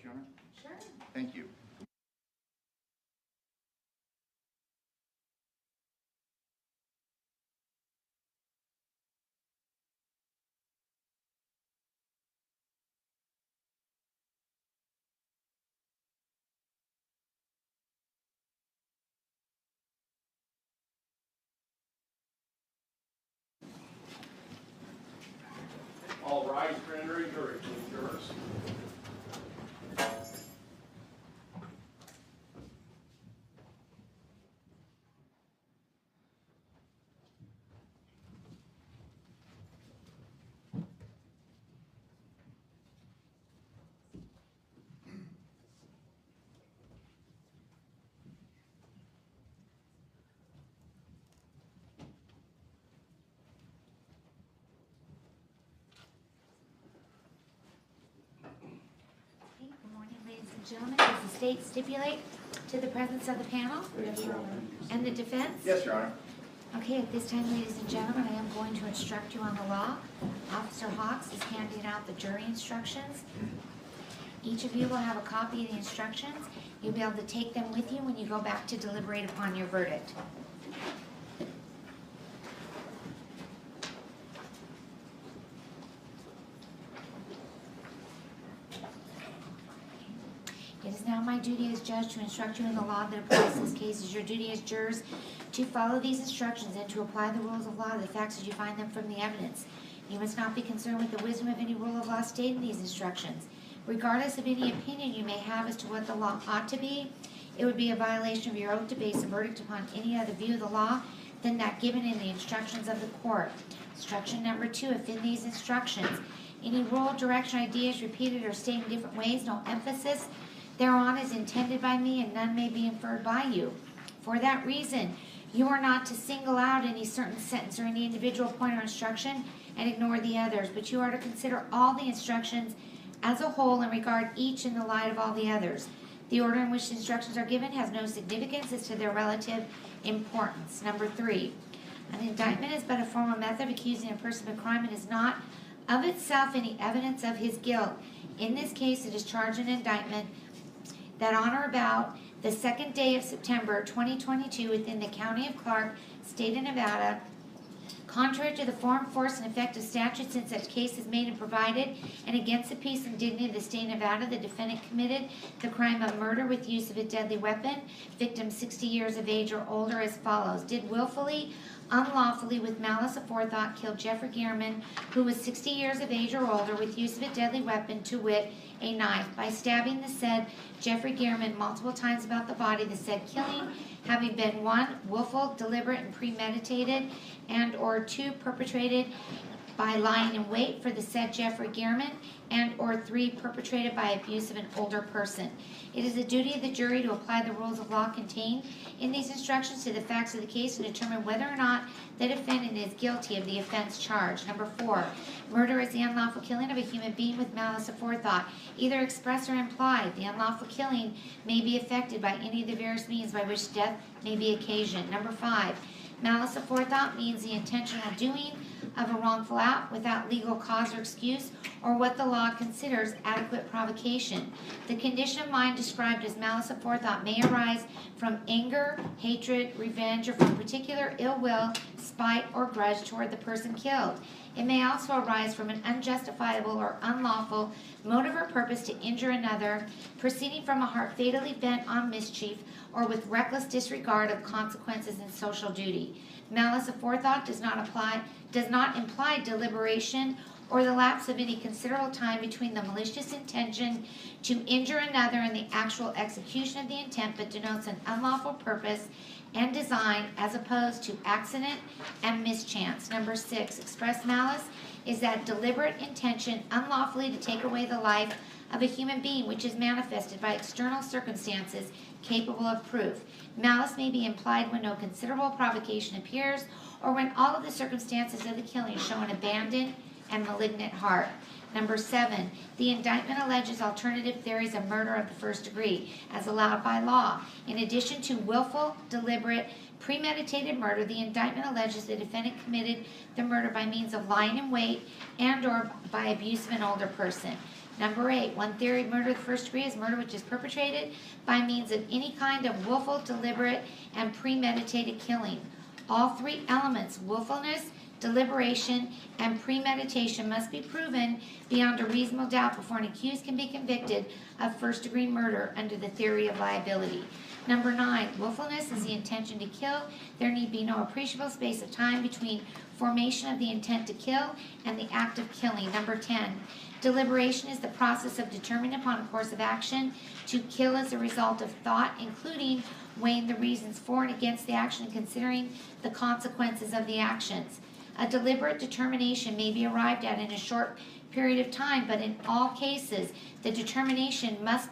Your Honor? Sure. Thank you. All rise, grand jury, please, yours. Okay, good morning, ladies and gentlemen. Does the state stipulate to the presence of the panel? Yes, Your Honor. And the defense? Yes, Your Honor. Okay, at this time, ladies and gentlemen, I am going to instruct you on the law. Officer Hawks is handing out the jury instructions. Each of you will have a copy of the instructions. You'll be able to take them with you when you go back to deliberate upon your verdict. It is now my duty as judge to instruct you in the law that applies to this case. It is your duty as jurors to follow these instructions and to apply the rules of law to the facts as you find them from the evidence. You must not be concerned with the wisdom of any rule of law stated in these instructions. Regardless of any opinion you may have as to what the law ought to be, it would be a violation of your oath to base a verdict upon any other view of the law than that given in the instructions of the court. Instruction number 2, if in these instructions any rule, direction, idea is repeated or stated in different ways, no emphasis thereon is intended by me, and none may be inferred by you. For that reason, you are not to single out any certain sentence or any individual point or instruction and ignore the others, but you are to consider all the instructions as a whole and regard each in the light of all the others. The order in which the instructions are given has no significance as to their relative importance. Number 3, an indictment is but a formal method of accusing a person of a crime and is not of itself any evidence of his guilt. In this case, it is charged an indictment that on or about the 2nd day of September 2022 within the County of Clark, State of Nevada, contrary to the form, force, and effect of statutes in such case is made and provided, and against the peace and dignity of the State of Nevada, the defendant committed the crime of murder with use of a deadly weapon, victim 60 years of age or older, as follows. Did willfully, unlawfully, with malice aforethought, kill Jeffrey Gehrman, who was 60 years of age or older, with use of a deadly weapon, to wit, a knife, by stabbing the said Jeffrey Gehrman multiple times about the body, the said killing having been 1, willful, deliberate, and premeditated, and or 2, perpetrated by lying in wait for the said Jeffrey Gehrman, and or 3, perpetrated by abuse of an older person. It is the duty of the jury to apply the rules of law contained in these instructions to the facts of the case and determine whether or not the defendant is guilty of the offense charged. Number 4, murder is the unlawful killing of a human being with malice aforethought, either express or implied. The unlawful killing may be effected by any of the various means by which death may be occasioned. Number 5, malice aforethought means the intentional doing of a wrongful act without legal cause or excuse, or what the law considers adequate provocation. The condition of mind described as malice aforethought may arise from anger, hatred, revenge, or from particular ill will, spite, or grudge toward the person killed. It may also arise from an unjustifiable or unlawful motive or purpose to injure another, proceeding from a heart fatally bent on mischief, or with reckless disregard of consequences in social duty. Malice aforethought does not imply deliberation or the lapse of any considerable time between the malicious intention to injure another and the actual execution of the intent, but denotes an unlawful purpose and design as opposed to accident and mischance. Number 6, express malice is that deliberate intention unlawfully to take away the life of a human being which is manifested by external circumstances capable of proof. Malice may be implied when no considerable provocation appears, or when all of the circumstances of the killing show an abandoned and malignant heart. Number 7, the indictment alleges alternative theories of murder of the first degree, as allowed by law. In addition to willful, deliberate, premeditated murder, the indictment alleges the defendant committed the murder by means of lying in wait and or by abuse of an older person. Number 8, one theory of murder of the first degree is murder which is perpetrated by means of any kind of willful, deliberate, and premeditated killing. All three elements, willfulness, deliberation, and premeditation, must be proven beyond a reasonable doubt before an accused can be convicted of first-degree murder under the theory of liability. Number 9, willfulness is the intention to kill. There need be no appreciable space of time between formation of the intent to kill and the act of killing. Number 10, deliberation is the process of determining upon a course of action to kill as a result of thought, including weighing the reasons for and against the action and considering the consequences of the actions. A deliberate determination may be arrived at in a short period of time, but in all cases, the determination must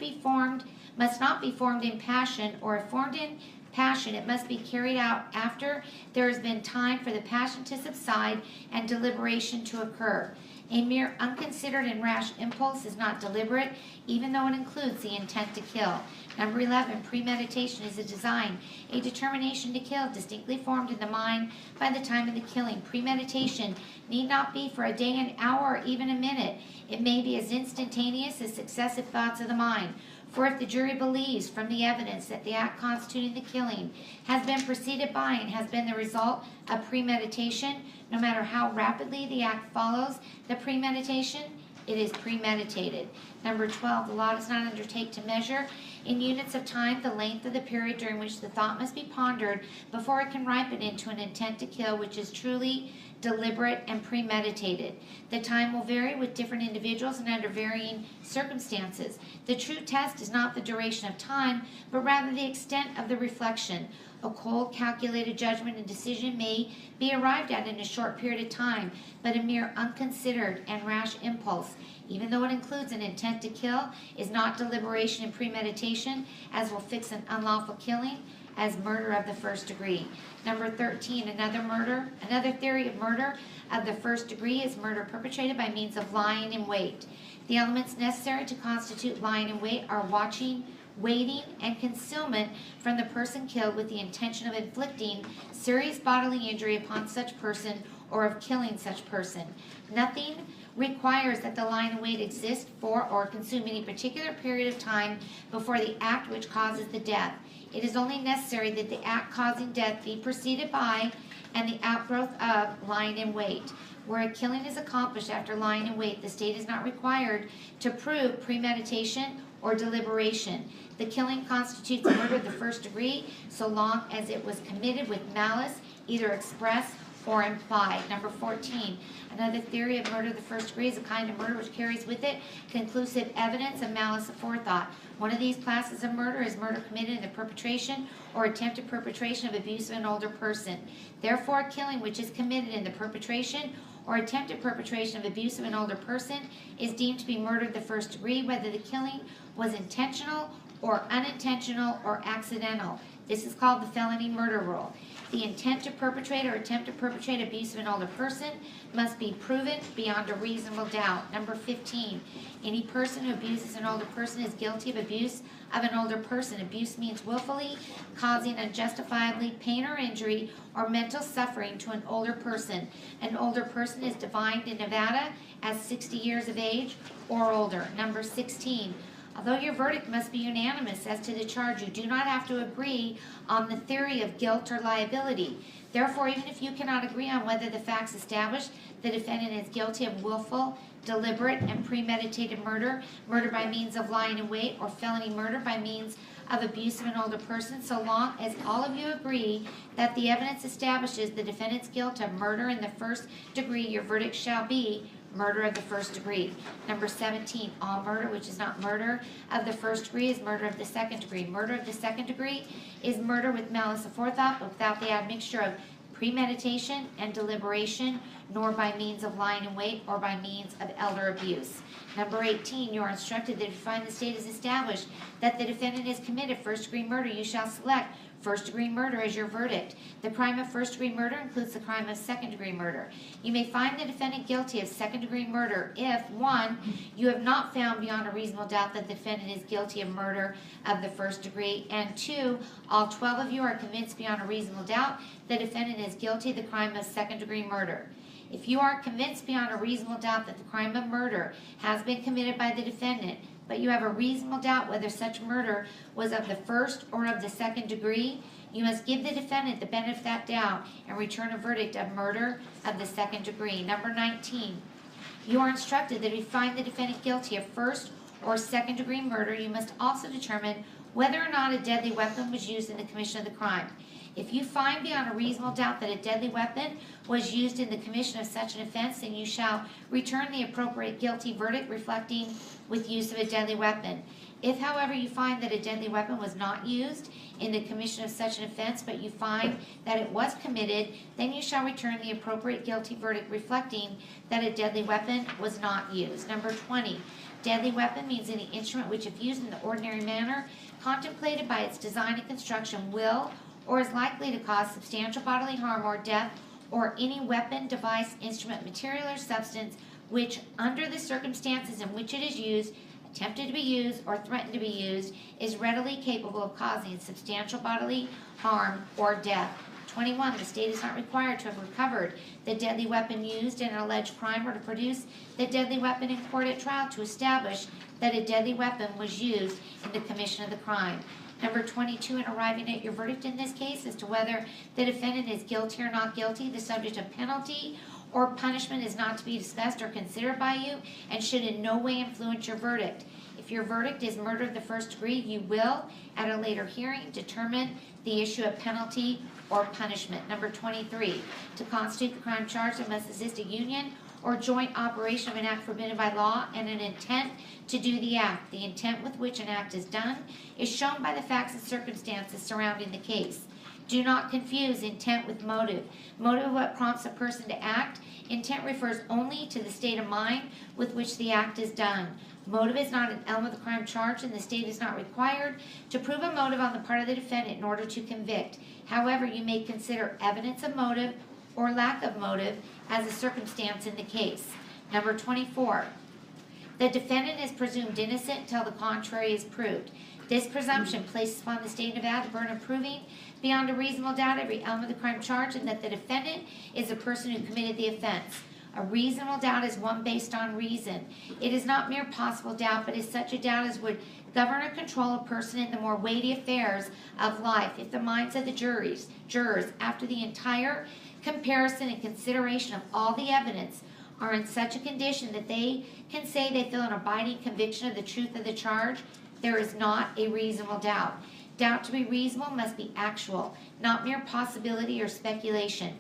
not be formed in passion, or if formed in passion, it must be carried out after there has been time for the passion to subside and deliberation to occur. A mere unconsidered and rash impulse is not deliberate, even though it includes the intent to kill. Number 11, premeditation is a design, a determination to kill distinctly formed in the mind by the time of the killing. Premeditation need not be for a day, an hour, or even a minute. It may be as instantaneous as successive thoughts of the mind. For if the jury believes from the evidence that the act constituting the killing has been preceded by and has been the result of premeditation, no matter how rapidly the act follows the premeditation, it is premeditated. Number 12, the law does not undertake to measure in units of time the length of the period during which the thought must be pondered before it can ripen into an intent to kill which is truly deliberate and premeditated. The time will vary with different individuals and under varying circumstances. The true test is not the duration of time, but rather the extent of the reflection. A cold, calculated judgment and decision may be arrived at in a short period of time, but a mere unconsidered and rash impulse, even though it includes an intent to kill, is not deliberation and premeditation, as will fix an unlawful killing as murder of the first degree. Number 13, another theory of murder of the first degree is murder perpetrated by means of lying in wait. The elements necessary to constitute lying in wait are watching, waiting, and concealment from the person killed with the intention of inflicting serious bodily injury upon such person or of killing such person. Nothing requires that the lying in wait exist for or consume any particular period of time before the act which causes the death. It is only necessary that the act causing death be preceded by and the outgrowth of lying in wait. Where a killing is accomplished after lying in wait, the state is not required to prove premeditation or deliberation. The killing constitutes murder of the first degree so long as it was committed with malice, either express or implied. Number 14, another theory of murder of the first degree is a kind of murder which carries with it conclusive evidence of malice aforethought. One of these classes of murder is murder committed in the perpetration or attempted perpetration of abuse of an older person. Therefore, a killing which is committed in the perpetration or attempted perpetration of abuse of an older person is deemed to be murder of the first degree, whether the killing was intentional or unintentional or accidental. This is called the felony murder rule. The intent to perpetrate or attempt to perpetrate abuse of an older person must be proven beyond a reasonable doubt. Number 15, any person who abuses an older person is guilty of abuse of an older person. Abuse means willfully causing unjustifiably pain or injury or mental suffering to an older person. An older person is defined in Nevada as 60 years of age or older. Number 16, although your verdict must be unanimous as to the charge, you do not have to agree on the theory of guilt or liability. Therefore, even if you cannot agree on whether the facts establish the defendant is guilty of willful, deliberate, and premeditated murder, murder by means of lying in wait, or felony murder by means of abuse of an older person, so long as all of you agree that the evidence establishes the defendant's guilt of murder in the first degree, your verdict shall be murder of the first degree. Number 17, all murder which is not murder of the first degree is murder of the second degree. Murder of the second degree is murder with malice aforethought, but without the admixture of premeditation and deliberation, nor by means of lying in wait or by means of elder abuse. Number 18, you are instructed that if you find the state has established that the defendant has committed first-degree murder, you shall select first-degree murder as your verdict. The crime of first-degree murder includes the crime of second-degree murder. You may find the defendant guilty of second-degree murder if, 1, you have not found beyond a reasonable doubt that the defendant is guilty of murder of the first degree, and 2, all 12 of you are convinced beyond a reasonable doubt the defendant is guilty of the crime of second-degree murder. If you are convinced beyond a reasonable doubt that the crime of murder has been committed by the defendant, but you have a reasonable doubt whether such murder was of the first or of the second degree, you must give the defendant the benefit of that doubt and return a verdict of murder of the second degree. Number 19, you are instructed that if you find the defendant guilty of first or second degree murder, you must also determine whether or not a deadly weapon was used in the commission of the crime. If you find beyond a reasonable doubt that a deadly weapon was used in the commission of such an offense, then you shall return the appropriate guilty verdict reflecting with use of a deadly weapon. If, however, you find that a deadly weapon was not used in the commission of such an offense, but you find that it was committed, then you shall return the appropriate guilty verdict reflecting that a deadly weapon was not used. Number 20, deadly weapon means any instrument which, if used in the ordinary manner contemplated by its design and construction, will or is likely to cause substantial bodily harm or death, or any weapon, device, instrument, material, or substance which, under the circumstances in which it is used, attempted to be used, or threatened to be used, is readily capable of causing substantial bodily harm or death. 21, the state is not required to have recovered the deadly weapon used in an alleged crime or to produce the deadly weapon in court at trial to establish that a deadly weapon was used in the commission of the crime. Number 22, in arriving at your verdict in this case as to whether the defendant is guilty or not guilty, the subject of penalty or punishment is not to be discussed or considered by you and should in no way influence your verdict. If your verdict is murder of the first degree, you will, at a later hearing, determine the issue of penalty or punishment. Number 23, to constitute the crime charged, there must exist a union or joint operation of an act forbidden by law and an intent to do the act. The intent with which an act is done is shown by the facts and circumstances surrounding the case. Do not confuse intent with motive. Motive is what prompts a person to act. Intent refers only to the state of mind with which the act is done. Motive is not an element of the crime charged, and the state is not required to prove a motive on the part of the defendant in order to convict. However, you may consider evidence of motive or lack of motive as a circumstance in the case. Number 24, the defendant is presumed innocent until the contrary is proved. This presumption places upon the state of Nevada the burden of proving beyond a reasonable doubt every element of the crime charged and that the defendant is the person who committed the offense. A reasonable doubt is one based on reason. It is not mere possible doubt, but is such a doubt as would govern or control a person in the more weighty affairs of life if the minds of the jurors, after the entire comparison and consideration of all the evidence, are in such a condition that they can say they feel an abiding conviction of the truth of the charge, there is not a reasonable doubt. Doubt to be reasonable must be actual, not mere possibility or speculation.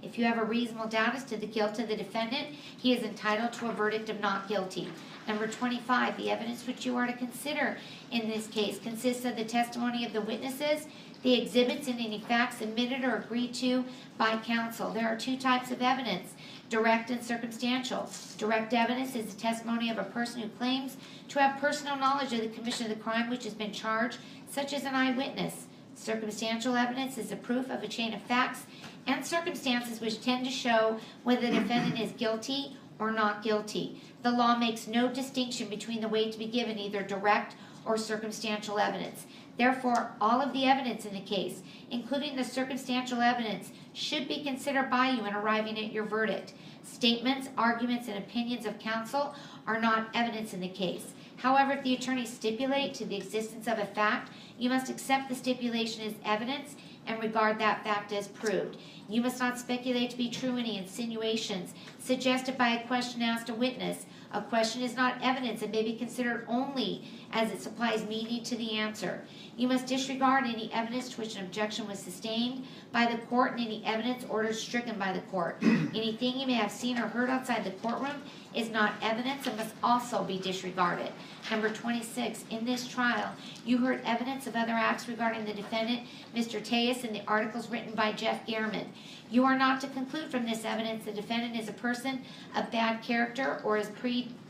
If you have a reasonable doubt as to the guilt of the defendant, he is entitled to a verdict of not guilty. Number 25, the evidence which you are to consider in this case consists of the testimony of the witnesses, the exhibits, and any facts admitted or agreed to by counsel. There are two types of evidence, direct and circumstantial. Direct evidence is the testimony of a person who claims to have personal knowledge of the commission of the crime which has been charged, such as an eyewitness. Circumstantial evidence is the proof of a chain of facts and circumstances which tend to show whether the defendant is guilty or not guilty. The law makes no distinction between the way to be given either direct or circumstantial evidence. Therefore, all of the evidence in the case, including the circumstantial evidence, should be considered by you in arriving at your verdict. Statements, arguments, and opinions of counsel are not evidence in the case. However, if the attorney stipulates to the existence of a fact, you must accept the stipulation as evidence and regard that fact as proved. You must not speculate to be true any insinuations suggested by a question asked a witness. A question is not evidence and may be considered only as it supplies meaning to the answer. You must disregard any evidence to which an objection was sustained by the court and any evidence ordered stricken by the court. Anything you may have seen or heard outside the courtroom is not evidence and must also be disregarded. Number 26, in this trial, you heard evidence of other acts regarding the defendant, Mr. Tejas, in the articles written by Jeff Gehrman. You are not to conclude from this evidence the defendant is a person of bad character or is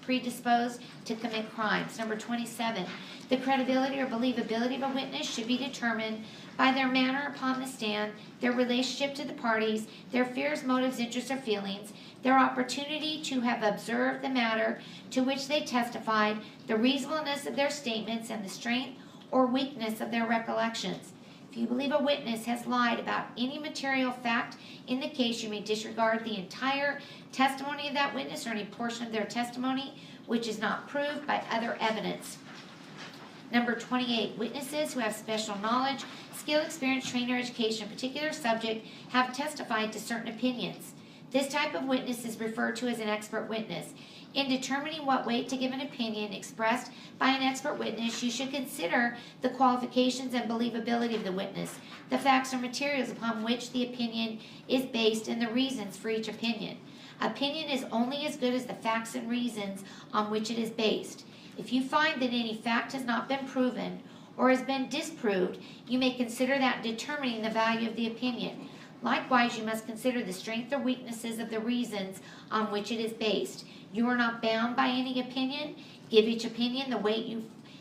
predisposed to commit crimes. Number 27, the credibility or believability of a witness should be determined by their manner upon the stand, their relationship to the parties, their fears, motives, interests, or feelings, their opportunity to have observed the matter to which they testified, the reasonableness of their statements, and the strength or weakness of their recollections. If If you believe a witness has lied about any material fact in the case, you may disregard the entire testimony of that witness or any portion of their testimony which is not proved by other evidence. Number 28, witnesses who have special knowledge, skill, experience, training, or education in a particular subject have testified to certain opinions. This type of witness is referred to as an expert witness. In determining what weight to give an opinion expressed by an expert witness, you should consider the qualifications and believability of the witness, the facts or materials upon which the opinion is based, and the reasons for each opinion. Opinion is only as good as the facts and reasons on which it is based. If you find that any fact has not been proven or has been disproved, you may consider that in determining the value of the opinion. Likewise, you must consider the strength or weaknesses of the reasons on which it is based. You are not bound by any opinion. Give each opinion the weight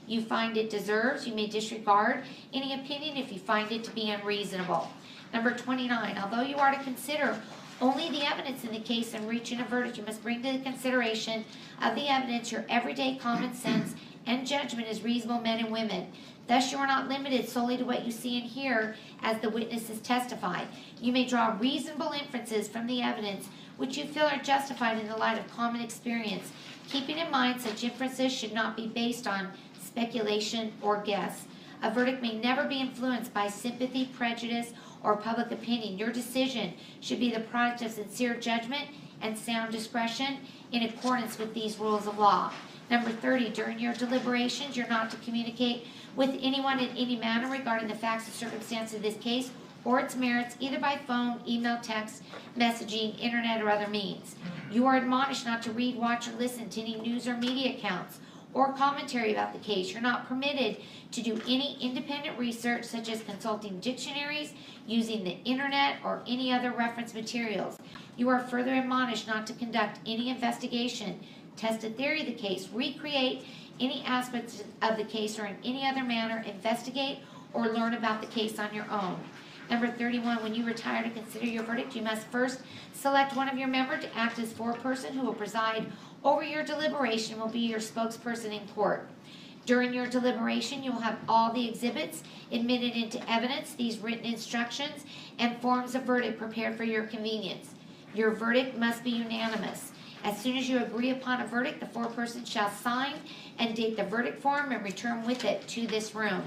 you find it deserves. You may disregard any opinion if you find it to be unreasonable. Number 29, although you are to consider only the evidence in the case in reaching a verdict, you must bring to the consideration of the evidence your everyday common sense and judgment as reasonable men and women. Thus, you are not limited solely to what you see and hear as the witnesses testify. You may draw reasonable inferences from the evidence which you feel are justified in the light of common experience, keeping in mind such inferences should not be based on speculation or guess. A verdict may never be influenced by sympathy, prejudice, or public opinion. Your decision should be the product of sincere judgment and sound discretion in accordance with these rules of law. Number 30, during your deliberations, you're not to communicate with anyone in any manner regarding the facts and circumstances of this case or its merits, either by phone, email, text, messaging, internet, or other means. You are admonished not to read, watch, or listen to any news or media accounts or commentary about the case. You're not permitted to do any independent research, such as consulting dictionaries, using the internet, or any other reference materials. You are further admonished not to conduct any investigation, test a theory of the case, recreate any aspects of the case, or in any other manner investigate or learn about the case on your own. Number 31, when you retire to consider your verdict, you must first select one of your members to act as foreperson who will preside over your deliberation and will be your spokesperson in court. During your deliberation, you will have all the exhibits admitted into evidence, these written instructions, and forms of verdict prepared for your convenience. Your verdict must be unanimous. As soon as you agree upon a verdict, the foreperson shall sign and date the verdict form and return with it to this room.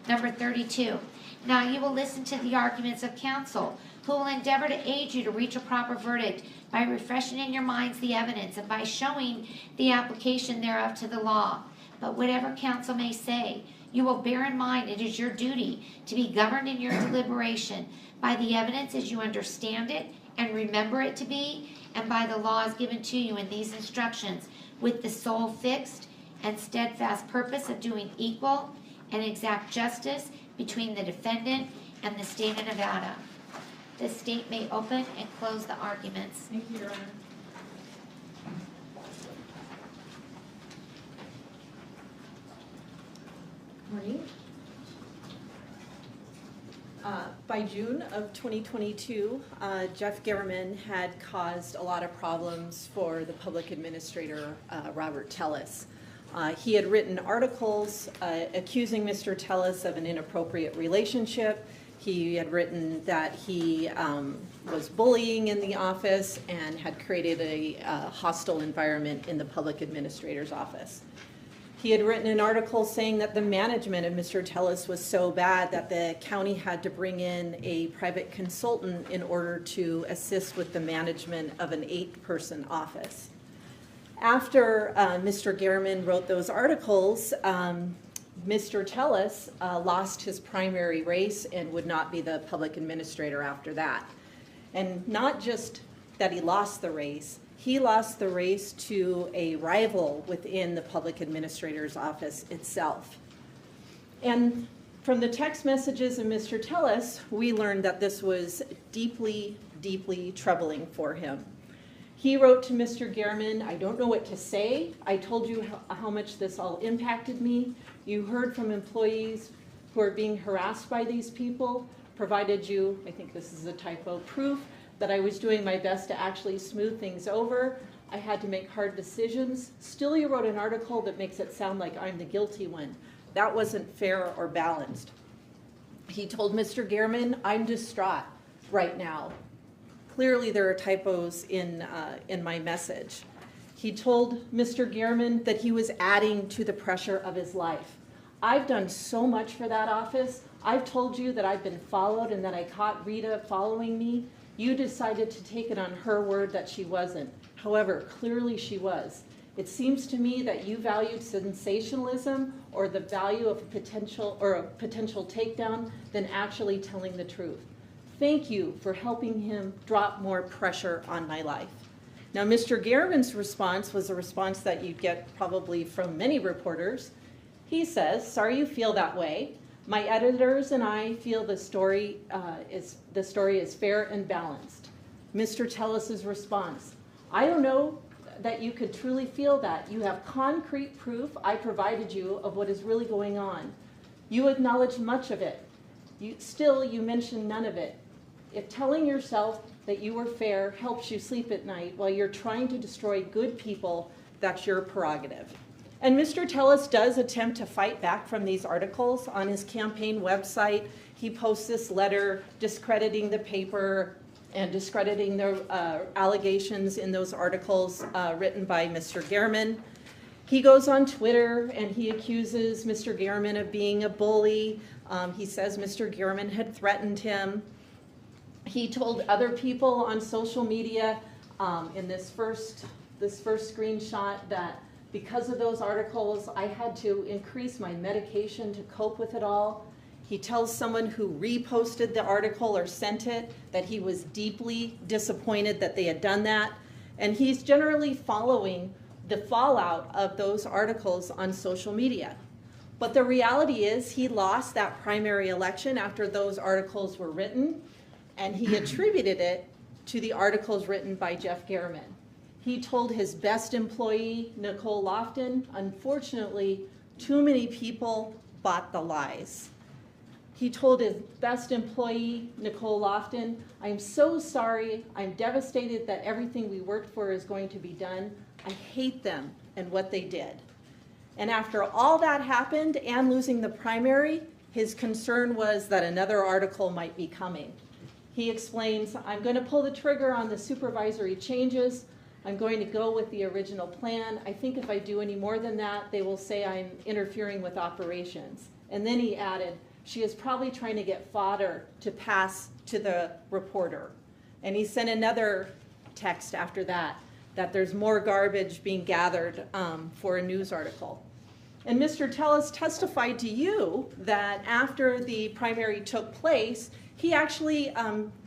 Number 32. Now you will listen to the arguments of counsel, who will endeavor to aid you to reach a proper verdict by refreshing in your minds the evidence and by showing the application thereof to the law. But whatever counsel may say, you will bear in mind it is your duty to be governed in your deliberation by the evidence as you understand it and remember it to be, and by the laws given to you in these instructions, with the sole fixed and steadfast purpose of doing equal and exact justice between the defendant and the state of Nevada. The state may open and close the arguments. Thank you, Your Honor. Morning. By June of 2022, Jeff German had caused a lot of problems for the public administrator, Robert Tellis. He had written articles accusing Mr. Tellis of an inappropriate relationship. He had written that he was bullying in the office and had created a hostile environment in the public administrator's office. He had written an article saying that the management of Mr. Tellis was so bad that the county had to bring in a private consultant in order to assist with the management of an 8-person office. After Mr. German wrote those articles, Mr. Tellis lost his primary race and would not be the public administrator after that. And not just that he lost the race, he lost the race to a rival within the public administrator's office itself. And from the text messages of Mr. Tellis, we learned that this was deeply, deeply troubling for him. He wrote to Mr. German, "I don't know what to say. I told you how much this all impacted me. You heard from employees who are being harassed by these people, provided you," I think this is a typo, "proof that I was doing my best to actually smooth things over. I had to make hard decisions. Still, you wrote an article that makes it sound like I'm the guilty one. That wasn't fair or balanced." He told Mr. Gehrman, "I'm distraught right now." Clearly, there are typos in my message. He told Mr. Gehrman that he was adding to the pressure of his life. I've done so much for that office. I've told you that I've been followed and that I caught Rita following me. You decided to take it on her word that she wasn't. However, clearly she was. It seems to me that you valued sensationalism or the value of a potential takedown than actually telling the truth. Thank you for helping him drop more pressure on my life. Now, Mr. Gehrman's response was a response that you'd get probably from many reporters. He says, "Sorry you feel that way. My editors and I feel the story is fair and balanced." Mr. Tellis's response, "I don't know that you could truly feel that. You have concrete proof I provided you of what is really going on. You acknowledge much of it. You mention none of it. If telling yourself that you were fair helps you sleep at night while you're trying to destroy good people, that's your prerogative." And Mr. Tellis does attempt to fight back from these articles. On his campaign website, he posts this letter discrediting the paper and discrediting the allegations in those articles written by Mr. Gehrman. He goes on Twitter and he accuses Mr. Gehrman of being a bully. He says Mr. Gehrman had threatened him. He told other people on social media in this first screenshot that because of those articles, I had to increase my medication to cope with it all. He tells someone who reposted the article or sent it that he was deeply disappointed that they had done that. And he's generally following the fallout of those articles on social media. But the reality is he lost that primary election after those articles were written, and he attributed it to the articles written by Jeff Gehrman. He told his best employee, Nicole Lofton, unfortunately, too many people bought the lies. He told his best employee, Nicole Lofton, "I'm so sorry. I'm devastated that everything we worked for is going to be done. I hate them and what they did." And after all that happened and losing the primary, his concern was that another article might be coming. He explains, "I'm going to pull the trigger on the supervisory changes. I'm going to go with the original plan. I think if I do any more than that, they will say I'm interfering with operations." And then he added, "She is probably trying to get fodder to pass to the reporter." And he sent another text after that there's more garbage being gathered for a news article. And Mr. Tellis testified to you that after the primary took place, he actually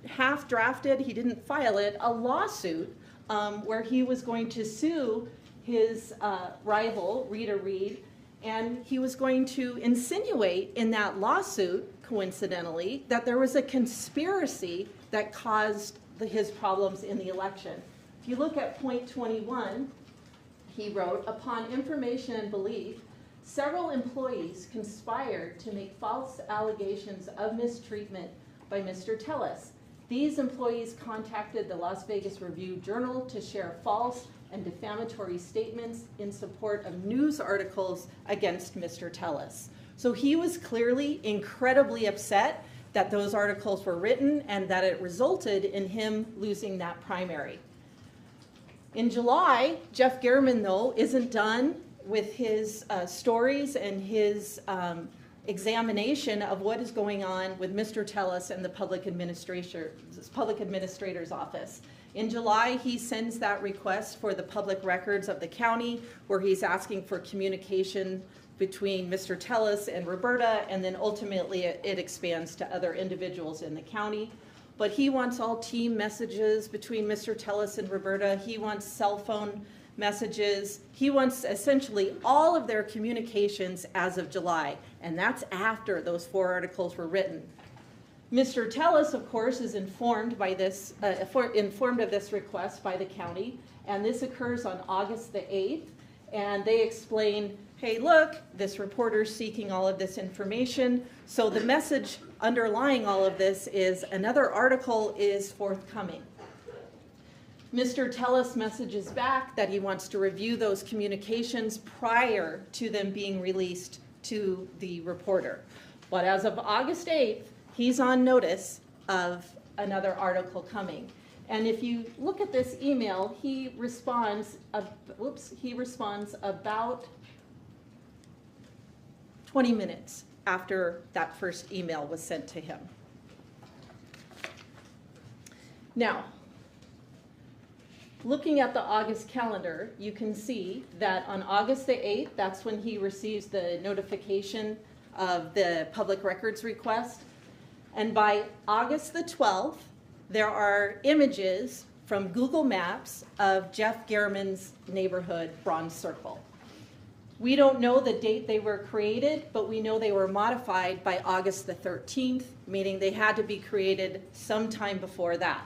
half drafted, he didn't file it, a lawsuit where he was going to sue his rival, Rita Reid, and he was going to insinuate in that lawsuit, coincidentally, that there was a conspiracy that caused his problems in the election. If you look at point 21, he wrote, "Upon information and belief, several employees conspired to make false allegations of mistreatment by Mr. Tellis. These employees contacted the Las Vegas Review-Journal to share false and defamatory statements in support of news articles against Mr. Tellis." So he was clearly incredibly upset that those articles were written and that it resulted in him losing that primary. In July, Jeff Gehrman, though, isn't done with his stories and his examination of what is going on with Mr. Tellis and the public administrator's office. In July, he sends that request for the public records of the county, where he's asking for communication between Mr. Tellis and Roberta, and then ultimately it expands to other individuals in the county. But he wants all team messages between Mr. Tellis and Roberta. He wants cell phone messages. He wants essentially all of their communications as of July, and that's after those 4 articles were written. Mr. Tellis, of course, is informed of this request by the county, and this occurs on August the 8th, and they explain, hey, look, this reporter's seeking all of this information, so the message underlying all of this is another article is forthcoming. Mr. Tellis messages back that he wants to review those communications prior to them being released to the reporter. But as of August 8th, he's on notice of another article coming. And if you look at this email, he responds about 20 minutes after that first email was sent to him. Now, looking at the August calendar, you can see that on August the 8th, that's when he receives the notification of the public records request. And by August the 12th, there are images from Google Maps of Jeff Garriman's neighborhood, Bronze Circle. We don't know the date they were created, but we know they were modified by August the 13th, meaning they had to be created sometime before that.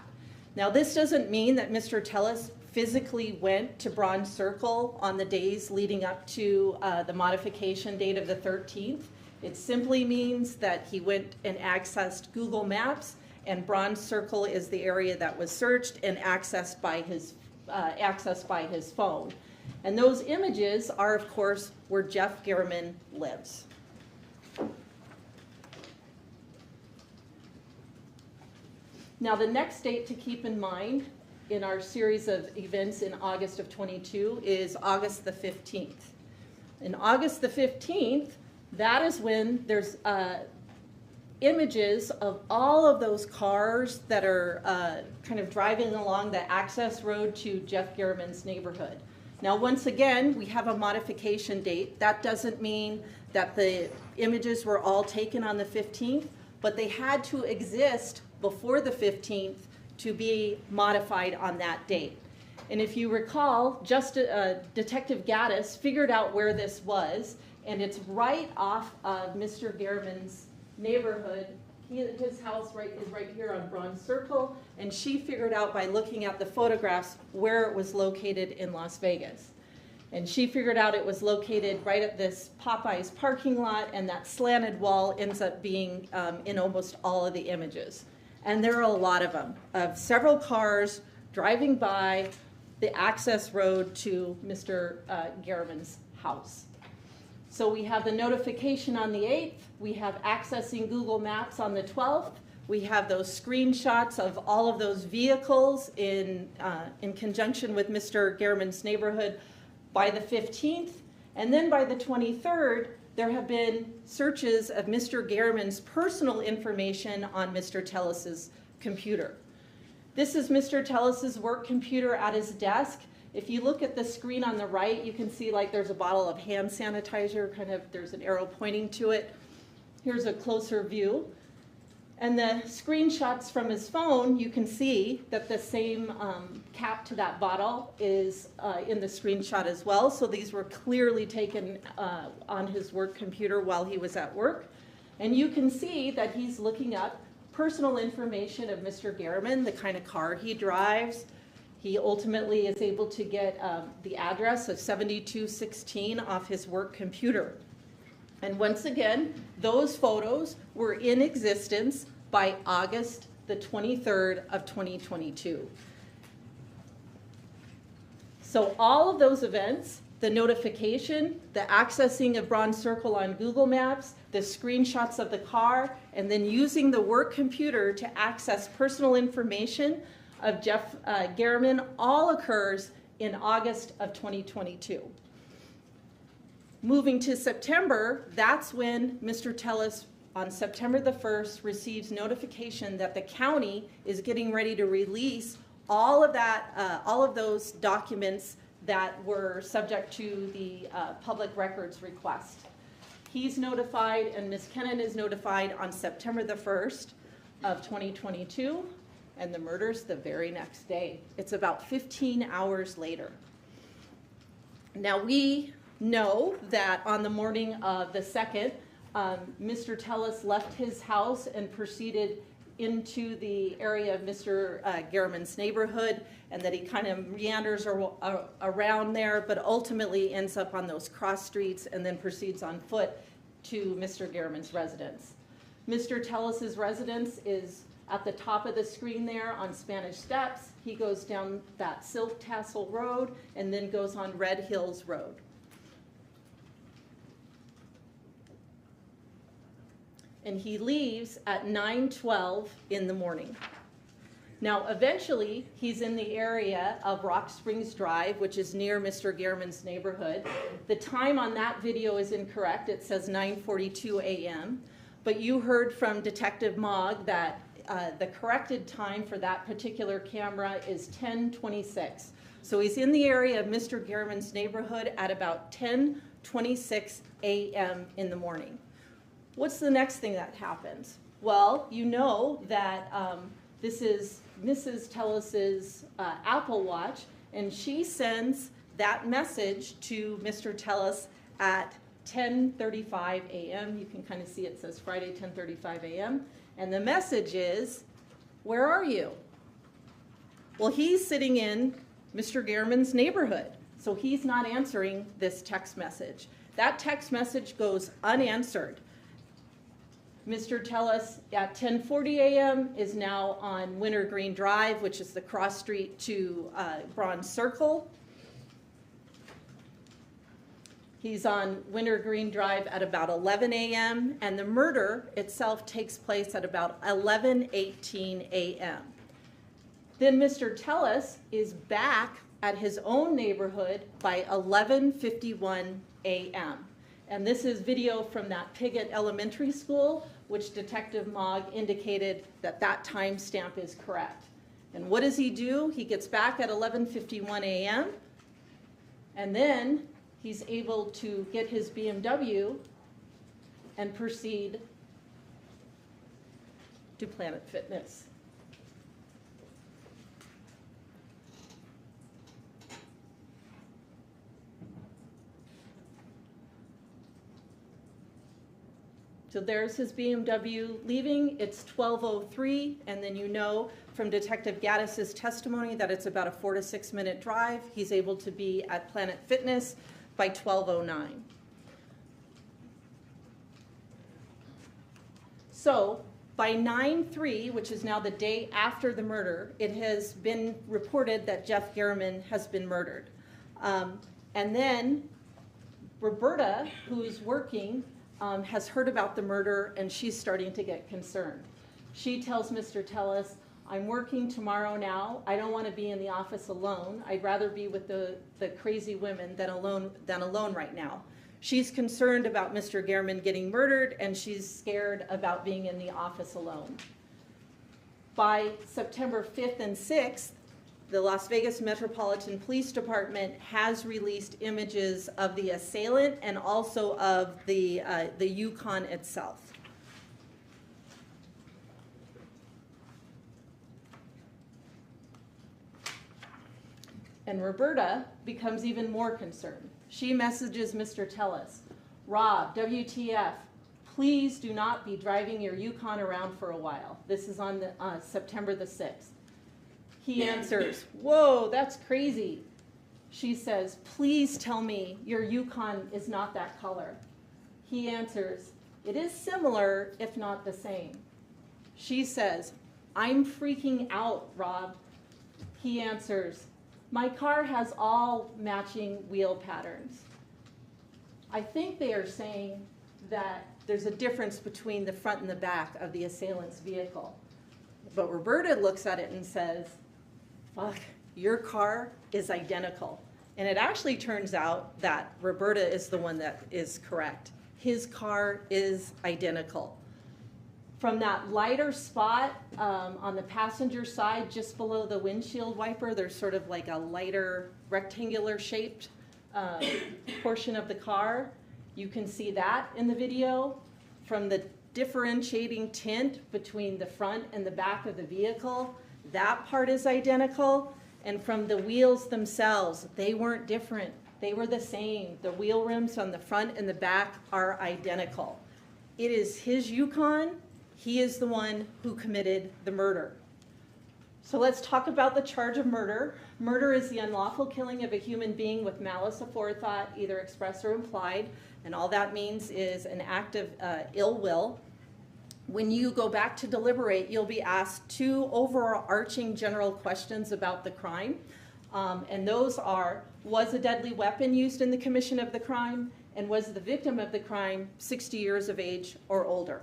Now, this doesn't mean that Mr. Tellis physically went to Bronze Circle on the days leading up to the modification date of the 13th. It simply means that he went and accessed Google Maps, and Bronze Circle is the area that was searched and accessed by his phone. And those images are, of course, where Jeff Garriman lives. Now, the next date to keep in mind in our series of events in August of 22 is August the 15th. In August the 15th, that is when there's images of all of those cars that are kind of driving along the access road to Jeff Garriman's neighborhood. Now, once again, we have a modification date. That doesn't mean that the images were all taken on the 15th, but they had to exist before the 15th to be modified on that date. And if you recall, Detective Gaddis figured out where this was, and it's right off of Mr. Garriman's neighborhood. His house is right here on Bronze Circle, and she figured out by looking at the photographs where it was located in Las Vegas. And she figured out it was located right at this Popeyes parking lot, and that slanted wall ends up being in almost all of the images. And there are a lot of them, of several cars driving by the access road to Mr. Garriman's house. So we have the notification on the 8th, we have accessing Google Maps on the 12th, we have those screenshots of all of those vehicles in conjunction with Mr. Garriman's neighborhood by the 15th, and then by the 23rd, there have been searches of Mr. Garriman's personal information on Mr. Tellis's computer. This is Mr. Tellis's work computer at his desk. If you look at the screen on the right, you can see like there's a bottle of hand sanitizer, there's an arrow pointing to it. Here's a closer view. And the screenshots from his phone, you can see that the same cap to that bottle is in the screenshot as well. So these were clearly taken on his work computer while he was at work. And you can see that he's looking up personal information of Mr. Garriman, the kind of car he drives. He ultimately is able to get the address of 7216 off his work computer. And once again, those photos were in existence by August the 23rd of 2022. So all of those events, the notification, the accessing of Bronze Circle on Google Maps, the screenshots of the car, and then using the work computer to access personal information of Jeff Garriman all occurs in August of 2022. Moving to September, that's when Mr. Tellis, on September the 1st, receives notification that the county is getting ready to release all of those documents that were subject to the public records request. He's notified, and Ms. Kennan is notified on September the 1st of 2022, and the murder's the very next day. It's about 15 hours later. Now, we know that on the morning of the 2nd, Mr. Tellis left his house and proceeded into the area of Mr. Garriman's neighborhood, and that he kind of meanders around there, but ultimately ends up on those cross streets and then proceeds on foot to Mr. Garriman's residence. Mr. Tellis's residence is at the top of the screen there on Spanish Steps. He goes down that Silk Tassel Road and then goes on Red Hills Road. and he leaves at 9:12 in the morning. Now, eventually, he's in the area of Rock Springs Drive, which is near Mr. Gehrman's neighborhood. The time on that video is incorrect. It says 9:42 a.m. But you heard from Detective Mogg that the corrected time for that particular camera is 10:26. So he's in the area of Mr. Gehrman's neighborhood at about 10:26 a.m. in the morning. What's the next thing that happens? Well, you know that this is Mrs. Tellis's Apple Watch, and she sends that message to Mr. Tellis at 10:35 a.m. You can kind of see it says Friday 10:35 a.m. And the message is, where are you? Well, he's sitting in Mr. Gehrman's neighborhood, so he's not answering this text message. That text message goes unanswered. Mr. Tellis at 10:40 a.m. is now on Wintergreen Drive, which is the cross street to Bronze Circle. He's on Wintergreen Drive at about 11 a.m., and the murder itself takes place at about 11:18 a.m. Then Mr. Tellis is back at his own neighborhood by 11:51 a.m. And this is video from that Piggott Elementary School, which Detective Mogg indicated that that timestamp is correct. And what does he do? He gets back at 11:51 a.m. and then he's able to get his BMW and proceed to Planet Fitness. So there's his BMW leaving. It's 12:03, and then you know from Detective Gaddis's testimony that it's about a 4 to 6 minute drive. He's able to be at Planet Fitness by 12:09. So by 9/3, which is now the day after the murder, it has been reported that Jeff Gehrman has been murdered. And then Roberta, who's working, has heard about the murder, and she's starting to get concerned. She tells Mr. Tellis, I'm working tomorrow now. I don't want to be in the office alone. I'd rather be with the crazy women than alone right now. She's concerned about Mr. Gehrman getting murdered, and she's scared about being in the office alone. By September 5th and 6th, the Las Vegas Metropolitan Police Department has released images of the assailant and also of the Yukon itself. And Roberta becomes even more concerned. She messages Mr. Tellis, Rob, WTF, please do not be driving your Yukon around for a while. This is on September the 6th. He answers, whoa, that's crazy. She says, please tell me your Yukon is not that color. He answers, it is similar, if not the same. She says, I'm freaking out, Rob. He answers, my car has all matching wheel patterns. I think they are saying that there's a difference between the front and the back of the assailant's vehicle. But Roberta looks at it and says, fuck, your car is identical. And it actually turns out that Roberta is the one that is correct. His car is identical. From that lighter spot on the passenger side, just below the windshield wiper, there's sort of like a lighter rectangular shaped portion of the car. You can see that in the video. From the differentiating tint between the front and the back of the vehicle, that part is identical. And from the wheels themselves, they weren't different. They were the same. The wheel rims on the front and the back are identical. It is his Yukon. He is the one who committed the murder. So let's talk about the charge of murder. Murder is the unlawful killing of a human being with malice aforethought, either express or implied. And all that means is an act of ill will. When you go back to deliberate, you'll be asked two overarching general questions about the crime. And those are, was a deadly weapon used in the commission of the crime? And was the victim of the crime 60 years of age or older?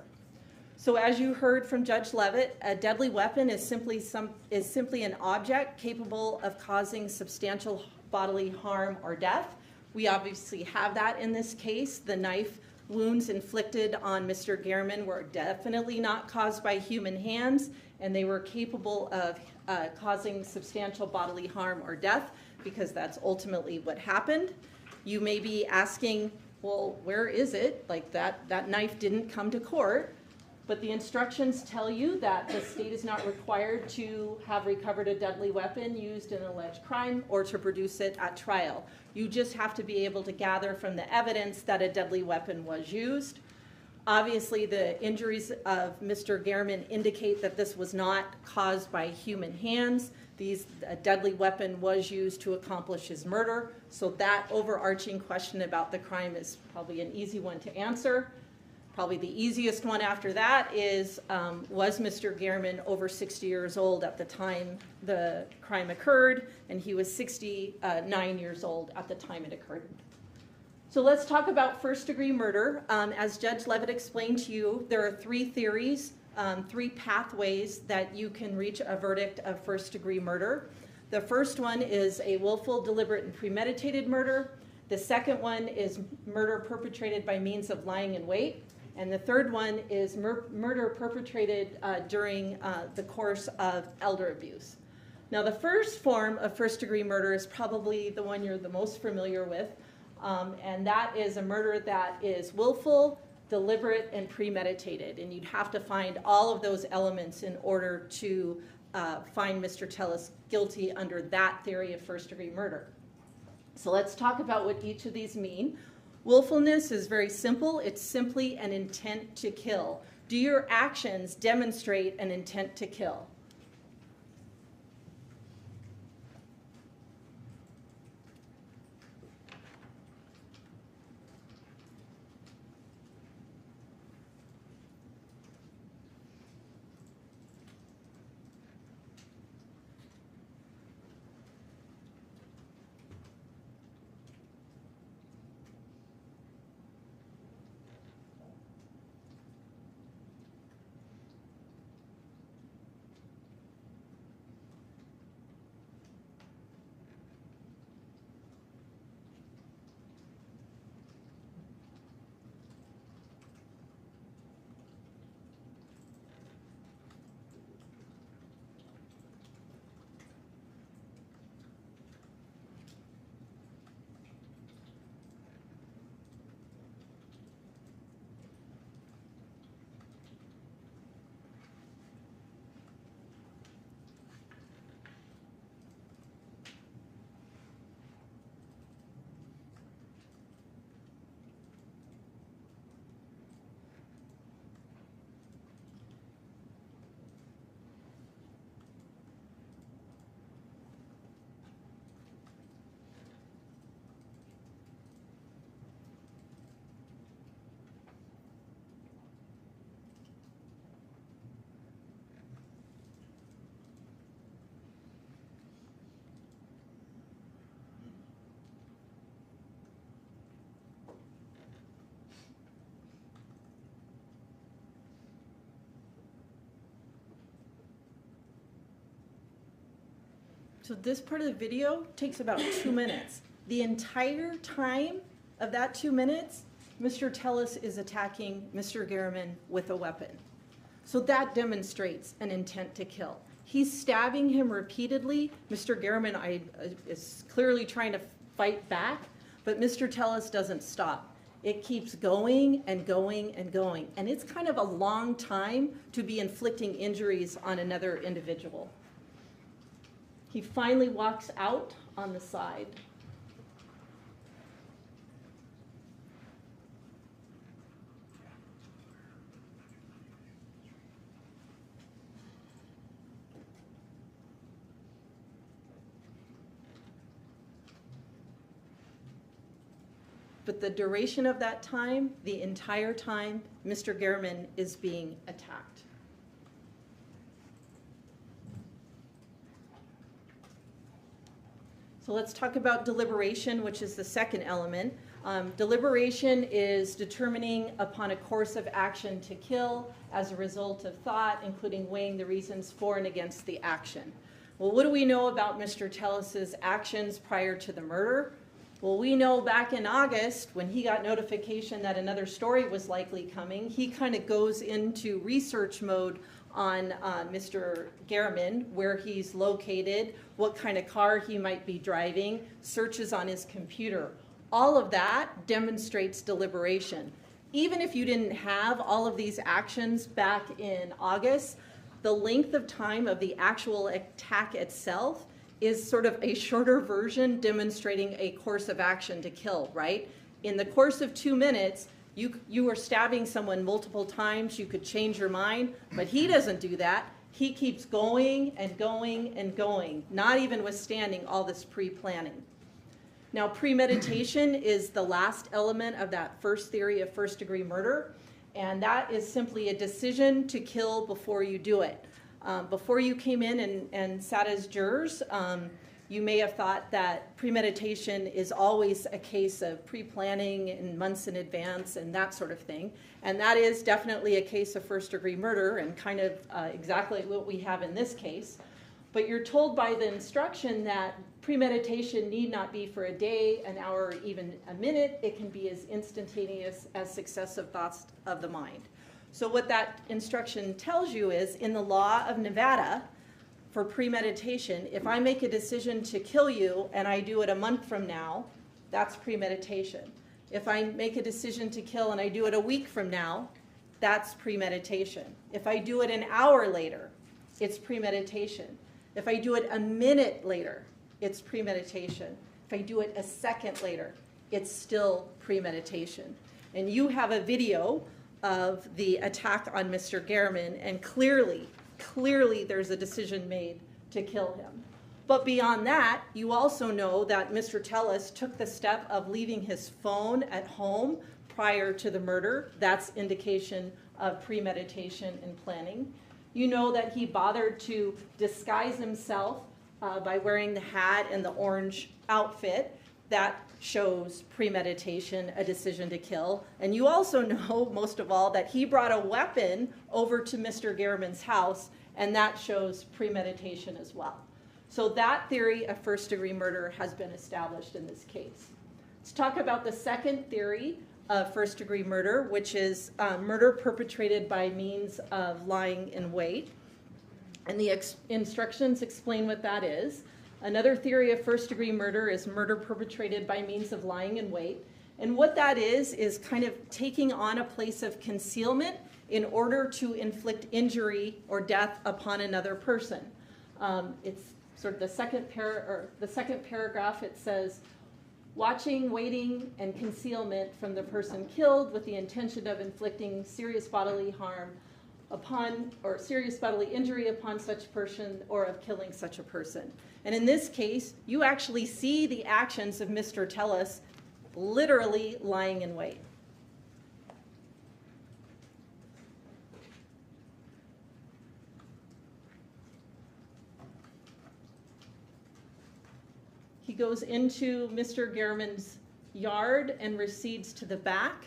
So as you heard from Judge Levitt, a deadly weapon is simply an object capable of causing substantial bodily harm or death. We obviously have that in this case. The knife wounds inflicted on Mr. Gehrman were definitely not caused by human hands, and they were capable of causing substantial bodily harm or death, because that's ultimately what happened. You may be asking, well, where is it? Like that knife didn't come to court. But the instructions tell you that the state is not required to have recovered a deadly weapon used in an alleged crime or to produce it at trial. You just have to be able to gather from the evidence that a deadly weapon was used. Obviously, the injuries of Mr. Gehrman indicate that this was not caused by human hands. A deadly weapon was used to accomplish his murder. So that overarching question about the crime is probably an easy one to answer. Probably the easiest one after that is, was Mr. Gehrman over 60 years old at the time the crime occurred? And he was 69 years old at the time it occurred. So let's talk about first-degree murder. As Judge Levitt explained to you, there are three theories, three pathways that you can reach a verdict of first-degree murder. The first one is a willful, deliberate, and premeditated murder. The second one is murder perpetrated by means of lying in wait. And the third one is murder perpetrated during the course of elder abuse. Now, the first form of first-degree murder is probably the one you're the most familiar with, and that is a murder that is willful, deliberate, and premeditated. And you'd have to find all of those elements in order to find Mr. Telles guilty under that theory of first-degree murder. So let's talk about what each of these mean. Willfulness is very simple. It's simply an intent to kill. Do your actions demonstrate an intent to kill? So this part of the video takes about 2 minutes. The entire time of that 2 minutes, Mr. Telles is attacking Mr. Gehrman with a weapon. So that demonstrates an intent to kill. He's stabbing him repeatedly. Mr. Gehrman is clearly trying to fight back, but Mr. Telles doesn't stop. It keeps going and going and going. And it's kind of a long time to be inflicting injuries on another individual. He finally walks out on the side. But the duration of that time, the entire time, Mr. Gehrman is being attacked. So let's talk about deliberation, which is the second element. Deliberation is determining upon a course of action to kill as a result of thought, including weighing the reasons for and against the action. Well, what do we know about Mr. Tellis's actions prior to the murder? Well, we know back in August, when he got notification that another story was likely coming, he kind of goes into research mode on Mr. Garriman, where he's located, what kind of car he might be driving, searches on his computer. All of that demonstrates deliberation. Even if you didn't have all of these actions back in August, the length of time of the actual attack itself is sort of a shorter version demonstrating a course of action to kill, right? In the course of 2 minutes, you were stabbing someone multiple times, you could change your mind, but he doesn't do that. He keeps going and going and going, not even withstanding all this pre-planning. Now, premeditation is the last element of that first theory of first-degree murder, and that is simply a decision to kill before you do it. Before you came in and sat as jurors, you may have thought that premeditation is always a case of pre-planning and months in advance and that sort of thing. And that is definitely a case of first-degree murder and kind of exactly what we have in this case. But you're told by the instruction that premeditation need not be for a day, an hour, or even a minute. It can be as instantaneous as successive thoughts of the mind. So what that instruction tells you is, in the law of Nevada, for premeditation, if I make a decision to kill you and I do it a month from now, that's premeditation. If I make a decision to kill and I do it a week from now, that's premeditation. If I do it an hour later, it's premeditation. If I do it a minute later, it's premeditation. If I do it a second later, it's still premeditation. And you have a video of the attack on Mr. Garriman, and clearly there's a decision made to kill him. But beyond that, you also know that Mr. Tellis took the step of leaving his phone at home prior to the murder. That's indication of premeditation and planning. You know that he bothered to disguise himself by wearing the hat and the orange outfit. That shows premeditation, a decision to kill. And you also know, most of all, that he brought a weapon over to Mr. Garriman's house, and that shows premeditation as well. So that theory of first-degree murder has been established in this case. Let's talk about the second theory of first-degree murder, which is murder perpetrated by means of lying in wait. And the instructions explain what that is. Another theory of first-degree murder is murder perpetrated by means of lying in wait. And what that is kind of taking on a place of concealment in order to inflict injury or death upon another person. It's sort of the second paragraph. It says, watching, waiting, and concealment from the person killed with the intention of inflicting serious bodily harm upon, or serious bodily injury upon such person, or of killing such a person. And in this case, you actually see the actions of Mr. Tellis literally lying in wait. He goes into Mr. Garriman's yard and recedes to the back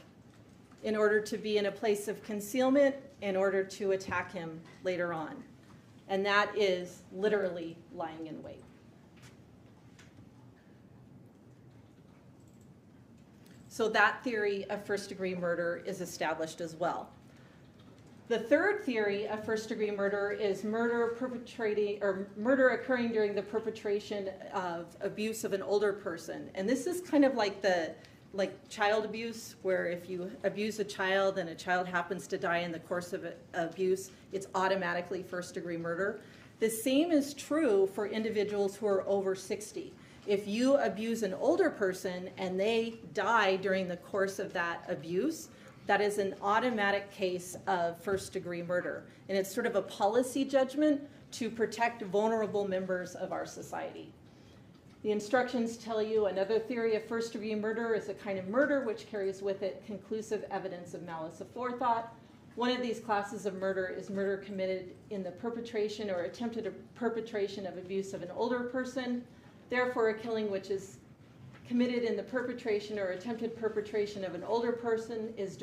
in order to be in a place of concealment in order to attack him later on. And that is literally lying in wait. So that theory of first-degree murder is established as well. The third theory of first-degree murder is murder occurring during the perpetration of abuse of an older person. And this is kind of like child abuse, where if you abuse a child and a child happens to die in the course of abuse, it's automatically first-degree murder. The same is true for individuals who are over 60. If you abuse an older person and they die during the course of that abuse, that is an automatic case of first-degree murder. And it's sort of a policy judgment to protect vulnerable members of our society. The instructions tell you another theory of first-degree murder is a kind of murder which carries with it conclusive evidence of malice aforethought. One of these classes of murder is murder committed in the perpetration or attempted perpetration of abuse of an older person. Therefore, a killing which is committed in the perpetration or attempted perpetration of an older person is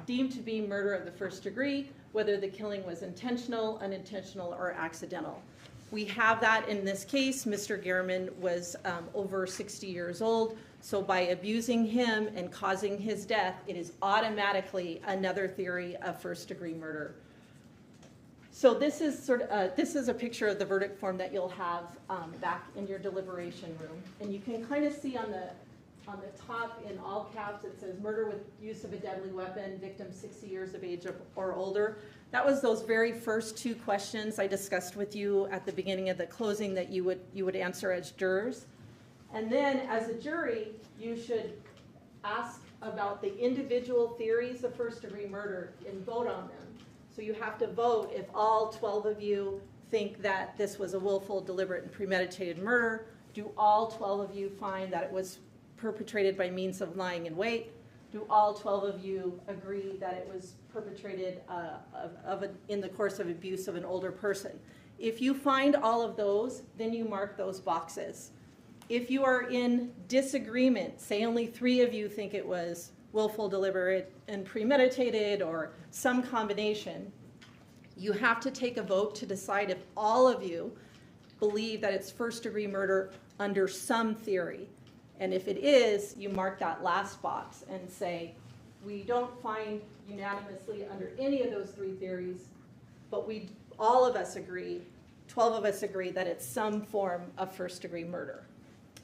deemed to be murder of the first degree, whether the killing was intentional, unintentional, or accidental. We have that in this case. Mr. Gehrman was over 60 years old, so by abusing him and causing his death, it is automatically another theory of first-degree murder. So this is a picture of the verdict form that you'll have back in your deliberation room, and you can kind of see on the top in all caps it says murder with use of a deadly weapon, victim 60 years of age or older. That was those very first two questions I discussed with you at the beginning of the closing that you would answer as jurors. And then as a jury, you should ask about the individual theories of first-degree murder and vote on them. So you have to vote if all 12 of you think that this was a willful, deliberate, and premeditated murder. Do all 12 of you find that it was perpetrated by means of lying in wait? Do all 12 of you agree that it was perpetrated in the course of abuse of an older person? If you find all of those, then you mark those boxes. If you are in disagreement, say only 3 of you think it was willful, deliberate, and premeditated, or some combination, you have to take a vote to decide if all of you believe that it's first-degree murder under some theory. And if it is, you mark that last box and say, we don't find unanimously under any of those 3 theories, but all of us agree, 12 of us agree that it's some form of first-degree murder.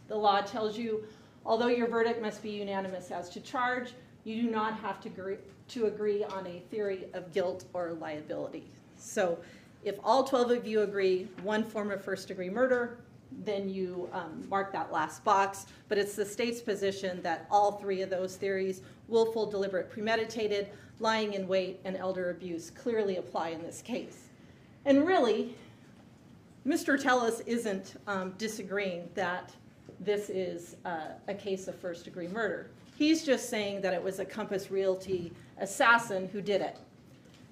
The law tells you, although your verdict must be unanimous as to charge, you do not have to agree on a theory of guilt or liability. So if all 12 of you agree one form of first-degree murder, then you mark that last box. But it's the state's position that all 3 of those theories, willful, deliberate, premeditated, lying in wait, and elder abuse, clearly apply in this case. And really, Mr. Tellis isn't disagreeing that this is a case of first-degree murder. He's just saying that it was a Compass Realty assassin who did it.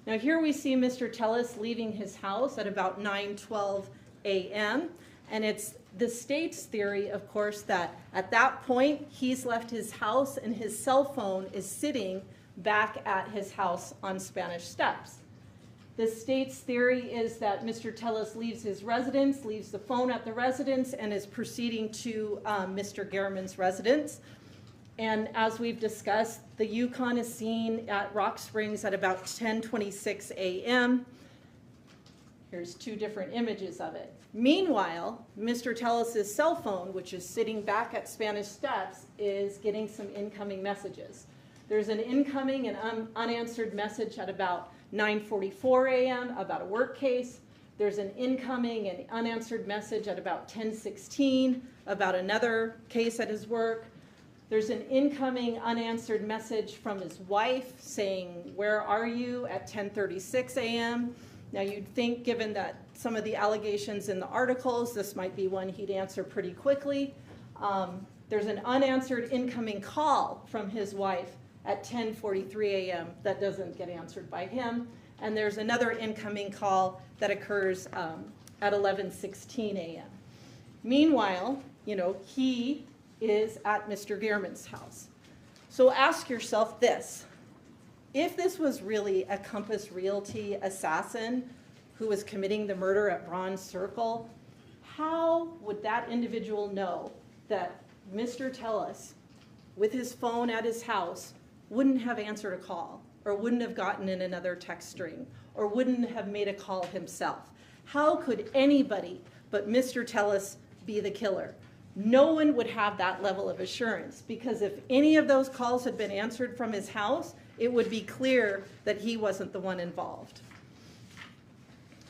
Now here we see Mr. Tellis leaving his house at about 9:12 a.m. And it's the state's theory, of course, that at that point he's left his house and his cell phone is sitting back at his house on Spanish Steps. The state's theory is that Mr. Tellis leaves his residence, leaves the phone at the residence, and is proceeding to Mr. Gehrman's residence. And as we've discussed, the Yukon is seen at Rock Springs at about 10:26 a.m. Here's 2 different images of it. Meanwhile, Mr. Tellis's cell phone, which is sitting back at Spanish Steps, is getting some incoming messages. There's an incoming and unanswered message at about 9:44 a.m. about a work case. There's an incoming and unanswered message at about 10:16 about another case at his work. There's an incoming unanswered message from his wife saying, "Where are you?" at 10:36 a.m. Now you'd think, given that some of the allegations in the articles, this might be one he'd answer pretty quickly. There's an unanswered incoming call from his wife at 10:43 a.m. that doesn't get answered by him. And there's another incoming call that occurs at 11:16 a.m. Meanwhile, he is at Mr. Gehrman's house. So ask yourself this. If this was really a Compass Realty assassin who was committing the murder at Bronze Circle, how would that individual know that Mr. Tellis, with his phone at his house, wouldn't have answered a call, or wouldn't have gotten in another text string, or wouldn't have made a call himself? How could anybody but Mr. Tellis be the killer? No one would have that level of assurance, because if any of those calls had been answered from his house, it would be clear that he wasn't the one involved.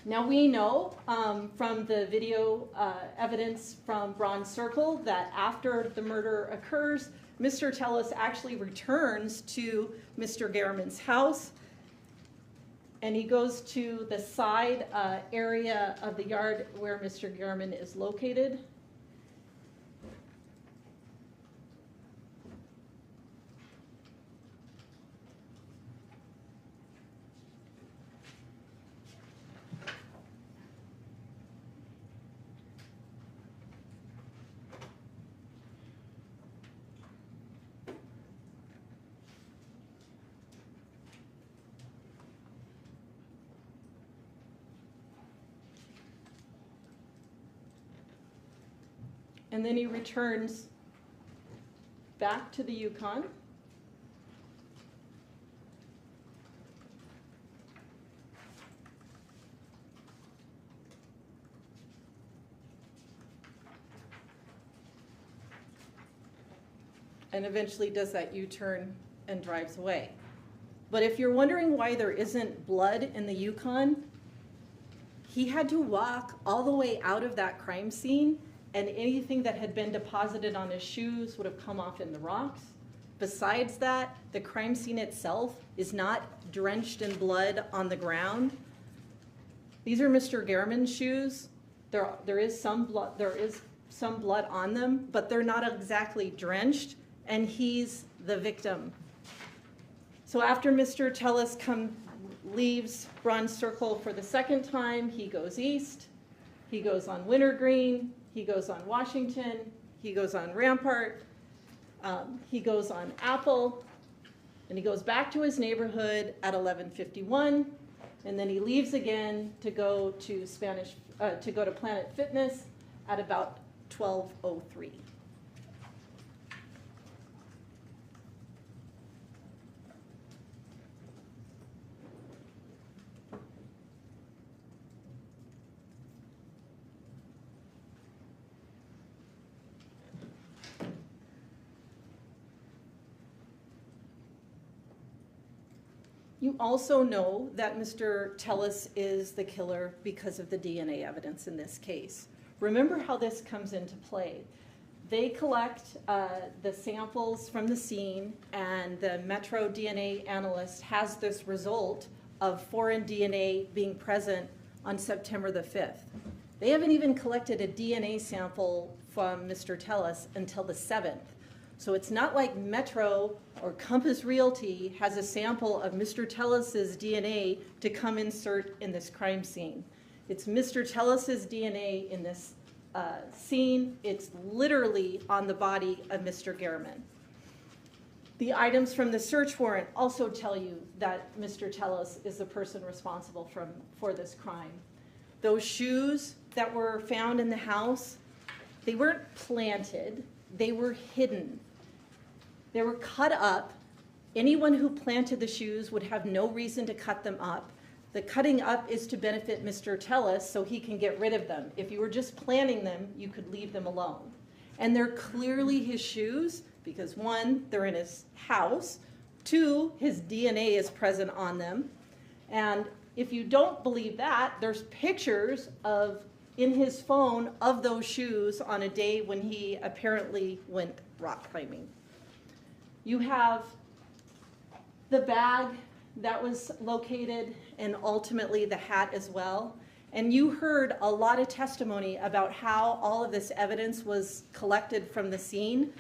Now we know from the video evidence from Bronze Circle that after the murder occurs, Mr. Tellis actually returns to Mr. Gehrman's house, and he goes to the side area of the yard where Mr. Gehrman is located. and then he returns back to the Yukon. And eventually does that U-turn and drives away. But if you're wondering why there isn't blood in the Yukon, he had to walk all the way out of that crime scene, and anything that had been deposited on his shoes would have come off in the rocks. Besides that, the crime scene itself is not drenched in blood on the ground. These are Mr. Gehrman's shoes. There is some blood on them, but they're not exactly drenched, and he's the victim. So after Mr. Tellis leaves Bronze Circle for the second time, he goes east, he goes on Wintergreen, he goes on Washington, he goes on Rampart, he goes on Apple, and he goes back to his neighborhood at 11:51, and then he leaves again to go to Planet Fitness at about 12:03. You also know that Mr. Tellis is the killer because of the DNA evidence in this case. Remember how this comes into play. They collect the samples from the scene, and the Metro DNA analyst has this result of foreign DNA being present on September the 5th. They haven't even collected a DNA sample from Mr. Tellis until the 7th. So it's not like Metro or Compass Realty has a sample of Mr. Tellis's DNA to come insert in this crime scene. It's Mr. Tellis's DNA in this scene. It's literally on the body of Mr. Gehrman. The items from the search warrant also tell you that Mr. Tellis is the person responsible for this crime. Those shoes that were found in the house, they weren't planted. They were hidden. They were cut up. Anyone who planted the shoes would have no reason to cut them up. The cutting up is to benefit Mr. Tellis so he can get rid of them. If you were just planting them, you could leave them alone. And they're clearly his shoes because, one, they're in his house. Two, his DNA is present on them. And if you don't believe that, there's pictures in his phone of those shoes on a day when he apparently went rock climbing. You have the bag that was located and ultimately the hat as well. And you heard a lot of testimony about how all of this evidence was collected from the scene.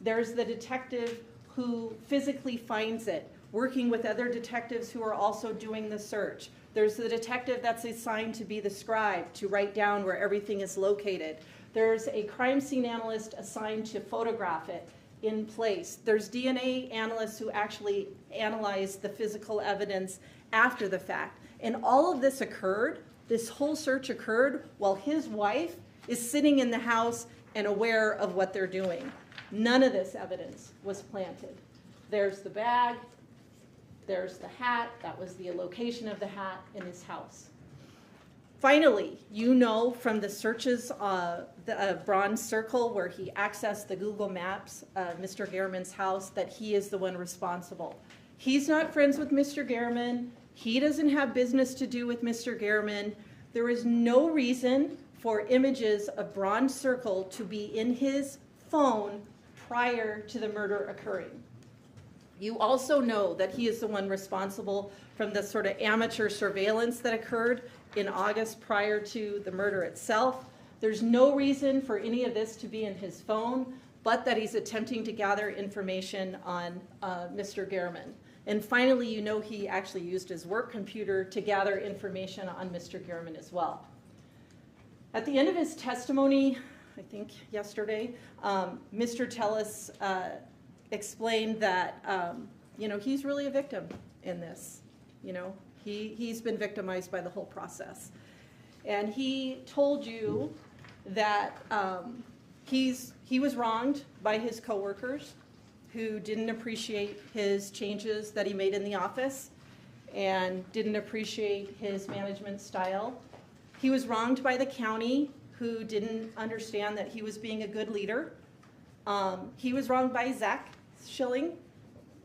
There's the detective who physically finds it, working with other detectives who are also doing the search. There's the detective that's assigned to be the scribe, to write down where everything is located. There's a crime scene analyst assigned to photograph it in place. There's DNA analysts who actually analyze the physical evidence after the fact. And all of this occurred, this whole search occurred while his wife is sitting in the house and aware of what they're doing. None of this evidence was planted. There's the bag, there's the hat, that was the location of the hat in his house. Finally, you know from the searches the Bronze Circle where he accessed the Google Maps of Mr. Gehrman's house that he is the one responsible. He's not friends with Mr. Gehrman. He doesn't have business to do with Mr. Gehrman. There is no reason for images of Bronze Circle to be in his phone prior to the murder occurring. You also know that he is the one responsible from the sort of amateur surveillance that occurred in August prior to the murder itself. There's no reason for any of this to be in his phone, but that he's attempting to gather information on Mr. Gehrman. And finally, you know he actually used his work computer to gather information on Mr. Gehrman as well. At the end of his testimony, I think yesterday, Mr. Tellis explained that he's really a victim in this. He's been victimized by the whole process. And he told you that He was wronged by his coworkers who didn't appreciate his changes that he made in the office and didn't appreciate his management style. He was wronged by the county who didn't understand that he was being a good leader. He was wronged by Zach Schilling,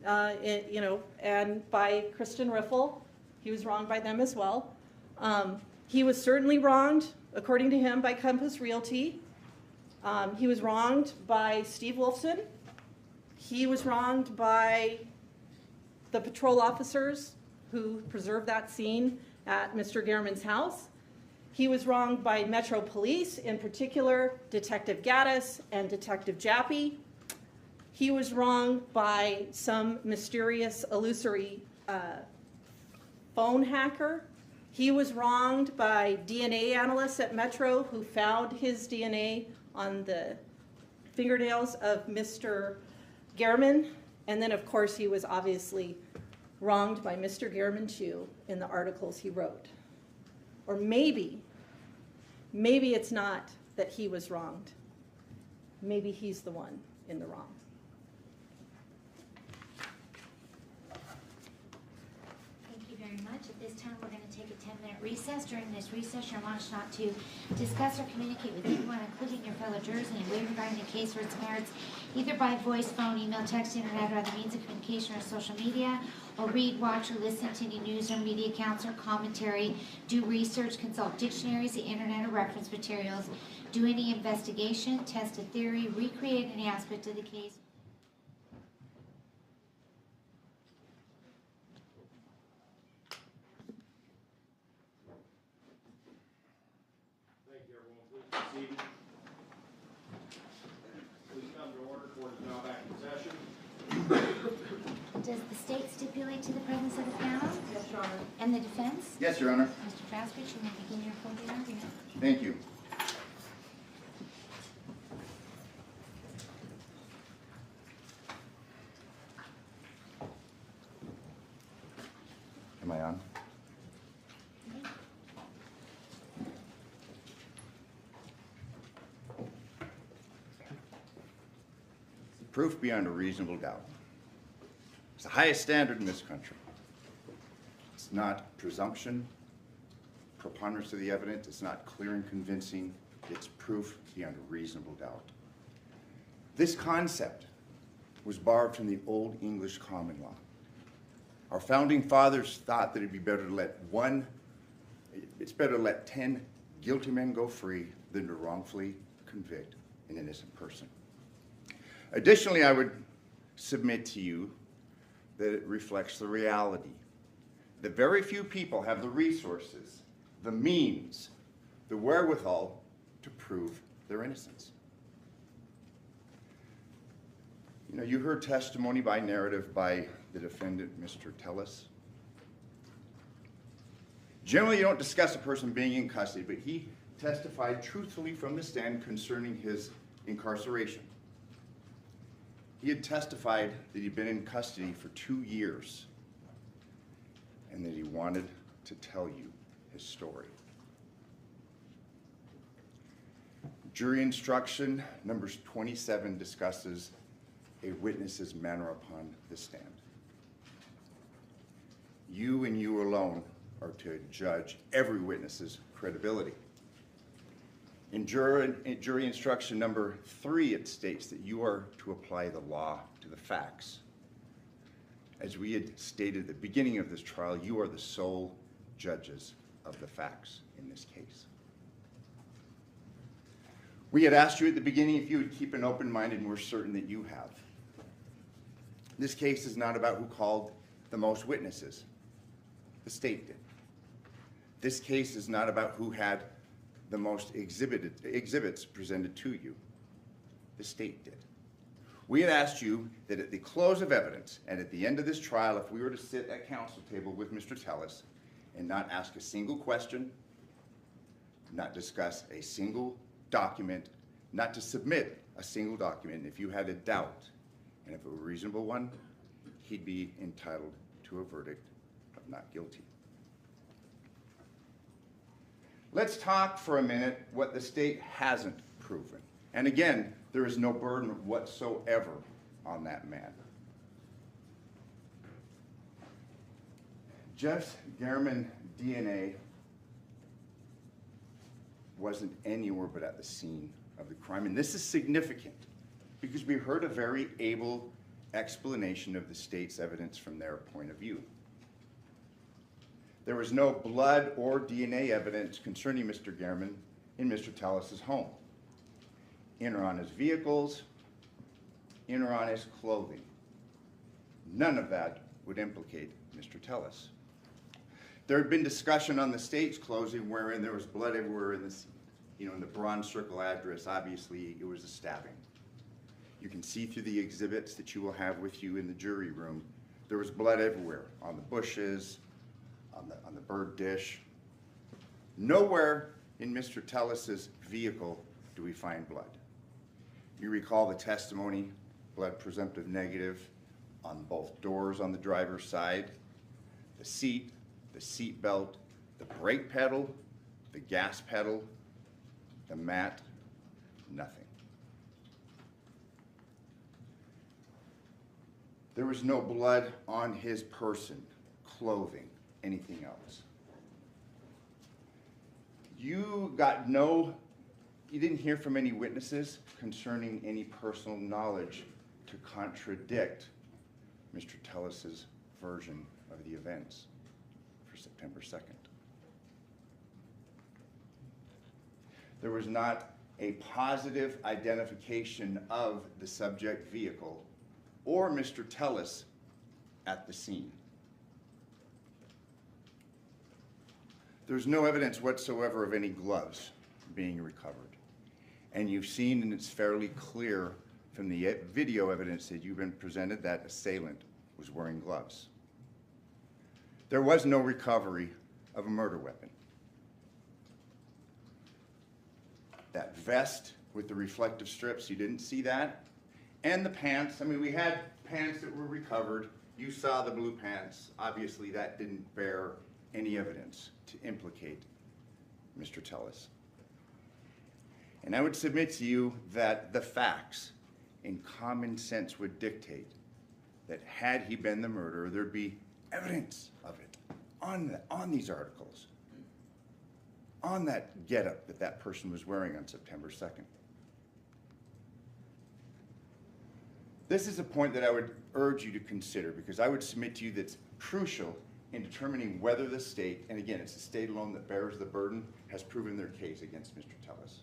and by Kristen Riffle. He was wronged by them as well. He was certainly wronged, according to him, by Compass Realty. He was wronged by Steve Wolfson. He was wronged by the patrol officers who preserved that scene at Mr. Gehrman's house. He was wronged by Metro Police, in particular Detective Gaddis and Detective Jappy. He was wronged by some mysterious, illusory phone hacker. He was wronged by DNA analysts at Metro who found his DNA on the fingernails of Mr. Gehrman. And then, of course, he was obviously wronged by Mr. Gehrman, too, in the articles he wrote. Or maybe it's not that he was wronged. Maybe he's the one in the wrong. Thank you very much. At this time, we're going to take a 10-minute recess. During this recess, you're admonished not to discuss or communicate with anyone, including your fellow jurors, in any way regarding the case or its merits, either by voice, phone, email, text, internet, or other means of communication or social media, or read, watch, or listen to any news or media accounts or commentary, do research, consult dictionaries, the internet, or reference materials, do any investigation, test a theory, recreate any aspect of the case. Thank you, everyone. Please be seated. Please come to order. Court is now back in session. Does the state stipulate to the presence of the panel? Yes, Your Honor. And the defense? Yes, Your Honor. Mr. Traskich, you may begin your closing argument. Thank you. Am I on? Proof beyond a reasonable doubt. It's the highest standard in this country. It's not presumption, preponderance of the evidence. It's not clear and convincing. It's proof beyond a reasonable doubt. This concept was borrowed from the Old English common law. Our founding fathers thought that it'd be better to it's better to let 10 guilty men go free than to wrongfully convict an innocent person. Additionally, I would submit to you that it reflects the reality that very few people have the resources, the means, the wherewithal to prove their innocence. You know, you heard testimony by narrative by the defendant, Mr. Tellis. Generally, you don't discuss a person being in custody, but he testified truthfully from the stand concerning his incarceration. He had testified that he'd been in custody for 2 years and that he wanted to tell you his story. Jury instruction number 27 discusses a witness's manner upon the stand. You and you alone are to judge every witness's credibility. In jury instruction number 3, it states that you are to apply the law to the facts. As we had stated at the beginning of this trial, you are the sole judges of the facts in this case. We had asked you at the beginning if you would keep an open mind, and we're certain that you have. This case is not about who called the most witnesses. The state did. This case is not about who had the most exhibits presented to you. The state did. We had asked you that at the close of evidence and at the end of this trial, if we were to sit at counsel table with Mr. Tellis and not ask a single question, not discuss a single document, not to submit a single document, if you had a doubt, and if it were a reasonable one, he'd be entitled to a verdict of not guilty. Let's talk for a minute what the state hasn't proven. And again, there is no burden whatsoever on that man. Jeff Garriman DNA wasn't anywhere but at the scene of the crime. And this is significant because we heard a very able explanation of the state's evidence from their point of view. There was no blood or DNA evidence concerning Mr. Garriman in Mr. Tellis's home, in or on his vehicles, in or on his clothing. None of that would implicate Mr. Tellis. There had been discussion on the state's closing wherein there was blood everywhere in the scene. In the Bronze Circle address, obviously it was a stabbing. You can see through the exhibits that you will have with you in the jury room, there was blood everywhere, on the bushes, on the bird dish. Nowhere in Mr. Tellis's vehicle do we find blood. You recall the testimony, blood presumptive negative, on both doors on the driver's side, the seat belt, the brake pedal, the gas pedal, the mat, nothing. There was no blood on his person, clothing, anything else. You didn't hear from any witnesses concerning any personal knowledge to contradict Mr. Tellis's version of the events for September 2nd. There was not a positive identification of the subject vehicle or Mr. Tellis at the scene. There's no evidence whatsoever of any gloves being recovered. And you've seen, and it's fairly clear from the video evidence that you've been presented, that assailant was wearing gloves. There was no recovery of a murder weapon. That vest with the reflective strips, you didn't see that. And the pants, we had pants that were recovered. You saw the blue pants. Obviously, that didn't bear any evidence to implicate Mr. Tellis. And I would submit to you that the facts and common sense would dictate that had he been the murderer, there'd be evidence of it on these articles, on that getup that person was wearing on September 2nd. This is a point that I would urge you to consider because I would submit to you that's crucial in determining whether the state, and again, it's the state alone that bears the burden, has proven their case against Mr. Tellis.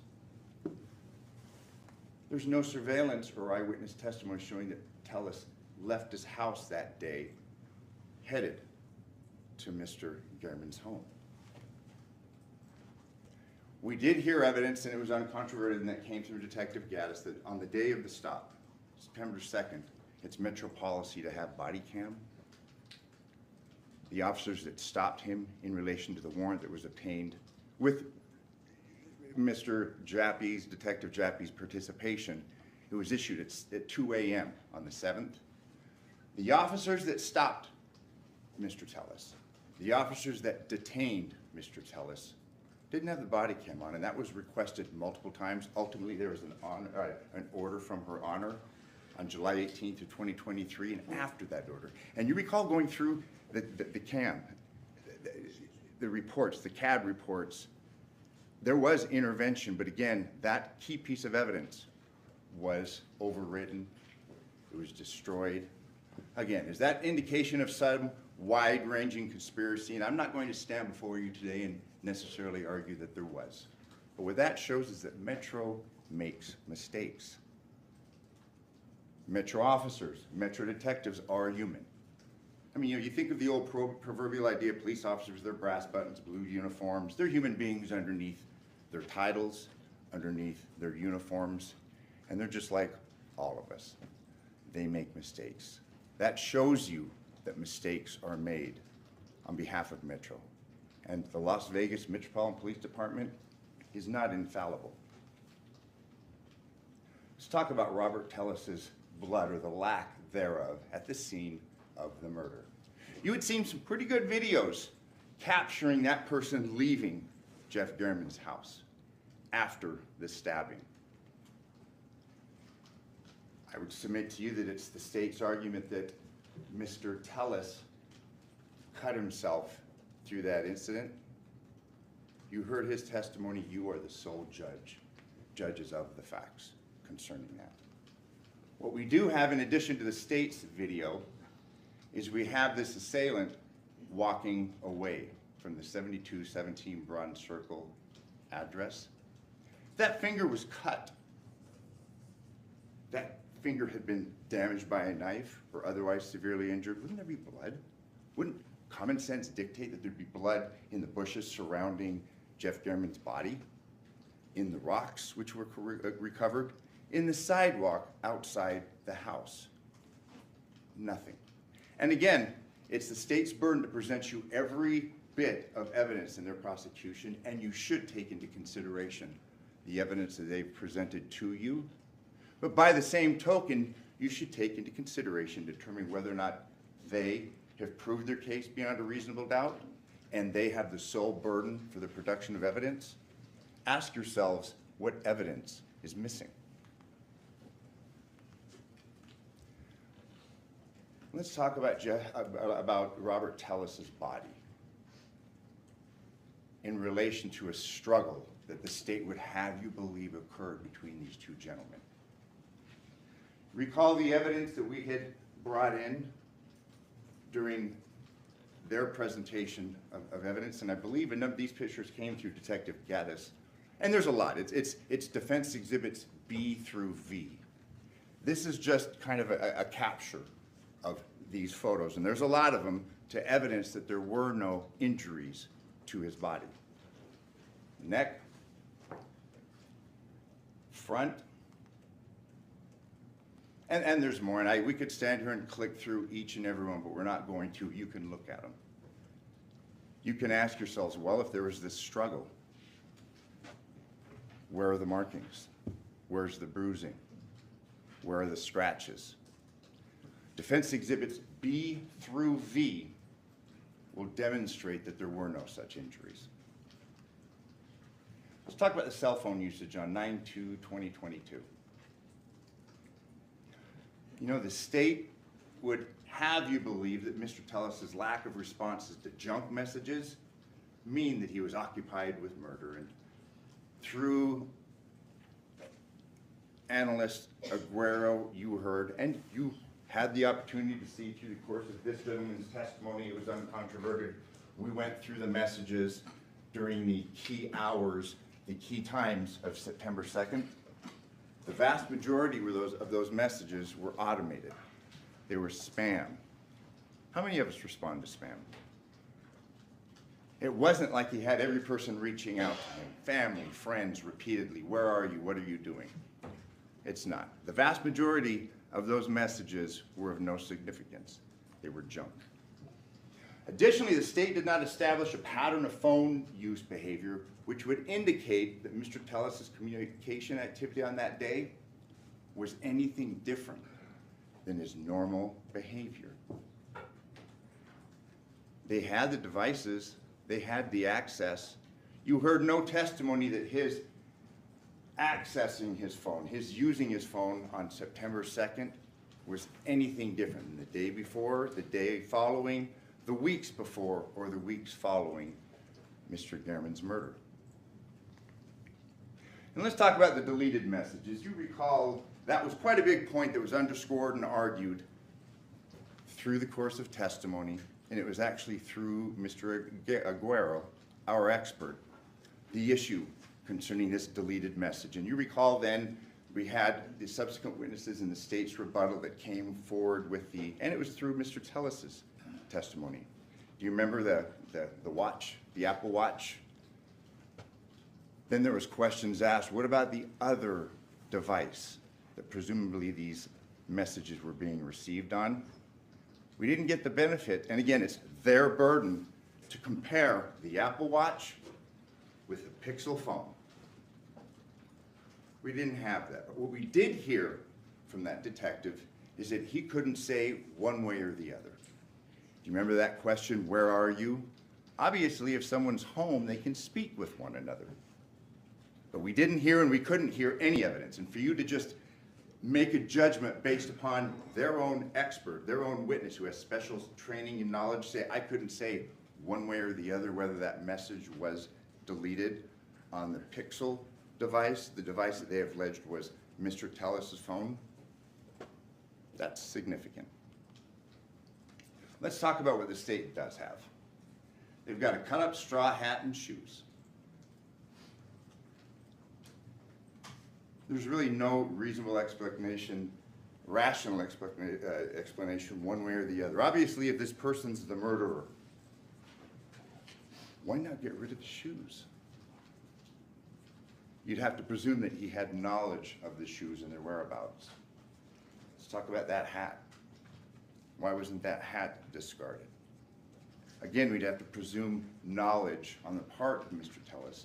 There's no surveillance or eyewitness testimony showing that Tellis left his house that day headed to Mr. Garriman's home. We did hear evidence, and it was uncontroverted, and that came through Detective Gaddis, that on the day of the stop, September 2nd, it's Metro policy to have body cam. The officers that stopped him in relation to the warrant that was obtained with Mr. Jappy's, Detective Jappy's participation, it was issued at 2 a.m. on the 7th. The officers that stopped Mr. Tellis, the officers that detained Mr. Tellis, didn't have the body cam on, and that was requested multiple times. Ultimately, there was an order from Her Honor on July 18th of 2023, and after that order. And you recall going through the cam, the reports, the CAD reports, there was intervention, but again, that key piece of evidence was overwritten, it was destroyed. Again, is that indication of some wide-ranging conspiracy? And I'm not going to stand before you today and necessarily argue that there was. But what that shows is that Metro makes mistakes. Metro officers, Metro detectives are human. You think of the old proverbial idea of police officers with their brass buttons, blue uniforms. They're human beings underneath their titles, underneath their uniforms, and they're just like all of us. They make mistakes. That shows you that mistakes are made on behalf of Metro. And the Las Vegas Metropolitan Police Department is not infallible. Let's talk about Robert Tellis's blood, or the lack thereof, at the scene of the murder. You had seen some pretty good videos capturing that person leaving Jeff Garriman's house after the stabbing. I would submit to you that it's the state's argument that Mr. Tellis cut himself through that incident. You heard his testimony. You are the sole judges of the facts concerning that. What we do have, in addition to the state's video, is we have this assailant walking away from the 7217 Bronze Circle address. That finger was cut. That finger had been damaged by a knife or otherwise severely injured. Wouldn't there be blood? Wouldn't common sense dictate that there'd be blood in the bushes surrounding Jeff German's body, in the rocks which were recovered, in the sidewalk outside the house? Nothing. And again, it's the state's burden to present you every bit of evidence in their prosecution, and you should take into consideration the evidence that they've presented to you. But by the same token, you should take into consideration determining whether or not they have proved their case beyond a reasonable doubt, and they have the sole burden for the production of evidence. Ask yourselves what evidence is missing. Let's talk about Robert Tellis's body in relation to a struggle that the state would have you believe occurred between these two gentlemen. Recall the evidence that we had brought in during their presentation of evidence, and I believe a number of these pictures came through Detective Gaddis. And there's a lot. It's defense exhibits B through V. This is just kind of a capture of these photos, and there's a lot of them to evidence that there were no injuries to his body. Neck, front, and there's more, and we could stand here and click through each and every one, but we're not going to. You can look at them. You can ask yourselves, well, if there was this struggle, where are the markings? Where's the bruising? Where are the scratches? Defense exhibits B through V will demonstrate that there were no such injuries. Let's talk about the cell phone usage on 9/2/2022. You know, the state would have you believe that Mr. Tellis's lack of responses to junk messages mean that he was occupied with murder. And through analyst Aguero, you heard, and you had the opportunity to see through the course of this gentleman's testimony, it was uncontroverted. We went through the messages during the key hours, the key times of September 2nd. The vast majority of those messages were automated. They were spam. How many of us respond to spam? It wasn't like he had every person reaching out to him, family, friends, repeatedly. Where are you? What are you doing? It's not. The vast majority of those messages were of no significance. They were junk. Additionally, the state did not establish a pattern of phone use behavior which would indicate that Mr. Tellis's communication activity on that day was anything different than his normal behavior. They had the devices, they had the access. You heard no testimony that his accessing his phone, his using his phone on September 2nd was anything different than the day before, the day following, the weeks before, or the weeks following Mr. German's murder. And let's talk about the deleted messages. You recall that was quite a big point that was underscored and argued through the course of testimony, and it was actually through Mr. Aguero, our expert, the issue concerning this deleted message. And you recall then we had the subsequent witnesses in the state's rebuttal that came forward with and it was through Mr. Tellis's testimony. Do you remember the watch, the Apple Watch? Then there was questions asked, what about the other device that presumably these messages were being received on? We didn't get the benefit, and again, it's their burden to compare the Apple Watch with the Pixel phone. We didn't have that. But what we did hear from that detective is that he couldn't say one way or the other. Do you remember that question, where are you? Obviously, if someone's home, they can speak with one another. But we didn't hear and we couldn't hear any evidence. And for you to just make a judgment based upon their own expert, their own witness who has special training and knowledge, say, I couldn't say one way or the other whether that message was deleted on the Pixel device, the device that they have alleged was Mr. Tellis's phone. That's significant. Let's talk about what the state does have. They've got a cut-up straw hat and shoes. There's really no reasonable explanation, rational explanation one way or the other. Obviously, if this person's the murderer, why not get rid of the shoes? You'd have to presume that he had knowledge of the shoes and their whereabouts. Let's talk about that hat. Why wasn't that hat discarded? Again, we'd have to presume knowledge on the part of Mr. Tellis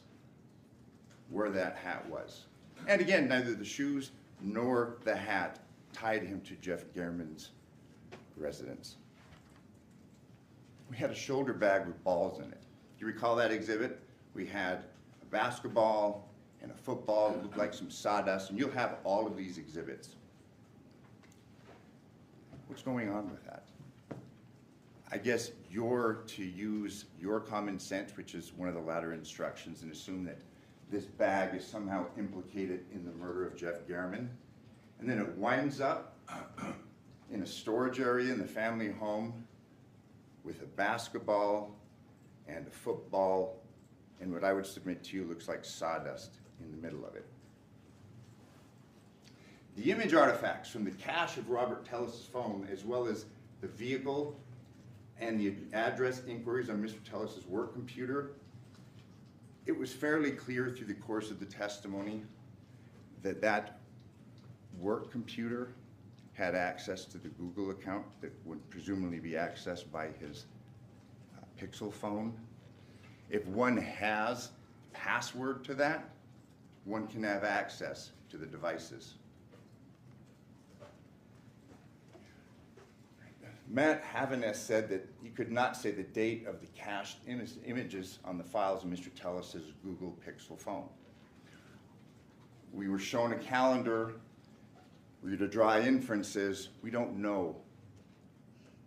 where that hat was. And again, neither the shoes nor the hat tied him to Jeff German's residence. We had a shoulder bag with balls in it. Do you recall that exhibit? We had a basketball and a football that looked like some sawdust, and you'll have all of these exhibits. What's going on with that? I guess you're to use your common sense, which is one of the latter instructions, and assume that this bag is somehow implicated in the murder of Jeff German. And then it winds up in a storage area in the family home with a basketball and a football and what I would submit to you looks like sawdust in the middle of it. The image artifacts from the cache of Robert Tellis's phone, as well as the vehicle and the address inquiries on Mr. Tellis's work computer, it was fairly clear through the course of the testimony that that work computer had access to the Google account that would presumably be accessed by his Pixel phone. If one has password to that, one can have access to the devices. Matt Havaness said that he could not say the date of the cached images on the files of Mr. Tellis's Google Pixel phone. We were shown a calendar. We were to draw inferences. We don't know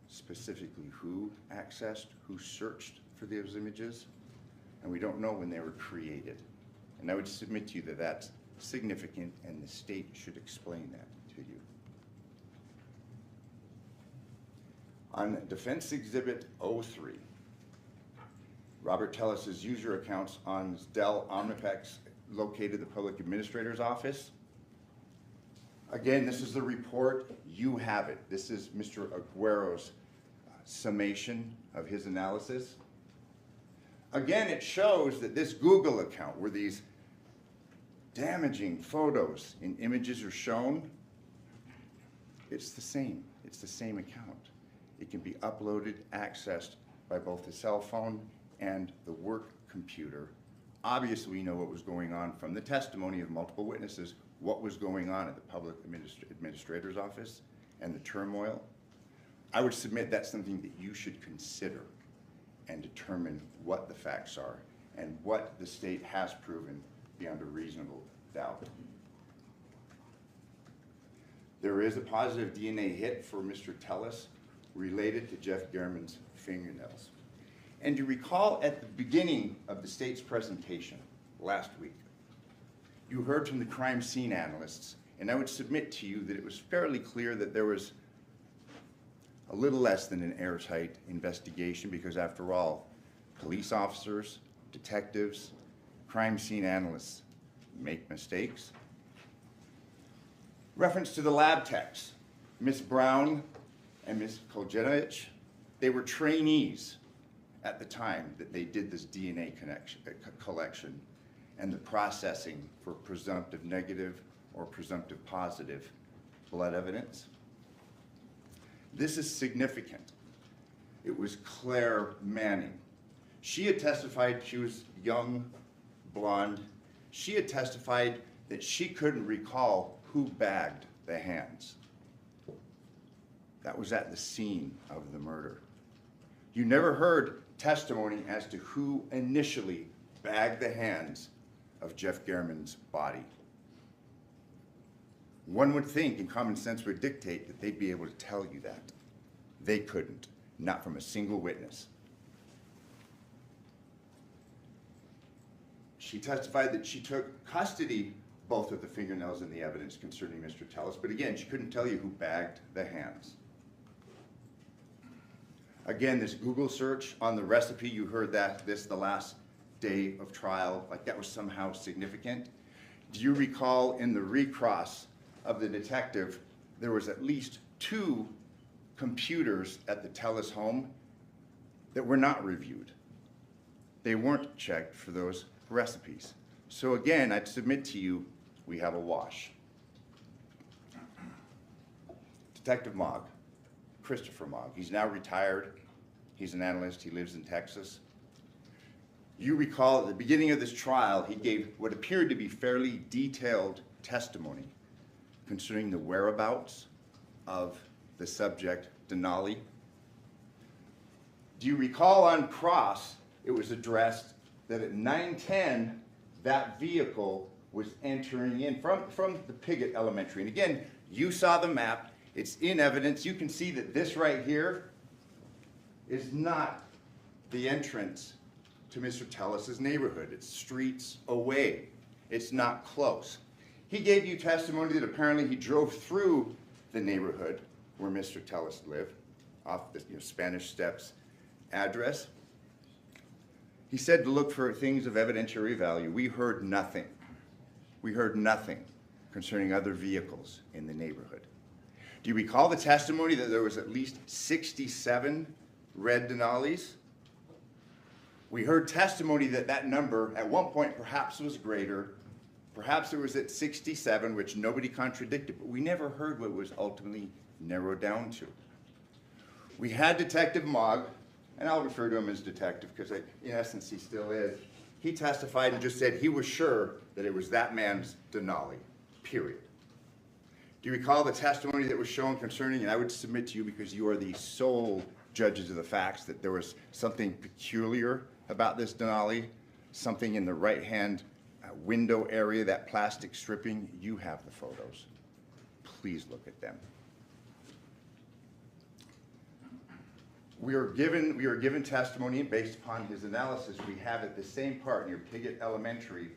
specifically who accessed, who searched for those images, and we don't know when they were created. And I would submit to you that that's significant, and the state should explain that to you. On Defense Exhibit 03, Robert Tellis's user accounts on his Dell Omnipex located at the Public Administrator's Office. Again, this is the report. You have it. This is Mr. Aguero's summation of his analysis. Again, it shows that this Google account, where these damaging photos and images are shown, it's the same. It's the same account. It can be uploaded, accessed by both the cell phone and the work computer. Obviously, we know what was going on from the testimony of multiple witnesses, what was going on at the Public Administrator's Office and the turmoil. I would submit that's something that you should consider and determine what the facts are and what the state has proven beyond a reasonable doubt. There is a positive DNA hit for Mr. Tellis related to Jeff German's fingernails. And you recall at the beginning of the state's presentation last week, you heard from the crime scene analysts, and I would submit to you that it was fairly clear that there was a little less than an airtight investigation because, after all, police officers, detectives, crime scene analysts make mistakes. Reference to the lab techs, Ms. Brown and Ms. Koljenovich, they were trainees at the time that they did this DNA collection and the processing for presumptive negative or presumptive positive blood evidence. This is significant. It was Claire Manning. She had testified, she was young, blonde. She had testified that she couldn't recall who bagged the hands. That was at the scene of the murder. You never heard testimony as to who initially bagged the hands of Jeff German's body. One would think, and common sense would dictate, that they'd be able to tell you that. They couldn't, not from a single witness. She testified that she took custody both of the fingernails and the evidence concerning Mr. Tellis, but again, she couldn't tell you who bagged the hands. Again, this Google search on the recipe, you heard that the last day of trial, like that was somehow significant. Do you recall in the recross of the detective, there was at least 2 computers at the Tellis home that were not reviewed. They weren't checked for those recipes. So again, I'd submit to you, we have a wash. Detective Mogg, Christopher Mogg, he's now retired. He's an analyst, he lives in Texas. You recall at the beginning of this trial, he gave what appeared to be fairly detailed testimony concerning the whereabouts of the subject, Denali. Do you recall on cross, it was addressed that at 9:10, that vehicle was entering in from the Piggott Elementary. And again, you saw the map, it's in evidence. You can see that this right here is not the entrance to Mr. Tellis's neighborhood. It's streets away. It's not close. He gave you testimony that apparently he drove through the neighborhood where Mr. Tellis lived, off the Spanish Steps address. He said to look for things of evidentiary value. We heard nothing. We heard nothing concerning other vehicles in the neighborhood. Do you recall the testimony that there was at least 67 red Denalis? We heard testimony that that number at one point perhaps was greater. Perhaps it was at 67, which nobody contradicted, but we never heard what was ultimately narrowed down to. We had Detective Mogg, and I'll refer to him as detective because in essence he still is. He testified and just said he was sure that it was that man's Denali, period. Do you recall the testimony that was shown concerning, and I would submit to you because you are the sole judges of the facts, that there was something peculiar about this Denali, something in the right-hand window area, that plastic stripping. You have the photos. Please look at them. We are given testimony based upon his analysis. We have at the same part near Piggott Elementary,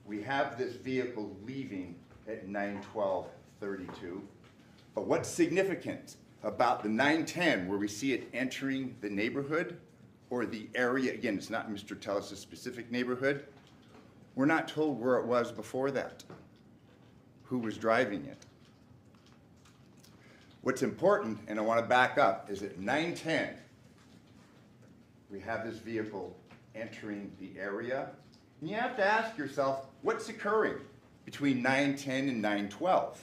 we have this vehicle leaving at 9:12:32. But what's significant about the 9:10 where we see it entering the neighborhood or the area, again, it's not Mr. Tellis' specific neighborhood, we're not told where it was before that, who was driving it. What's important, and I want to back up, is at 9:10, we have this vehicle entering the area. And you have to ask yourself, what's occurring between 9:10 and 9:12?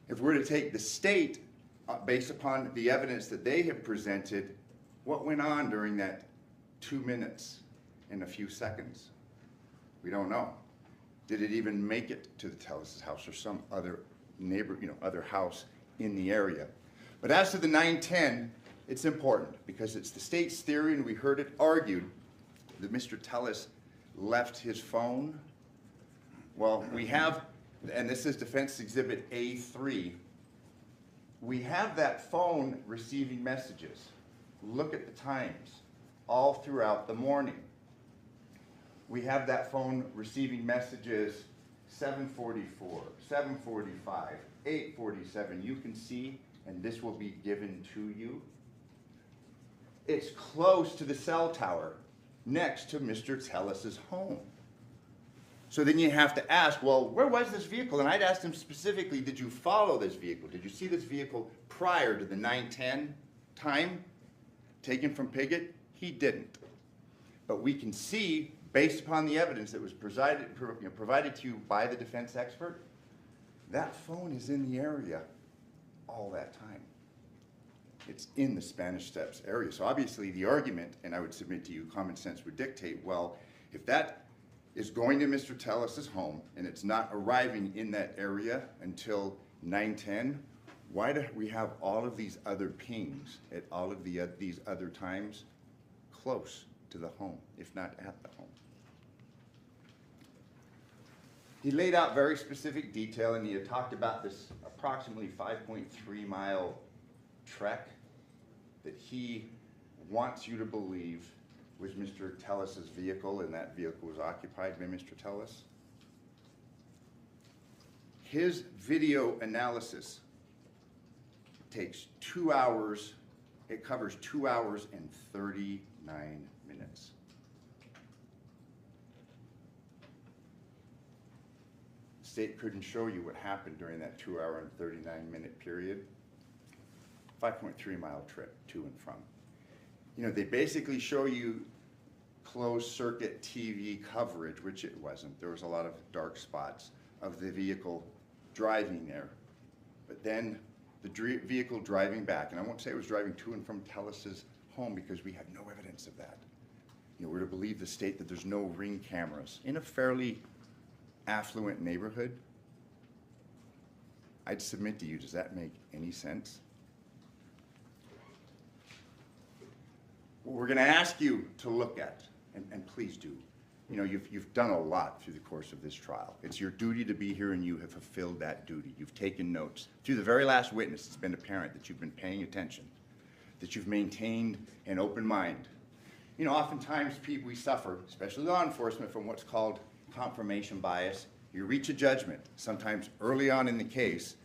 If we're to take the state, based upon the evidence that they have presented, what went on during that 2 minutes and a few seconds? We don't know. Did it even make it to the Tellis' house or some other neighbor, other house in the area? But as to the 9:10, it's important because it's the state's theory, and we heard it argued that Mr. Tellis left his phone. Well, we have, and this is Defense Exhibit A3, we have that phone receiving messages. Look at the times, all throughout the morning. We have that phone receiving messages 7:44, 7:45, 8:47. You can see, and this will be given to you. It's close to the cell tower next to Mr. Tellis' home. So then you have to ask, well, where was this vehicle? And I'd ask him specifically, did you follow this vehicle? Did you see this vehicle prior to the 9:10 time taken from Piggott? He didn't. But we can see, based upon the evidence that was provided to you by the defense expert, that phone is in the area all that time. It's in the Spanish Steps area. So obviously the argument, and I would submit to you, common sense would dictate, well, if that is going to Mr. Tellis' home and it's not arriving in that area until 9:10, why do we have all of these other pings at all of these other times close to the home, if not at the home? He laid out very specific detail, and he had talked about this approximately 5.3 mile trek that he wants you to believe was Mr. Tellis's vehicle, and that vehicle was occupied by Mr. Tellis. His video analysis takes 2 hours. It covers 2 hours and 39 minutes. The state couldn't show you what happened during that 2 hour and 39-minute period. 5.3 mile trip to and from. You know, they basically show you closed circuit TV coverage, which it wasn't. There was a lot of dark spots of the vehicle driving there. But then the vehicle driving back, and I won't say it was driving to and from Tellis's home because we have no evidence of that. You know, we're to believe the state that there's no ring cameras in a fairly affluent neighborhood. I'd submit to you, does that make any sense? What we're going to ask you to look at, and please do, you know, you've done a lot through the course of this trial. It's your duty to be here, and you have fulfilled that duty. You've taken notes. Through the very last witness, it's been apparent that you've been paying attention, that you've maintained an open mind. You know, oftentimes we suffer, especially law enforcement, from what's called confirmation bias. You reach a judgment, sometimes early on in the case,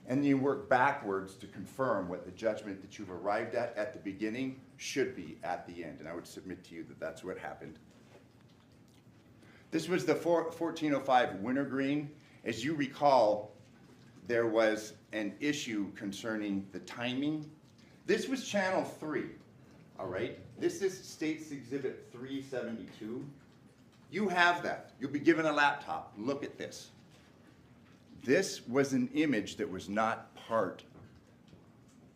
and then you work backwards to confirm what the judgment that you've arrived at the beginning should be at the end. And I would submit to you that that's what happened. This was the 1405 Wintergreen. As you recall, there was an issue concerning the timing. This was channel 3, all right? This is State's Exhibit 372. You have that. You'll be given a laptop. Look at this. This was an image that was not part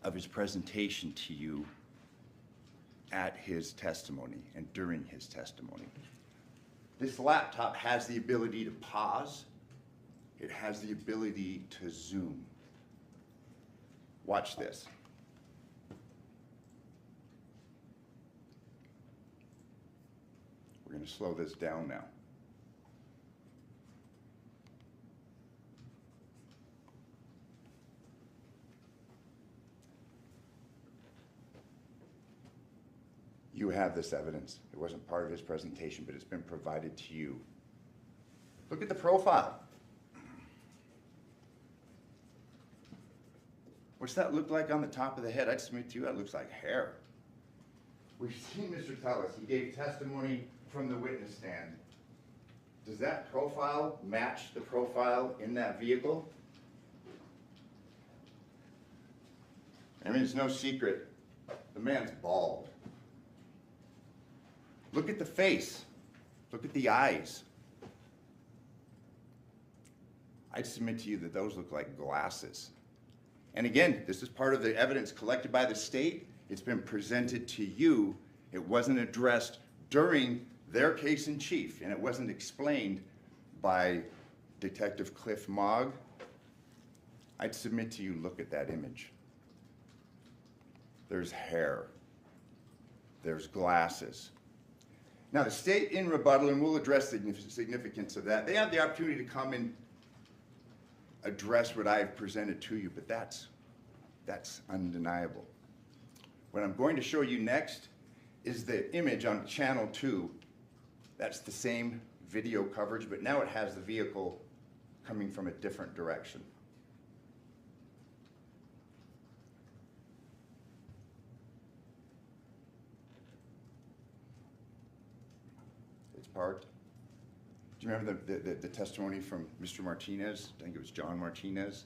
of his presentation to you at his testimony and during his testimony. This laptop has the ability to pause. It has the ability to zoom. Watch this. We're going to slow this down now. You have this evidence. It wasn't part of his presentation, but it's been provided to you. Look at the profile. What's that look like on the top of the head? I'd submit to you that looks like hair. We've seen Mr. Tellis. He gave testimony from the witness stand. Does that profile match the profile in that vehicle? I mean, it's no secret. The man's bald. Look at the face. Look at the eyes. I'd submit to you that those look like glasses. And again, this is part of the evidence collected by the state. It's been presented to you. It wasn't addressed during their case in chief, and it wasn't explained by Detective Cliff Mogg. I'd submit to you, look at that image. There's hair. There's glasses. Now, the state in rebuttal, and we'll address the significance of that, they have the opportunity to come and address what I've presented to you, but that's undeniable. What I'm going to show you next is the image on channel 2. That's the same video coverage, but now it has the vehicle coming from a different direction. It's parked. Do you remember the testimony from Mr. Martinez? I think it was John Martinez,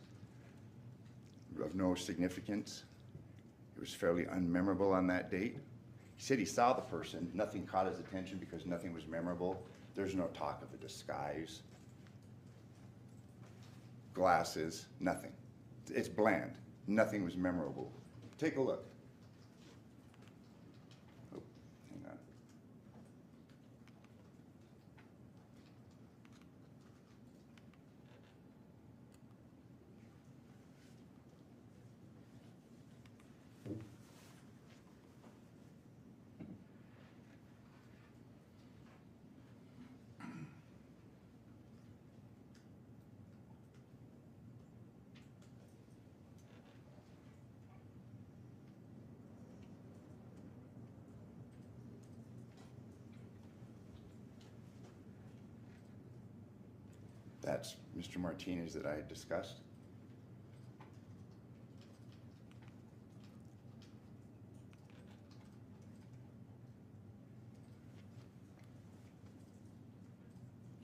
of no significance. It was fairly unmemorable on that date. He said he saw the person. Nothing caught his attention because nothing was memorable. There's no talk of a disguise. Glasses, nothing. It's bland. Nothing was memorable. Take a look. Oh, hang on. That's Mr. Martinez that I discussed.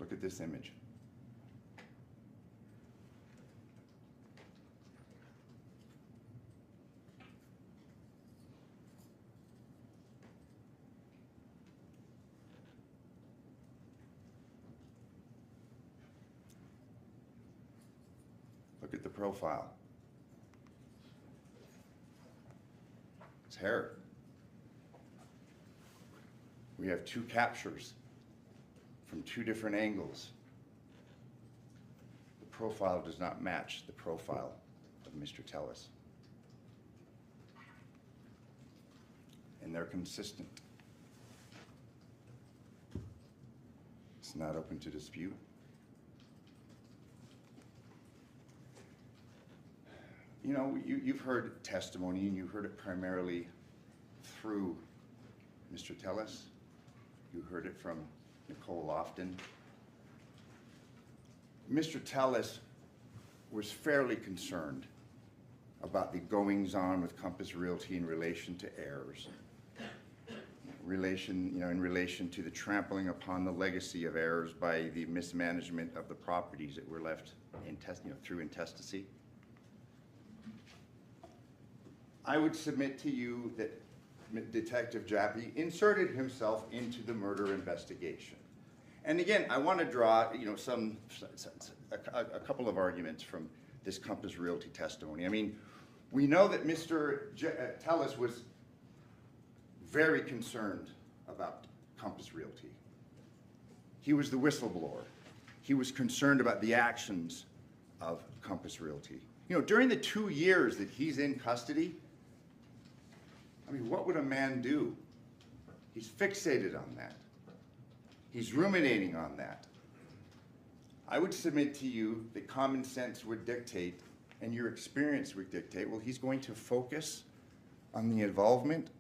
Look at this image. Look at the profile. It's hair. We have two captures from two different angles. The profile does not match the profile of Mr. Tellis. And they're consistent. It's not open to dispute. You know, you've heard testimony, and you heard it primarily through Mr. Tellis. You heard it from Nicole Lofton. Mr. Tellis was fairly concerned about the goings-on with Compass Realty in relation to heirs, in relation to the trampling upon the legacy of heirs by the mismanagement of the properties that were left through intestacy. I would submit to you that Detective Jappy inserted himself into the murder investigation. And again, I want to draw, a couple of arguments from this Compass Realty testimony. I mean, we know that Mr. Tellis was very concerned about Compass Realty. He was the whistleblower. He was concerned about the actions of Compass Realty. You know, during the 2 years that he's in custody, I mean, what would a man do? He's fixated on that. He's ruminating on that. I would submit to you that common sense would dictate, and your experience would dictate, well, he's going to focus on the involvement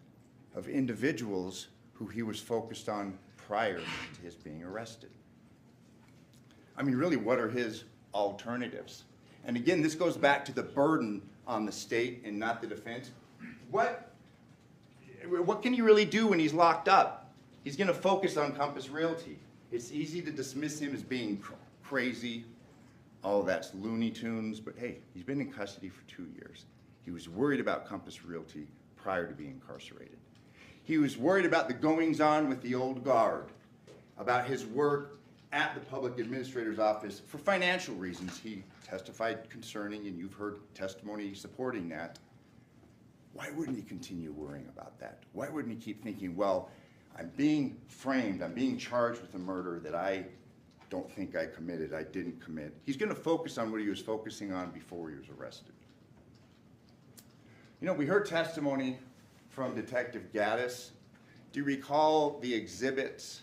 of individuals who he was focused on prior to his being arrested. I mean, really, what are his alternatives? And again, this goes back to the burden on the state and not the defense. What can he really do when he's locked up? He's going to focus on Compass Realty. It's easy to dismiss him as being crazy. Oh, that's Looney Tunes. But hey, he's been in custody for 2 years. He was worried about Compass Realty prior to being incarcerated. He was worried about the goings-on with the old guard, about his work at the public administrator's office for financial reasons he testified concerning, and you've heard testimony supporting that. Why wouldn't he continue worrying about that? Why wouldn't he keep thinking, well, I'm being framed, I'm being charged with a murder that I don't think I committed, I didn't commit. He's going to focus on what he was focusing on before he was arrested. You know, we heard testimony from Detective Gaddis. Do you recall the exhibits,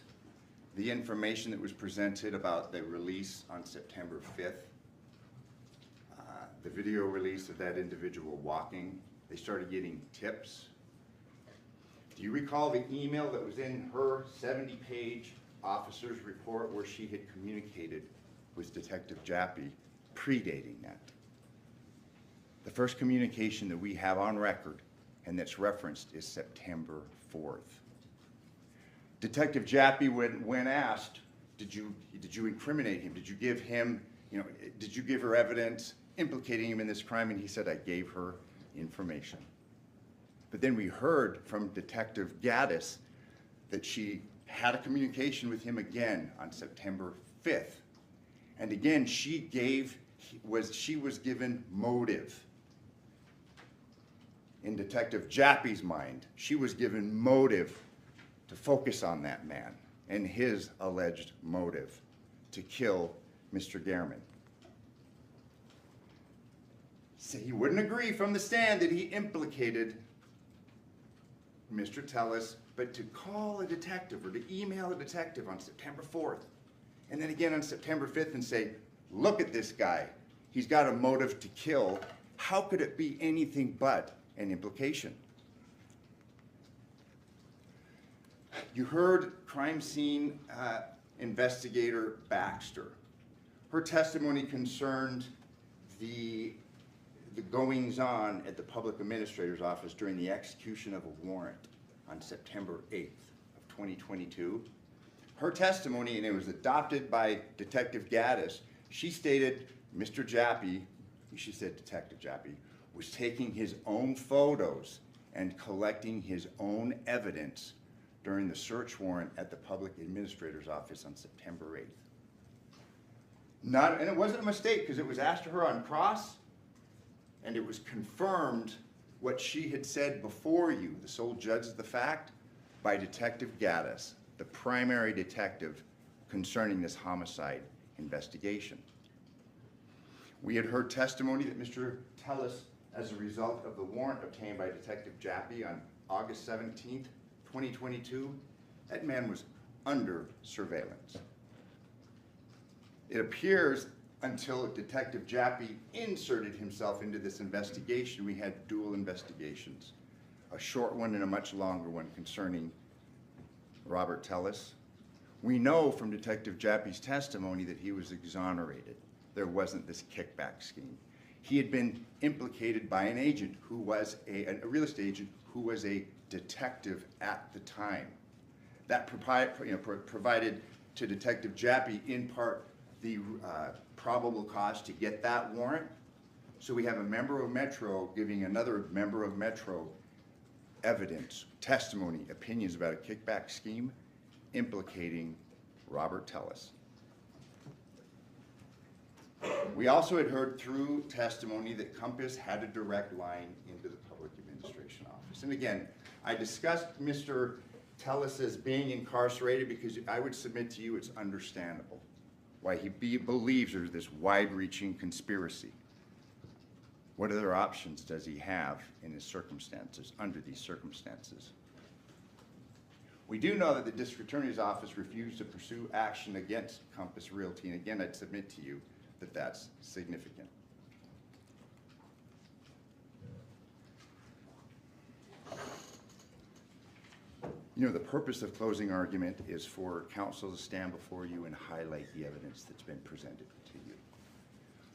the information that was presented about the release on September 5th? The video release of that individual walking. They started getting tips. Do you recall the email that was in her 70-page officer's report where she had communicated with Detective Jappy predating that? The first communication that we have on record and that's referenced is September 4th. Detective Jappy, when asked, did you incriminate him? Did you give him, did you give her evidence implicating him in this crime? And he said, I gave her information. But then we heard from Detective Gaddis that she had a communication with him again on September 5th. And again, she was given motive. In Detective Jappy's mind, she was given motive to focus on that man and his alleged motive to kill Mr. Gehrman. So he wouldn't agree from the stand that he implicated Mr. Tellis, but to call a detective or to email a detective on September 4th, and then again on September 5th and say, look at this guy, he's got a motive to kill. How could it be anything but an implication? You heard crime scene investigator Baxter, Her testimony concerned the goings-on at the public administrator's office during the execution of a warrant on September 8th of 2022. Her testimony, and it was adopted by Detective Gaddis, she stated Mr. Jappy, she said Detective Jappy, was taking his own photos and collecting his own evidence during the search warrant at the public administrator's office on September 8th. And it wasn't a mistake, because it was asked of her on cross, and it was confirmed what she had said before you, the sole judge of the fact, by Detective Gaddis, the primary detective concerning this homicide investigation. We had heard testimony that Mr. Tellis, as a result of the warrant obtained by Detective Jappy on August 17th, 2022, that man was under surveillance. It appears until Detective Jappy inserted himself into this investigation, we had dual investigations, a short one and a much longer one concerning Robert Tellis. We know from Detective Jappy's testimony that he was exonerated. There wasn't this kickback scheme. He had been implicated by an agent who was a real estate agent who was a detective at the time. That provided to Detective Jappy in part the probable cause to get that warrant. So we have a member of Metro giving another member of Metro evidence, testimony, opinions about a kickback scheme implicating Robert Tellis. We also had heard through testimony that Compass had a direct line into the public administration office. And again, I discussed Mr. Tellis as being incarcerated because I would submit to you it's understandable why he believes there's this wide-reaching conspiracy. What other options does he have in his circumstances, under these circumstances? We do know that the District Attorney's Office refused to pursue action against Compass Realty, and again, I'd submit to you that that's significant. You know, the purpose of closing argument is for counsel to stand before you and highlight the evidence that's been presented to you.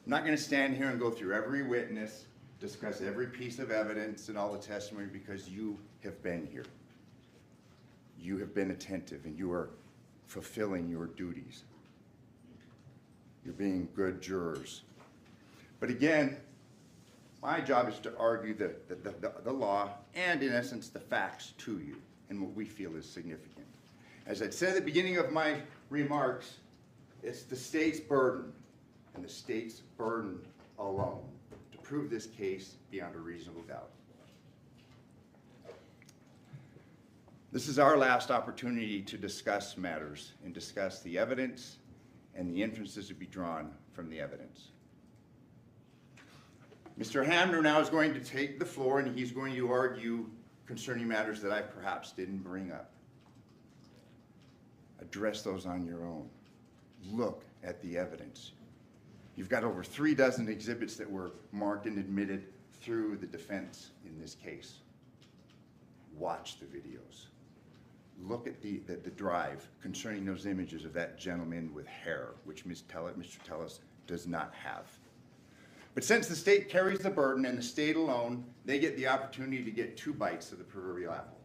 I'm not going to stand here and go through every witness, discuss every piece of evidence and all the testimony, because you have been here. You have been attentive and you are fulfilling your duties. You're being good jurors. But again, my job is to argue the law and, in essence, the facts to you and what we feel is significant. As I said at the beginning of my remarks, it's the state's burden, and the state's burden alone, to prove this case beyond a reasonable doubt. This is our last opportunity to discuss matters and discuss the evidence and the inferences to be drawn from the evidence. Mr. Hamner now is going to take the floor and he's going to argue concerning matters that I perhaps didn't bring up. Address those on your own. Look at the evidence. You've got over 36 exhibits that were marked and admitted through the defense in this case. Watch the videos. Look at the drive concerning those images of that gentleman with hair, which Mr. Tellis does not have. But since the state carries the burden and the state alone, they get the opportunity to get 2 bites of the proverbial apple.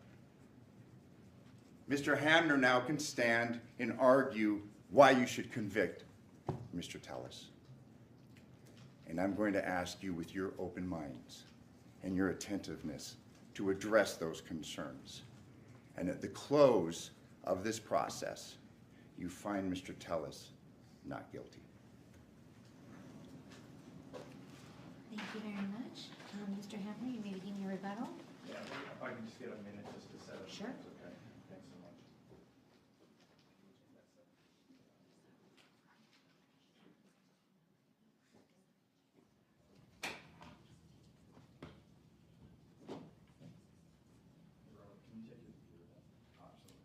Mr. Hamner now can stand and argue why you should convict Mr. Tellis. And I'm going to ask you with your open minds and your attentiveness to address those concerns. And at the close of this process, you find Mr. Tellis not guilty. Thank you very much. Mr. Hamner, you may begin your rebuttal. Yeah, if I can just get a minute just to set up. Sure. Okay, thanks so much. Can you take it? Absolutely.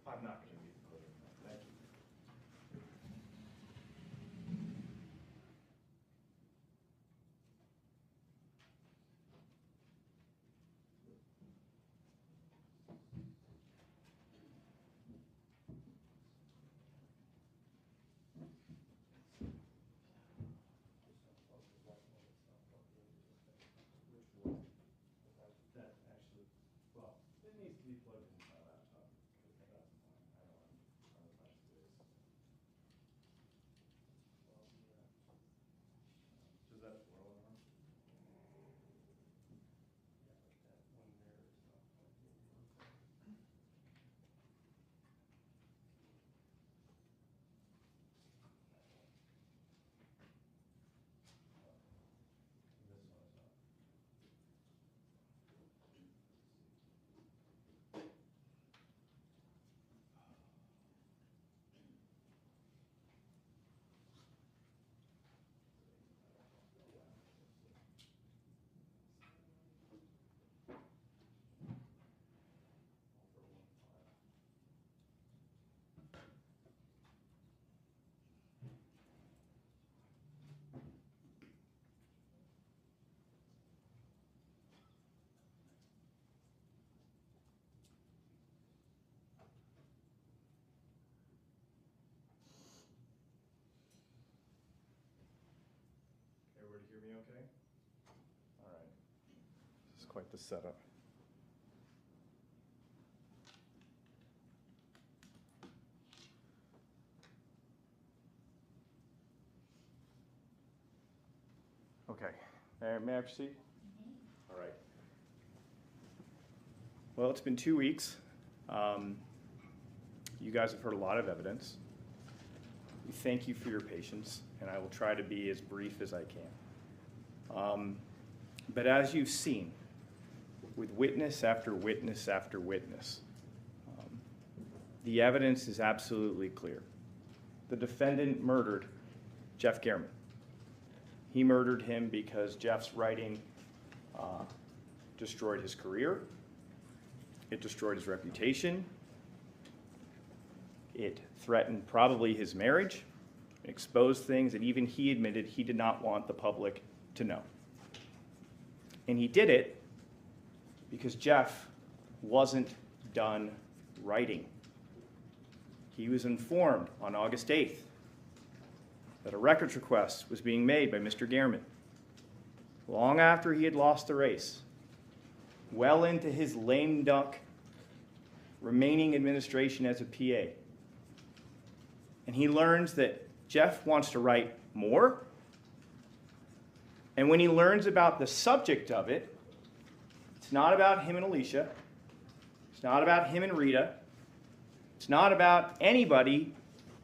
I'm not going to be further than that. Thank you. That actually, well, it needs to be plugged into my laptop. That's fine. I know I'm a bunch of this. Does that swirl around? Yeah, but that one there is not plugged in. This one is not. Everybody hear me okay? All right. This is quite the setup. Okay. May I proceed? All right. Well, it's been 2 weeks. You guys have heard a lot of evidence. We thank you for your patience, and I will try to be as brief as I can. But as you've seen, with witness after witness after witness, the evidence is absolutely clear. The defendant murdered Jeff German. He murdered him because Jeff's writing destroyed his career. It destroyed his reputation. It threatened probably his marriage, exposed things that even he admitted he did not want the public to know. And he did it because Jeff wasn't done writing. He was informed on August 8th that a records request was being made by Mr. German, long after he had lost the race, well into his lame duck remaining administration as a PA. And he learns that Jeff wants to write more. And when he learns about the subject of it, it's not about him and Alicia. It's not about him and Rita. It's not about anybody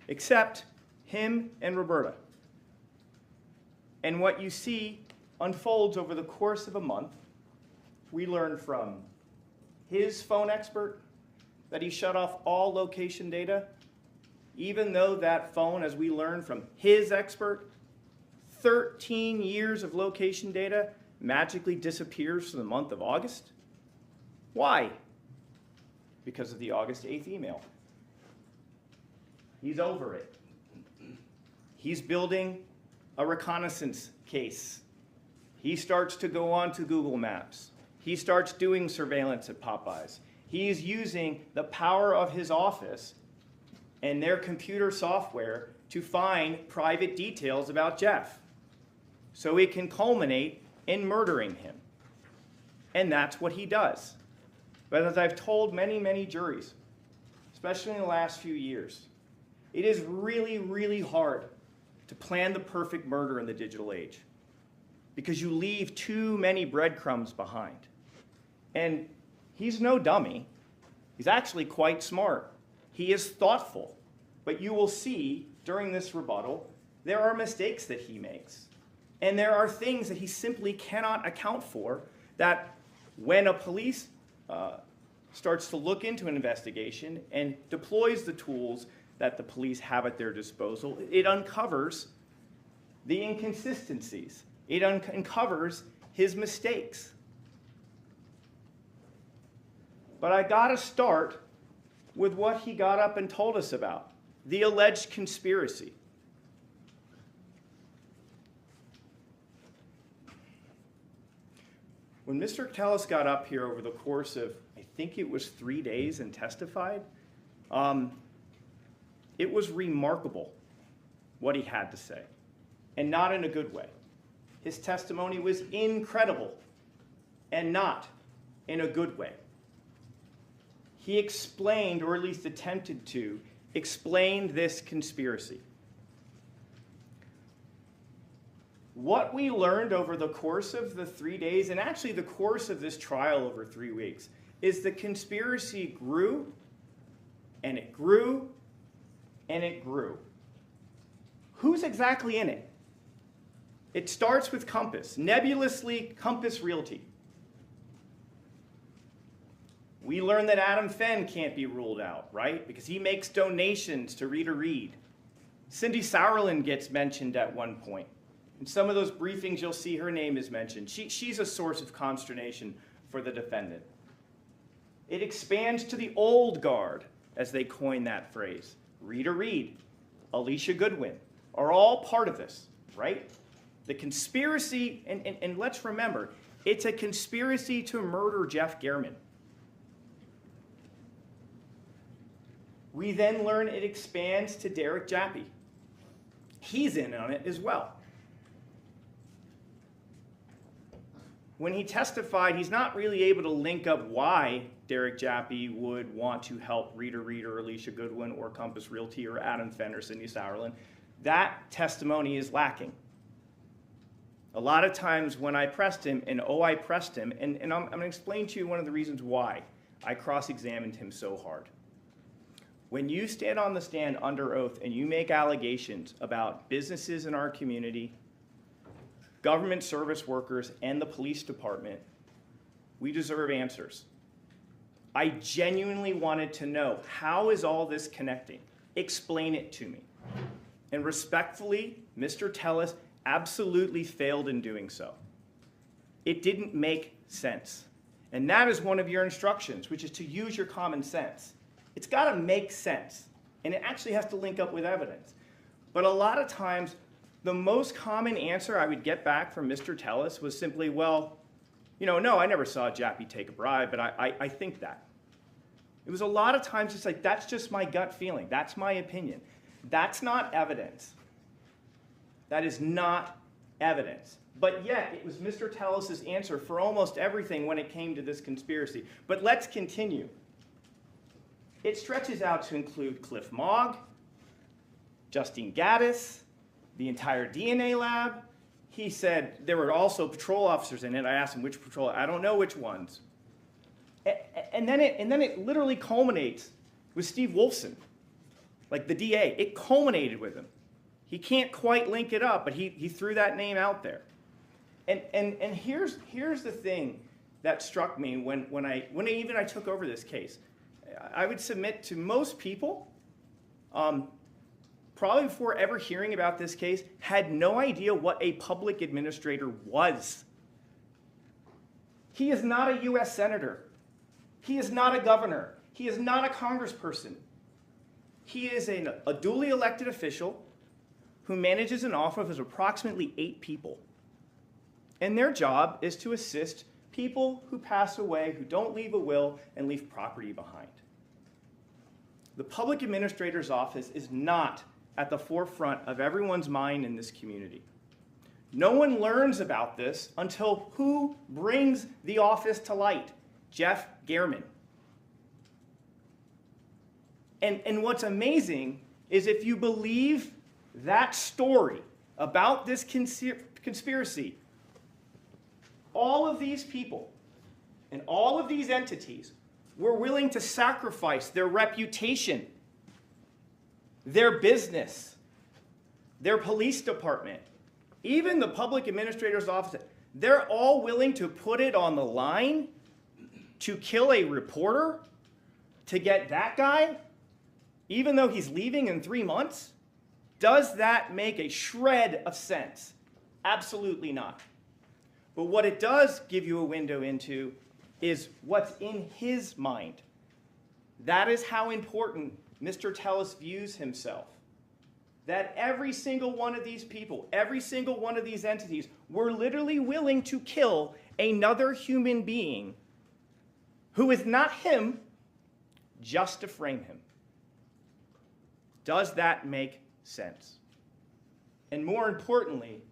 except him and Roberta. And what you see unfolds over the course of a month. We learn from his phone expert that he shut off all location data, even though that phone, as we learn from his expert, 13 years of location data magically disappears for the month of August. Why? Because of the August 8th email. He's over it. He's building a reconnaissance case. He starts to go on to Google Maps. He starts doing surveillance at Popeyes. He's using the power of his office and their computer software to find private details about Jeff, so it can culminate in murdering him. And that's what he does. But as I've told many, many juries, especially in the last few years, it is really, really hard to plan the perfect murder in the digital age, because you leave too many breadcrumbs behind. And he's no dummy. He's actually quite smart. He is thoughtful. But you will see during this rebuttal, there are mistakes that he makes. And there are things that he simply cannot account for, that when a police starts to look into an investigation and deploys the tools that the police have at their disposal, it uncovers the inconsistencies. It uncovers his mistakes. But I gotta start with what he got up and told us about, the alleged conspiracy. When Mr. Tellis got up here over the course of, I think it was 3 days, and testified, it was remarkable what he had to say, and not in a good way. His testimony was incredible, and not in a good way. He explained, or at least attempted to, explain this conspiracy. What we learned over the course of the 3 days, and actually the course of this trial over 3 weeks, is the conspiracy grew, and it grew, and it grew. Who's exactly in it? It starts with Compass, nebulously Compass Realty. We learned that Adam Fenn can't be ruled out, right? Because he makes donations to Rita Reid. Cindy Sauerland gets mentioned at one point. In some of those briefings, you'll see her name is mentioned. She's a source of consternation for the defendant. It expands to the old guard, as they coined that phrase. Rita Reid, Alicia Goodwin are all part of this, right? The conspiracy, and let's remember, it's a conspiracy to murder Jeff German. We then learn it expands to Derek Jappy. He's in on it as well. When he testified, he's not really able to link up why Derek Jappy would want to help Rita Reid or Alicia Goodwin or Compass Realty or Adam Fenn or Cindy Sauerland. That testimony is lacking. A lot of times when I pressed him, and I pressed him, and I'm going to explain to you one of the reasons why I cross-examined him so hard. When you stand on the stand under oath and you make allegations about businesses in our community, government service workers, and the police department, we deserve answers. I genuinely wanted to know, how is all this connecting? Explain it to me. And respectfully, Mr. Tellis absolutely failed in doing so. It didn't make sense. And that is one of your instructions, which is to use your common sense. It's got to make sense, and it actually has to link up with evidence. But a lot of times, the most common answer I would get back from Mr. Tellis was simply, well, no, I never saw Jappy take a bribe, but I think that. It was a lot of times it's like, that's just my gut feeling. That's my opinion. That's not evidence. That is not evidence. But yet, it was Mr. Tellis's answer for almost everything when it came to this conspiracy. But let's continue. It stretches out to include Cliff Mogg, Justine Gaddis, the entire DNA lab. He said there were also patrol officers in it. I asked him which patrol. I don't know which ones. And then it literally culminates with Steve Wolfson, like the DA. It culminated with him. He can't quite link it up, but he threw that name out there. And here's the thing that struck me when I took over this case. I would submit to most people, probably before ever hearing about this case, had no idea what a public administrator was. He is not a U.S. senator. He is not a governor. He is not a congressperson. He is a duly elected official who manages an office of approximately 8 people. And their job is to assist people who pass away, who don't leave a will and leave property behind. The public administrator's office is not at the forefront of everyone's mind in this community. No one learns about this until who brings the office to light? Jeff German. And what's amazing is if you believe that story about this conspiracy, all of these people and all of these entities were willing to sacrifice their reputation, their business, their police department, even the public administrator's office. They're all willing to put it on the line to kill a reporter, to get that guy, even though he's leaving in 3 months? Does that make a shred of sense? Absolutely not. But what it does give you a window into is what's in his mind. That is how important Mr. Tellis views himself. That every single one of these people, every single one of these entities were literally willing to kill another human being who is not him just to frame him. Does that make sense? And more importantly,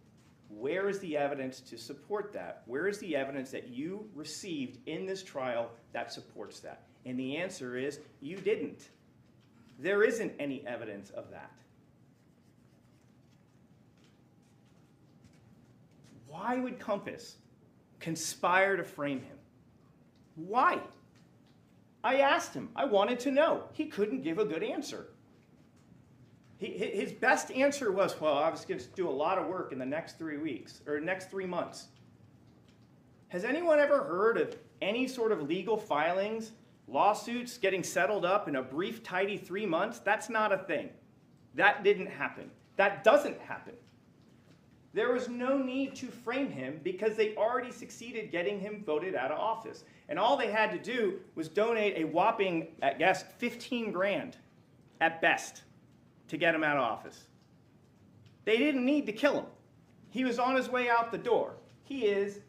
where is the evidence to support that? Where is the evidence that you received in this trial that supports that? And the answer is you didn't. There isn't any evidence of that. Why would Compass conspire to frame him? Why? I asked him. I wanted to know. He couldn't give a good answer. His best answer was, well, I was going to do a lot of work in the next 3 weeks, or next 3 months. Has anyone ever heard of any sort of legal filings, lawsuits getting settled up in a brief, tidy 3 months? That's not a thing. That didn't happen. That doesn't happen. There was no need to frame him because they already succeeded getting him voted out of office. And all they had to do was donate a whopping, I guess, 15 grand at best to get him out of office. They didn't need to kill him. He was on his way out the door. He is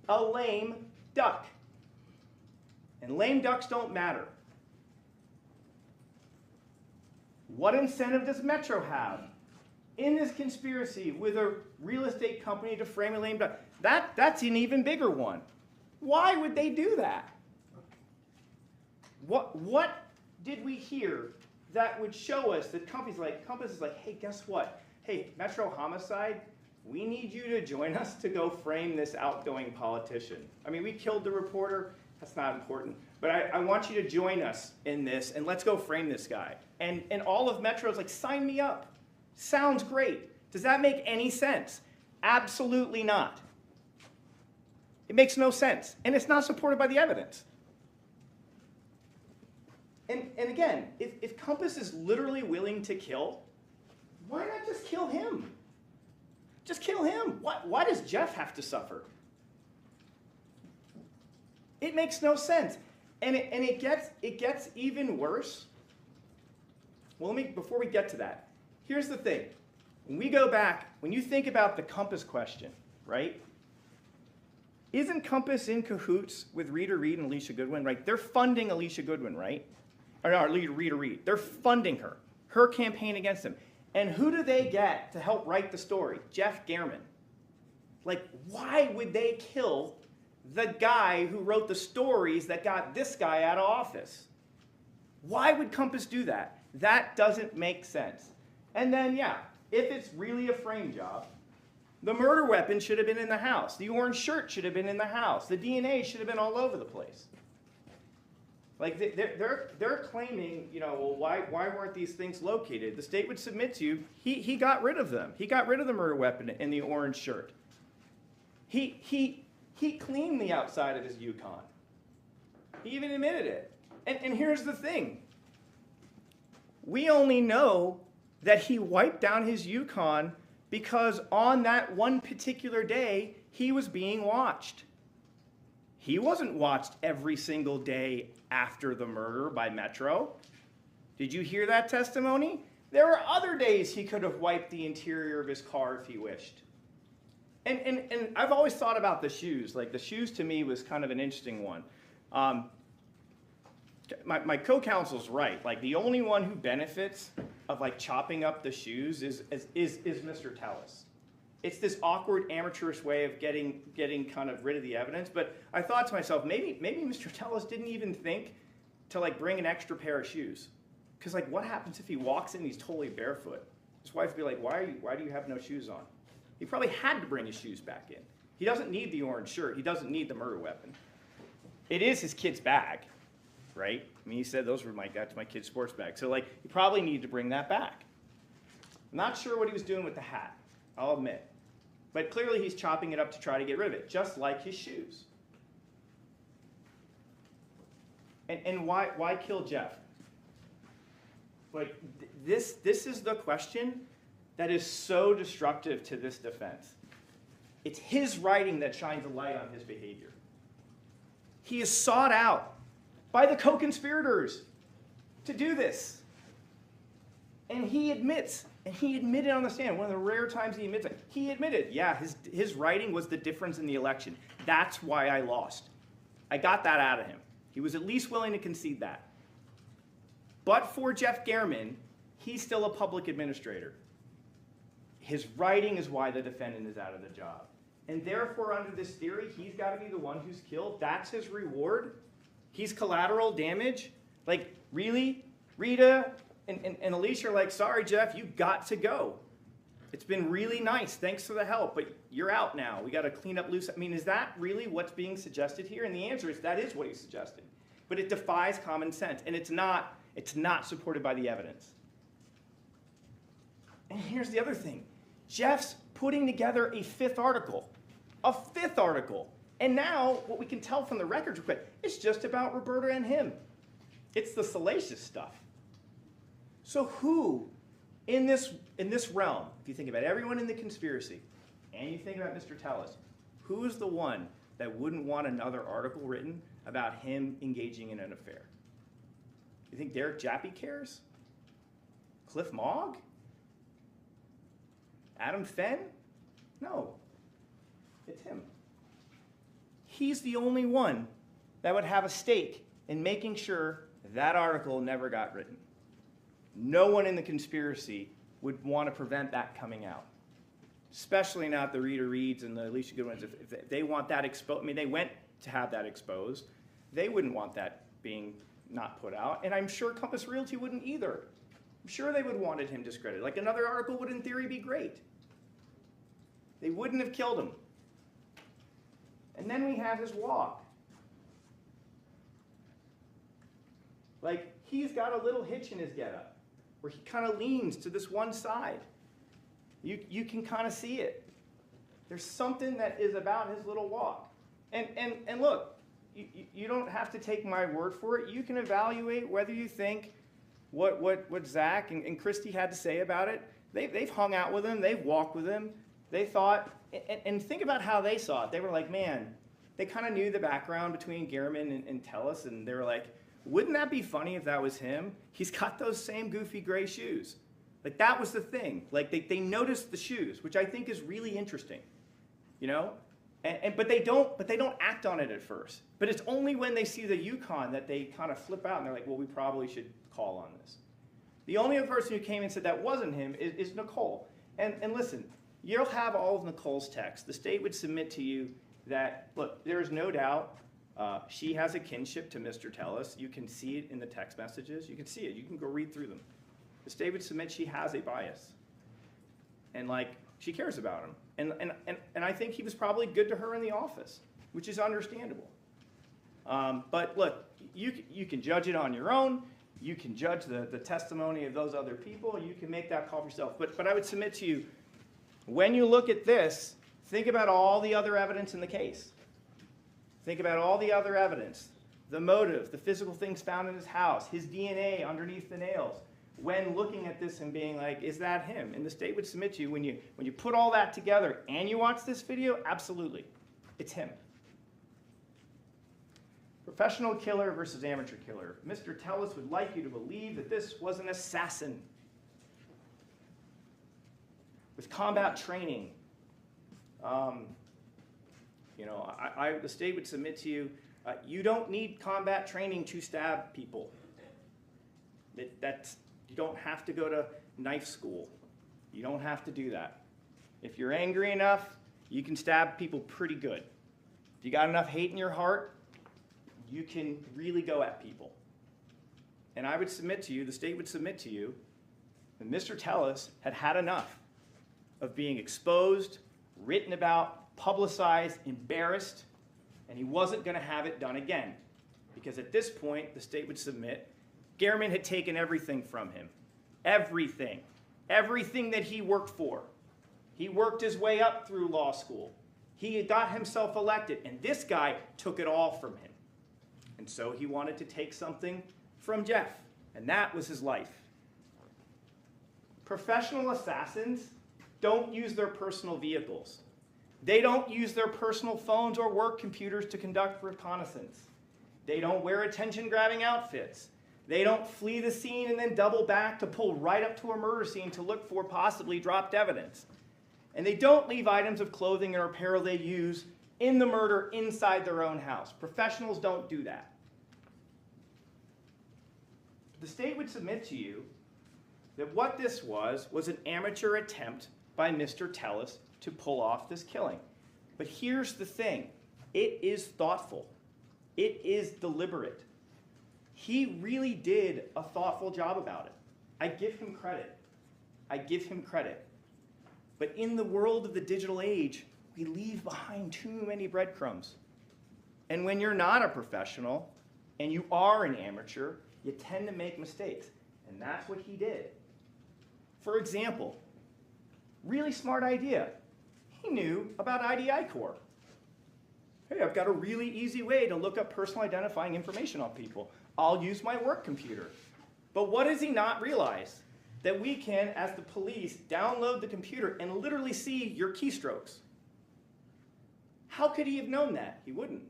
a lame duck. And lame ducks don't matter. What incentive does Metro have in this conspiracy with a real estate company to frame a lame duck? That's an even bigger one. Why would they do that? What did we hear that would show us that Compass is like, hey, guess what? Hey, Metro Homicide, we need you to join us to go frame this outgoing politician. I mean, we killed the reporter. That's not important. But I want you to join us in this, and let's go frame this guy. And all of Metro's like, sign me up. Sounds great. Does that make any sense? Absolutely not. It makes no sense. And it's not supported by the evidence. And again, if Compass is literally willing to kill, why not just kill him? Just kill him. Why does Jeff have to suffer? It makes no sense. And it gets even worse. Well, before we get to that, here's the thing. When we go back, when you think about the Compass question, right? Isn't Compass in cahoots with Rita Reid and Alicia Goodwin, right? They're funding Alicia Goodwin, right? Or no, Rita Reid. They're funding her campaign against him. And who do they get to help write the story? Jeff German. Like, why would they kill the guy who wrote the stories that got this guy out of office? Why would Compass do that? That doesn't make sense. And then, yeah, if it's really a frame job, the murder weapon should have been in the house. The orange shirt should have been in the house. The DNA should have been all over the place. Like, they're claiming, you know, well, why weren't these things located? The state would submit to you, he got rid of them. He got rid of the murder weapon and the orange shirt. He cleaned the outside of his Yukon. He even admitted it. And here's the thing. We only know that he wiped down his Yukon because on that one particular day, he was being watched. He wasn't watched every single day after the murder by Metro. Did you hear that testimony? There were other days he could have wiped the interior of his car if he wished. And I've always thought about the shoes. Like, the shoes to me was kind of an interesting one. My co-counsel's right. Like, the only one who benefits of like chopping up the shoes is Mr. Tellis. It's this awkward, amateurish way of getting kind of rid of the evidence. But I thought to myself, maybe Mr. Tellis didn't even think to like bring an extra pair of shoes. Because like, what happens if he walks in and he's totally barefoot? His wife would be like, why do you have no shoes on? He probably had to bring his shoes back in. He doesn't need the orange shirt. He doesn't need the murder weapon. It is his kid's bag, right? I mean, he said that's my kid's sports bag. So like, he probably needed to bring that back. I'm not sure what he was doing with the hat, I'll admit. But clearly he's chopping it up to try to get rid of it, just like his shoes. And why kill Jeff? Like, this is the question that is so destructive to this defense. It's his writing that shines a light on his behavior. He is sought out by the co-conspirators. to do this. And he admitted on the stand, one of the rare times he admits it, he admitted, yeah, his writing was the difference in the election. That's why I lost. I got that out of him. He was at least willing to concede that. But for Jeff German, he's still a public administrator. His writing is why the defendant is out of the job. And therefore, under this theory, he's got to be the one who's killed. That's his reward. He's collateral damage. Like, really? Rita and Alicia are like, sorry, Jeff, you got to go. It's been really nice. Thanks for the help, but you're out now. We got to clean up loose. I mean, is that really what's being suggested here? And the answer is that is what he's suggesting. But it defies common sense, and it's not supported by the evidence. And here's the other thing. Jeff's putting together a fifth article. And now, what we can tell from the records, it's just about Roberta and him. It's the salacious stuff. So who in this realm, if you think about everyone in the conspiracy, and you think about Mr. Tellis, who is the one that wouldn't want another article written about him engaging in an affair? You think Derek Jappy cares? Cliff Mogg? Adam Fenn? No. It's him. He's the only one that would have a stake in making sure that article never got written. No one in the conspiracy would want to prevent that coming out. Especially not the Rita Reeds and the Alicia Goodwins. If they want that exposed, I mean, they went to have that exposed. They wouldn't want that being not put out. And I'm sure Compass Realty wouldn't either. I'm sure they would wanted him discredited. Like another article would in theory be great. They wouldn't have killed him. And then we have his walk. Like, he's got a little hitch in his getup where he kind of leans to this one side. You can kind of see it. There's something that is about his little walk. And look, you don't have to take my word for it. You can evaluate whether you think what Zach and Christy had to say about it. They've hung out with him. They've walked with him. They thought, and think about how they saw it. They were like, man, they kind of knew the background between Gehrman and Tellis, and they were like, wouldn't that be funny if that was him? He's got those same goofy gray shoes. Like, that was the thing. Like, they noticed the shoes, which I think is really interesting, you know? But they don't act on it at first. But it's only when they see the Yukon that they kind of flip out and they're like, well, we probably should call on this. The only other person who came and said that wasn't him is Nicole. And listen, you'll have all of Nicole's texts. The state would submit to you that, look, there is no doubt she has a kinship to Mr. Tellis. You can see it in the text messages. You can see it. You can go read through them. The state would submit she has a bias. And, like, she cares about him. And I think he was probably good to her in the office, which is understandable. But, look, you can judge it on your own. You can judge the testimony of those other people. You can make that call for yourself. But I would submit to you, when you look at this, think about all the other evidence in the case. Think about all the other evidence, the motive, the physical things found in his house, his DNA underneath the nails. When looking at this and being like, is that him? And the state would submit to you, when you put all that together and you watch this video, absolutely, it's him. Professional killer versus amateur killer. Mr. Tellis would like you to believe that this was an assassin with combat training. The state would submit to you, you don't need combat training to stab people. You don't have to go to knife school. You don't have to do that. If you're angry enough, you can stab people pretty good. If you got enough hate in your heart, you can really go at people. And I would submit to you, the state would submit to you, that Mr. Tellis had had enough of being exposed, written about, publicized, embarrassed, and he wasn't going to have it done again. Because at this point, the state would submit, Gehrman had taken everything from him. Everything. Everything that he worked for. He worked his way up through law school. He got himself elected, and this guy took it all from him. And so he wanted to take something from Jeff, and that was his life. Professional assassins don't use their personal vehicles. They don't use their personal phones or work computers to conduct reconnaissance. They don't wear attention-grabbing outfits. They don't flee the scene and then double back to pull right up to a murder scene to look for possibly dropped evidence. And they don't leave items of clothing or apparel they use in the murder inside their own house. Professionals don't do that. The state would submit to you that what this was an amateur attempt by Mr. Tellis to pull off this killing. But here's the thing. It is thoughtful. It is deliberate. He really did a thoughtful job about it. I give him credit. I give him credit. But in the world of the digital age, we leave behind too many breadcrumbs. And when you're not a professional and you are an amateur, you tend to make mistakes. And that's what he did. For example, really smart idea. He knew about IDI Core. Hey, I've got a really easy way to look up personal identifying information on people. I'll use my work computer. But what does he not realize? That we can, as the police, download the computer and literally see your keystrokes. How could he have known that? He wouldn't.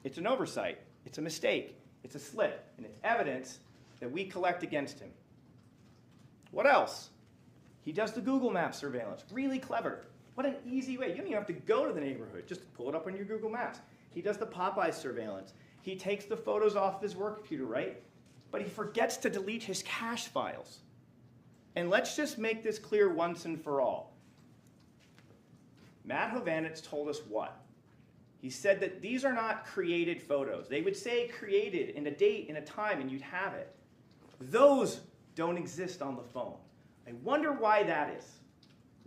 It's an oversight. It's a mistake. It's a slip. And it's evidence that we collect against him. What else? He does the Google Maps surveillance. Really clever. What an easy way. You don't even have to go to the neighborhood. Just pull it up on your Google Maps. He does the Popeye surveillance. He takes the photos off his work computer, right? But he forgets to delete his cache files. And let's just make this clear once and for all. Matt Hovanec told us what? He said that these are not created photos. They would say created in a date and a time and you'd have it. Those don't exist on the phone. I wonder why that is.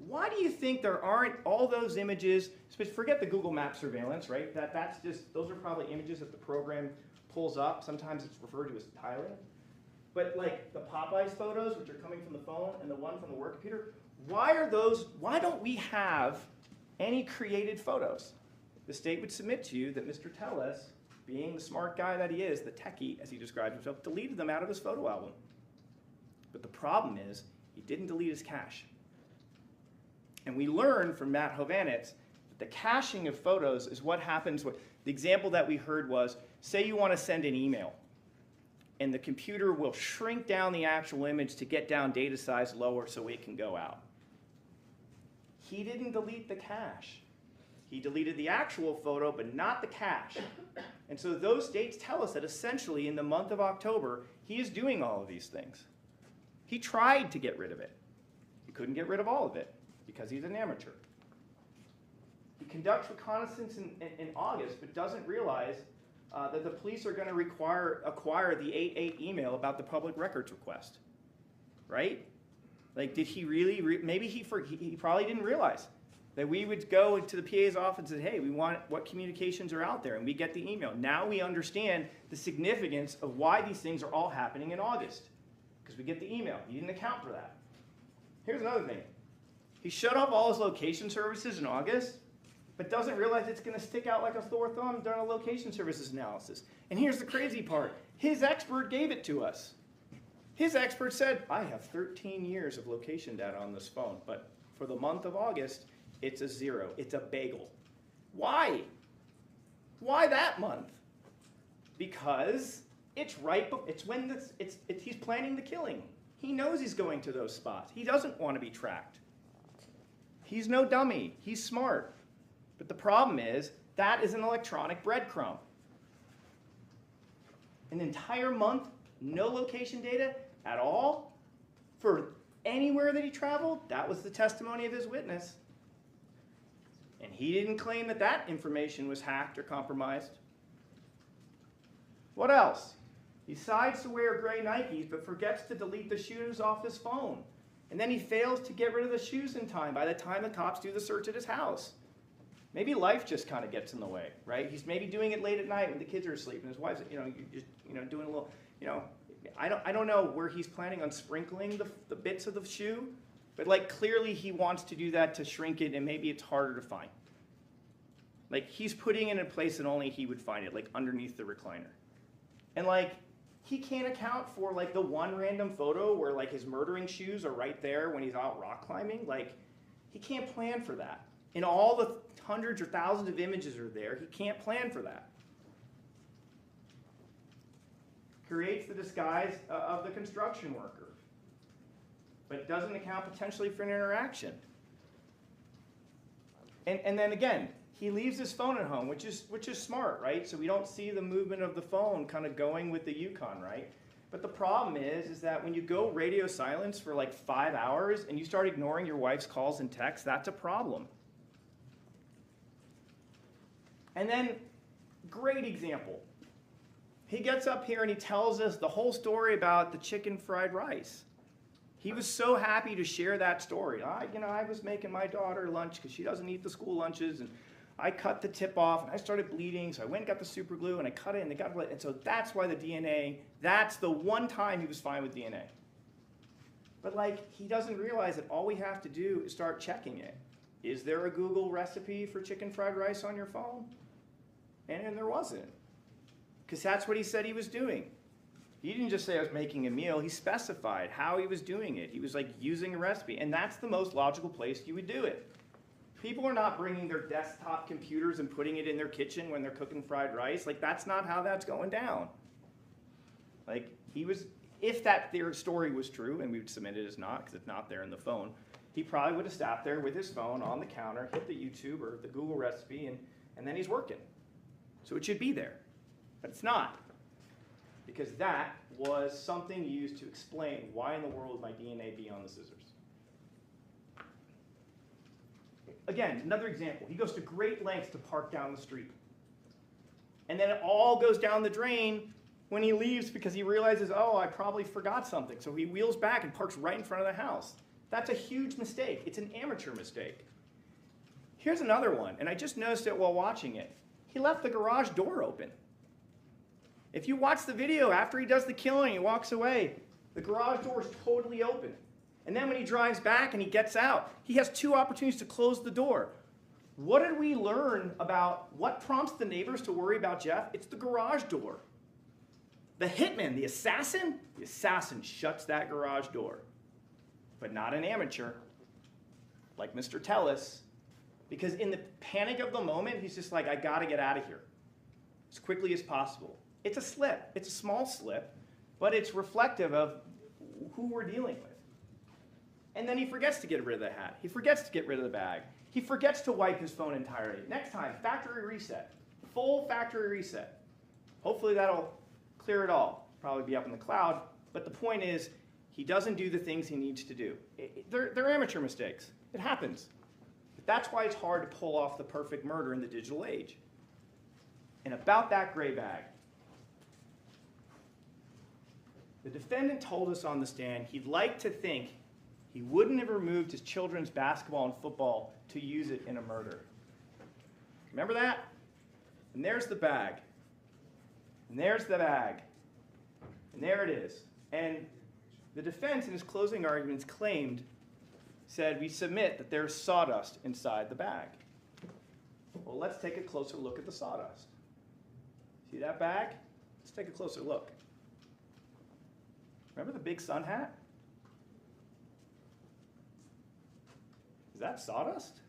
Why do you think there aren't all those images? Forget the Google Maps surveillance, right? Those are probably images that the program pulls up. Sometimes it's referred to as tiling. But like the Popeyes photos, which are coming from the phone, and the one from the work computer, why don't we have any created photos? The state would submit to you that Mr. Tellis, being the smart guy that he is, the techie, as he describes himself, deleted them out of his photo album. But the problem is, he didn't delete his cache. And we learned from Matt Hovanec that the caching of photos is what happens. The example that we heard was, say you want to send an email, and the computer will shrink down the actual image to get down data size lower so it can go out. He didn't delete the cache. He deleted the actual photo, but not the cache. And so those dates tell us that essentially in the month of October, he is doing all of these things. He tried to get rid of it. He couldn't get rid of all of it because he's an amateur. He conducts reconnaissance in August, but doesn't realize that the police are going to acquire the 8.8 email about the public records request, right? Like, did he really? Maybe he probably didn't realize that we would go into the PA's office and say, hey, we want what communications are out there, and we get the email. Now we understand the significance of why these things are all happening in August, because we get the email. He didn't account for that. Here's another thing. He shut off all his location services in August, but doesn't realize it's going to stick out like a sore thumb during a location services analysis. And here's the crazy part. His expert gave it to us. His expert said, I have 13 years of location data on this phone, but for the month of August, it's a 0. It's a bagel. Why? Why that month? Because it's when he's planning the killing. He knows he's going to those spots. He doesn't want to be tracked. He's no dummy. He's smart. But the problem is, that is an electronic breadcrumb. An entire month, no location data at all for anywhere that he traveled? That was the testimony of his witness. And he didn't claim that that information was hacked or compromised. What else? He decides to wear gray Nikes, but forgets to delete the shoes off his phone. And then he fails to get rid of the shoes in time by the time the cops do the search at his house. Maybe life just kind of gets in the way, right? He's maybe doing it late at night when the kids are asleep, and his wife's, doing a little, I don't know where he's planning on sprinkling the bits of the shoe, but like clearly he wants to do that to shrink it, and maybe it's harder to find. Like he's putting it in a place that only he would find it, like underneath the recliner. And like he can't account for like the one random photo where like his murdering shoes are right there when he's out rock climbing. Like he can't plan for that. And all the hundreds or thousands of images are there. He can't plan for that. creates the disguise of the construction worker, but doesn't account potentially for an interaction. And then again, he leaves his phone at home, which is smart, right? So we don't see the movement of the phone kind of going with the Yukon, right? But the problem is that when you go radio silence for like 5 hours and you start ignoring your wife's calls and texts, that's a problem. And then, great example. He gets up here and he tells us the whole story about the chicken fried rice. He was so happy to share that story. I was making my daughter lunch because she doesn't eat the school lunches, and I cut the tip off and I started bleeding, so I went and got the super glue and I cut it and and so that's why the DNA, that's the one time he was fine with DNA. But like, he doesn't realize that all we have to do is start checking it. Is there a Google recipe for chicken fried rice on your phone? And there wasn't. Because that's what he said he was doing. He didn't just say I was making a meal, he specified how he was doing it. He was like using a recipe, and that's the most logical place you would do it. People are not bringing their desktop computers and putting it in their kitchen when they're cooking fried rice. Like, that's not how that's going down. Like, if that their story was true, and we would submit it as not, because it's not there in the phone, he probably would have sat there with his phone on the counter, hit the YouTube or the Google recipe, and then he's working. So it should be there. But it's not. Because that was something used to explain why in the world would my DNA be on the scissors. Again, another example. He goes to great lengths to park down the street. And then it all goes down the drain when he leaves because he realizes, oh, I probably forgot something. So he wheels back and parks right in front of the house. That's a huge mistake. It's an amateur mistake. Here's another one, and I just noticed it while watching it. He left the garage door open. If you watch the video, after he does the killing, he walks away, the garage door is totally open. And then when he drives back and he gets out, he has 2 opportunities to close the door. What did we learn about what prompts the neighbors to worry about Jeff? It's the garage door. The hitman, the assassin shuts that garage door. But not an amateur, like Mr. Tellis, because in the panic of the moment, he's just like, I gotta get out of here as quickly as possible. It's a slip. It's a small slip, but it's reflective of who we're dealing with. And then he forgets to get rid of the hat. He forgets to get rid of the bag. He forgets to wipe his phone entirely. Next time, factory reset. Full factory reset. Hopefully that'll clear it all. Probably be up in the cloud. But the point is, he doesn't do the things he needs to do. They're amateur mistakes. It happens. But that's why it's hard to pull off the perfect murder in the digital age. And about that gray bag, the defendant told us on the stand he'd like to think he wouldn't have removed his children's basketball and football to use it in a murder. Remember that? And there's the bag. And there's the bag. And there it is. And the defense in his closing arguments said, we submit that there's sawdust inside the bag. Well, let's take a closer look at the sawdust. See that bag? Let's take a closer look. Remember the big sun hat? Is that sawdust?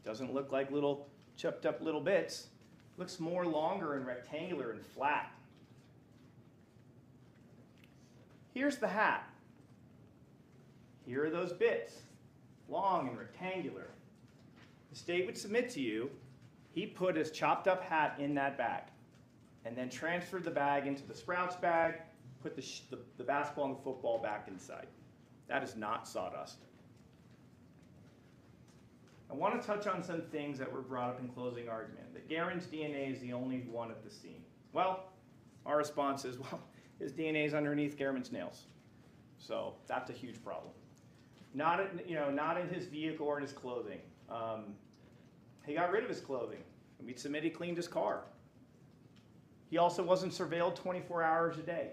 Doesn't look like little chopped up little bits. Looks more longer and rectangular and flat. Here's the hat. Here are those bits, long and rectangular. The state would submit to you, he put his chopped up hat in that bag and then transferred the bag into the Sprouts bag, put the basketball and the football back inside. That is not sawdust. I want to touch on some things that were brought up in closing argument. That Guerin's DNA is the only one at the scene. Well, our response is, well, his DNA is underneath Guerin's nails. So that's a huge problem. Not in his vehicle or in his clothing. He got rid of his clothing. We submit he cleaned his car. He also wasn't surveilled 24 hours a day.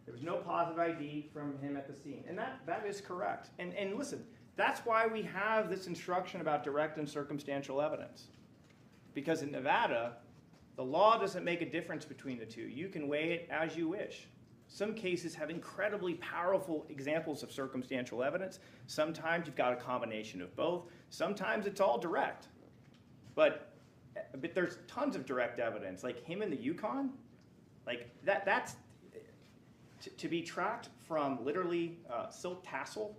There was no positive ID from him at the scene. And that is correct. And listen, that's why we have this instruction about direct and circumstantial evidence. Because in Nevada, the law doesn't make a difference between the two. You can weigh it as you wish. Some cases have incredibly powerful examples of circumstantial evidence. Sometimes you've got a combination of both. Sometimes it's all direct. But but there's tons of direct evidence, like him in the Yukon, like that's, to be tracked from literally Silk Tassel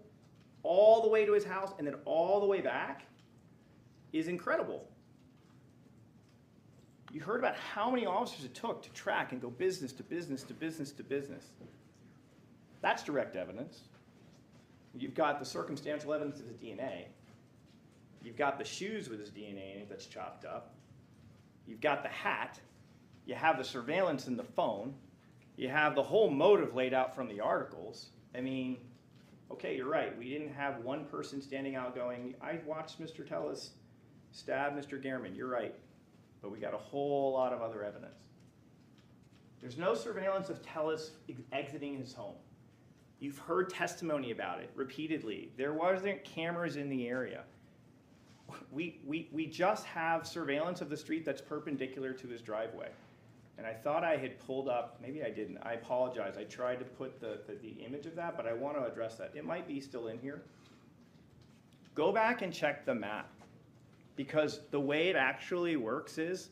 all the way to his house and then all the way back is incredible. You heard about how many officers it took to track and go business to business to business to business. That's direct evidence. You've got the circumstantial evidence of his DNA. You've got the shoes with his DNA in it that's chopped up. You've got the hat. You have the surveillance in the phone. You have the whole motive laid out from the articles. I mean, okay, you're right. We didn't have one person standing out going, I watched Mr. Tellis stab Mr. Gehrman. You're right. But we got a whole lot of other evidence. There's no surveillance of Tellis exiting his home. You've heard testimony about it repeatedly. There wasn't cameras in the area. We just have surveillance of the street that's perpendicular to his driveway. And I thought I had pulled up, maybe I didn't, I apologize. I tried to put the image of that, but I want to address that. It might be still in here. Go back and check the map, because the way it actually works is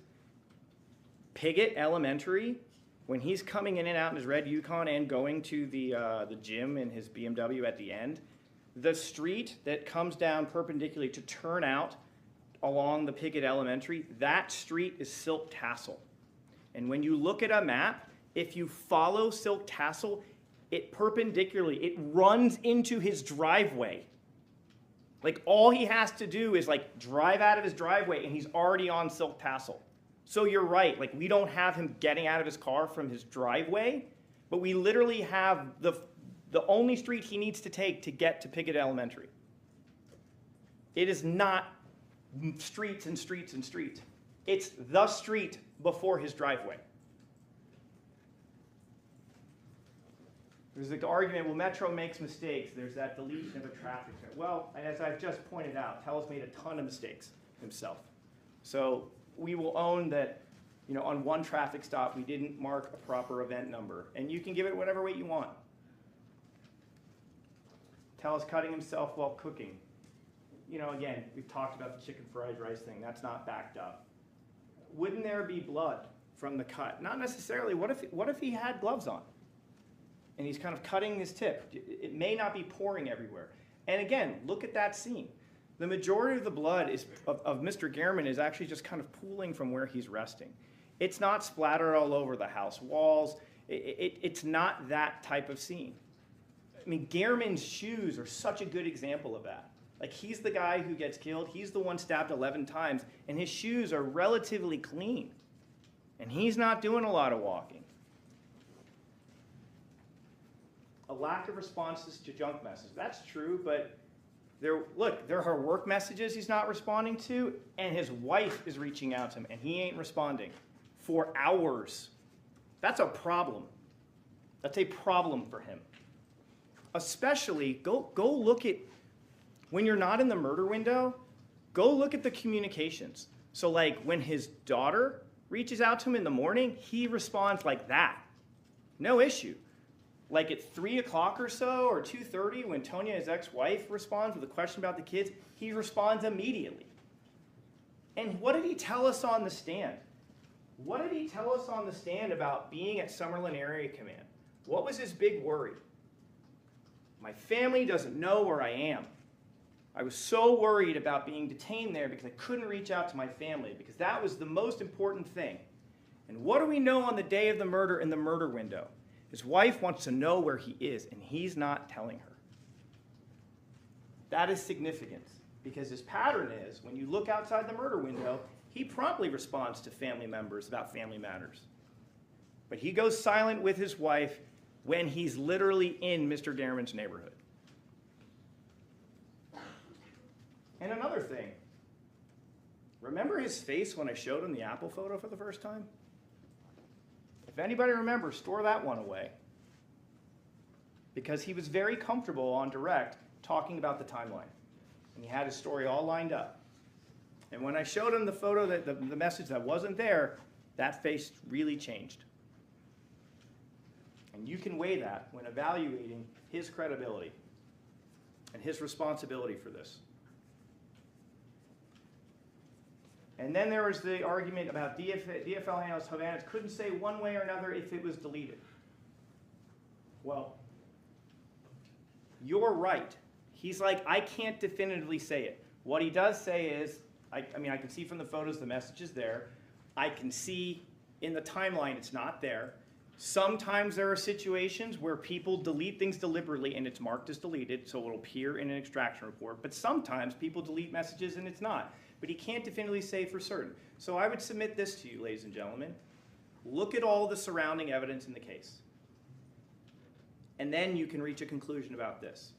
Piggott Elementary, when he's coming in and out in his red Yukon and going to the gym in his BMW at the end, the street that comes down perpendicularly to turn out along the Piggott Elementary, that street is Silk Tassel. And when you look at a map, if you follow Silk Tassel, it perpendicularly, it runs into his driveway. Like all he has to do is like drive out of his driveway and he's already on Silk Tassel. So you're right, like we don't have him getting out of his car from his driveway, but we literally have the only street he needs to take to get to Piggott Elementary. It is not streets and streets and streets. It's the street before his driveway. There's the argument, well, Metro makes mistakes. There's that deletion of a traffic center. Well, as I've just pointed out, Tellis made a ton of mistakes himself. So we will own that, you know, on one traffic stop, we didn't mark a proper event number. And you can give it whatever weight you want. Tellis cutting himself while cooking. You know, again, we've talked about the chicken fried rice thing. That's not backed up. Wouldn't there be blood from the cut? Not necessarily. What if he had gloves on? And he's kind of cutting his tip. It may not be pouring everywhere. And again, look at that scene. The majority of the blood of Mr. Gehrman is actually just kind of pooling from where he's resting. It's not splattered all over the house walls. It's not that type of scene. I mean, Gehrman's shoes are such a good example of that. Like, he's the guy who gets killed. He's the one stabbed 11 times, and his shoes are relatively clean. And he's not doing a lot of walking. A lack of responses to junk messages. That's true, but there are work messages he's not responding to, and his wife is reaching out to him, and he ain't responding for hours. That's a problem. That's a problem for him. Especially, go look at, when you're not in the murder window, go look at the communications. So like when his daughter reaches out to him in the morning, he responds like that. No issue. Like at 3 o'clock or so, or 2:30, when Tonya, his ex-wife, responds with a question about the kids, he responds immediately. And what did he tell us on the stand? What did he tell us on the stand about being at Summerlin Area Command? What was his big worry? My family doesn't know where I am. I was so worried about being detained there because I couldn't reach out to my family, because that was the most important thing. And what do we know on the day of the murder in the murder window? His wife wants to know where he is, and he's not telling her. That is significant, because his pattern is, when you look outside the murder window, he promptly responds to family members about family matters. But he goes silent with his wife when he's literally in Mr. Gehrman's neighborhood. And another thing, remember his face when I showed him the Apple photo for the first time? If anybody remembers, store that one away. Because he was very comfortable on direct talking about the timeline. And he had his story all lined up. And when I showed him the photo, the message that wasn't there, that face really changed. And you can weigh that when evaluating his credibility and his responsibility for this. And then there was the argument about DFL analyst Hovanec couldn't say one way or another if it was deleted. Well, you're right. He's like, I can't definitively say it. What he does say is, I mean, I can see from the photos the message is there. I can see in the timeline it's not there. Sometimes there are situations where people delete things deliberately and it's marked as deleted, so it'll appear in an extraction report. But sometimes people delete messages and it's not. But he can't definitively say for certain. So I would submit this to you, ladies and gentlemen. Look at all the surrounding evidence in the case. And then you can reach a conclusion about this.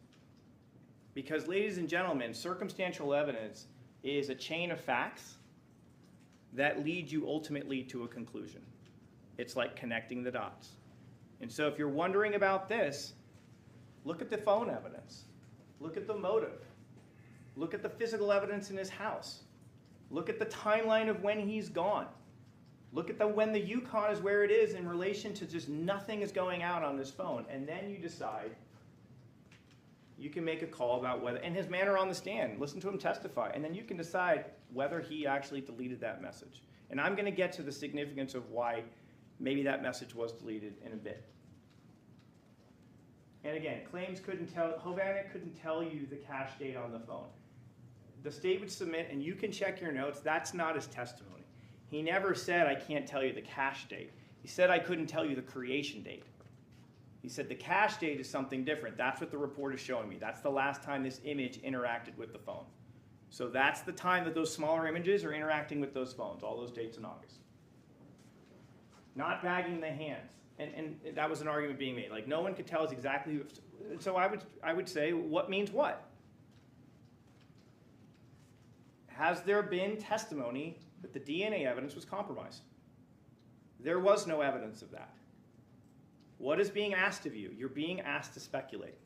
Because, ladies and gentlemen, circumstantial evidence is a chain of facts that lead you ultimately to a conclusion. It's like connecting the dots. And so if you're wondering about this, look at the phone evidence. Look at the motive. Look at the physical evidence in his house. Look at the timeline of when he's gone. Look at when the Yukon is where it is in relation to just nothing is going out on this phone. And then you decide, you can make a call about whether, and his manner on the stand, listen to him testify, and then you can decide whether he actually deleted that message. And I'm going to get to the significance of why maybe that message was deleted in a bit. And again, claims couldn't tell, Hovanec couldn't tell you the cache date on the phone. The state would submit, and you can check your notes, that's not his testimony. He never said, I can't tell you the cache date. He said, I couldn't tell you the creation date. He said, the cache date is something different. That's what the report is showing me. That's the last time this image interacted with the phone. So that's the time that those smaller images are interacting with those phones, all those dates in August. Not bagging the hands. And that was an argument being made. Like, no one could tell us exactly who. So I would say, what means what? Has there been testimony that the DNA evidence was compromised? There was no evidence of that. What is being asked of you? You're being asked to speculate.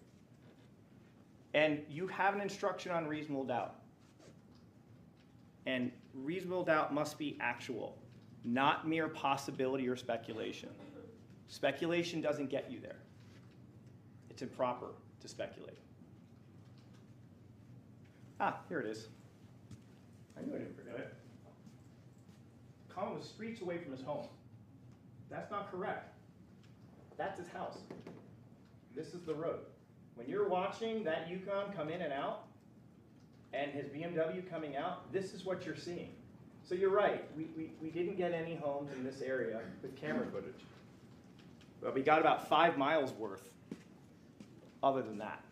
And you have an instruction on reasonable doubt. And reasonable doubt must be actual, not mere possibility or speculation. Speculation doesn't get you there. It's improper to speculate. Ah, here it is. I knew I didn't forget it. Colin was streets away from his home. That's not correct. That's his house. This is the road. When you're watching that Yukon come in and out, and his BMW coming out, this is what you're seeing. So you're right, we didn't get any homes in this area with camera footage. But we got about 5 miles worth other than that.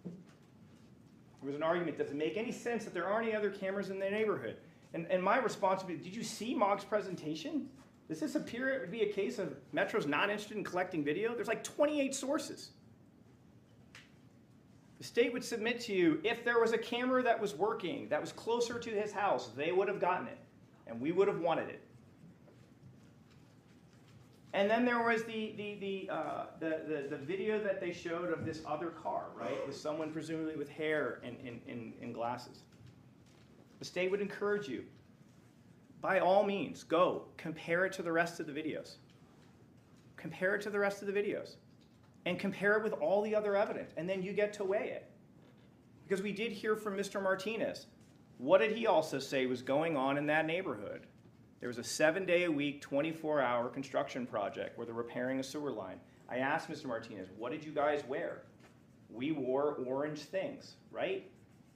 There was an argument, does it make any sense that there aren't any other cameras in the neighborhood? And my response would be, did you see Mog's presentation? Does this appear to be a case of Metro's not interested in collecting video? There's like 28 sources. The state would submit to you, if there was a camera that was working, that was closer to his house, they would have gotten it, and we would have wanted it. And then there was the video that they showed of this other car, right? With someone presumably with hair and glasses. The state would encourage you, by all means, go compare it to the rest of the videos. Compare it to the rest of the videos. And compare it with all the other evidence, and then you get to weigh it. Because we did hear from Mr. Martinez. What did he also say was going on in that neighborhood? There was a 7-day-a-week, 24-hour construction project where they're repairing a sewer line. I asked Mr. Martinez, what did you guys wear? We wore orange things, right?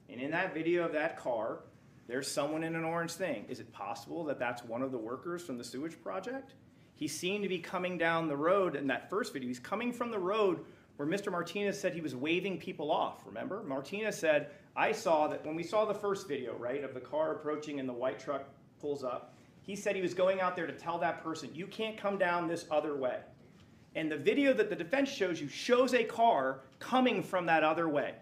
And in that video of that car, there's someone in an orange thing. Is it possible that that's one of the workers from the sewage project? He seemed to be coming down the road in that first video. He's coming from the road where Mr. Martinez said he was waving people off, remember? Martinez said, I saw that when we saw the first video, right, of the car approaching and the white truck pulls up, he said he was going out there to tell that person, you can't come down this other way. And the video that the defense shows you shows a car coming from that other way.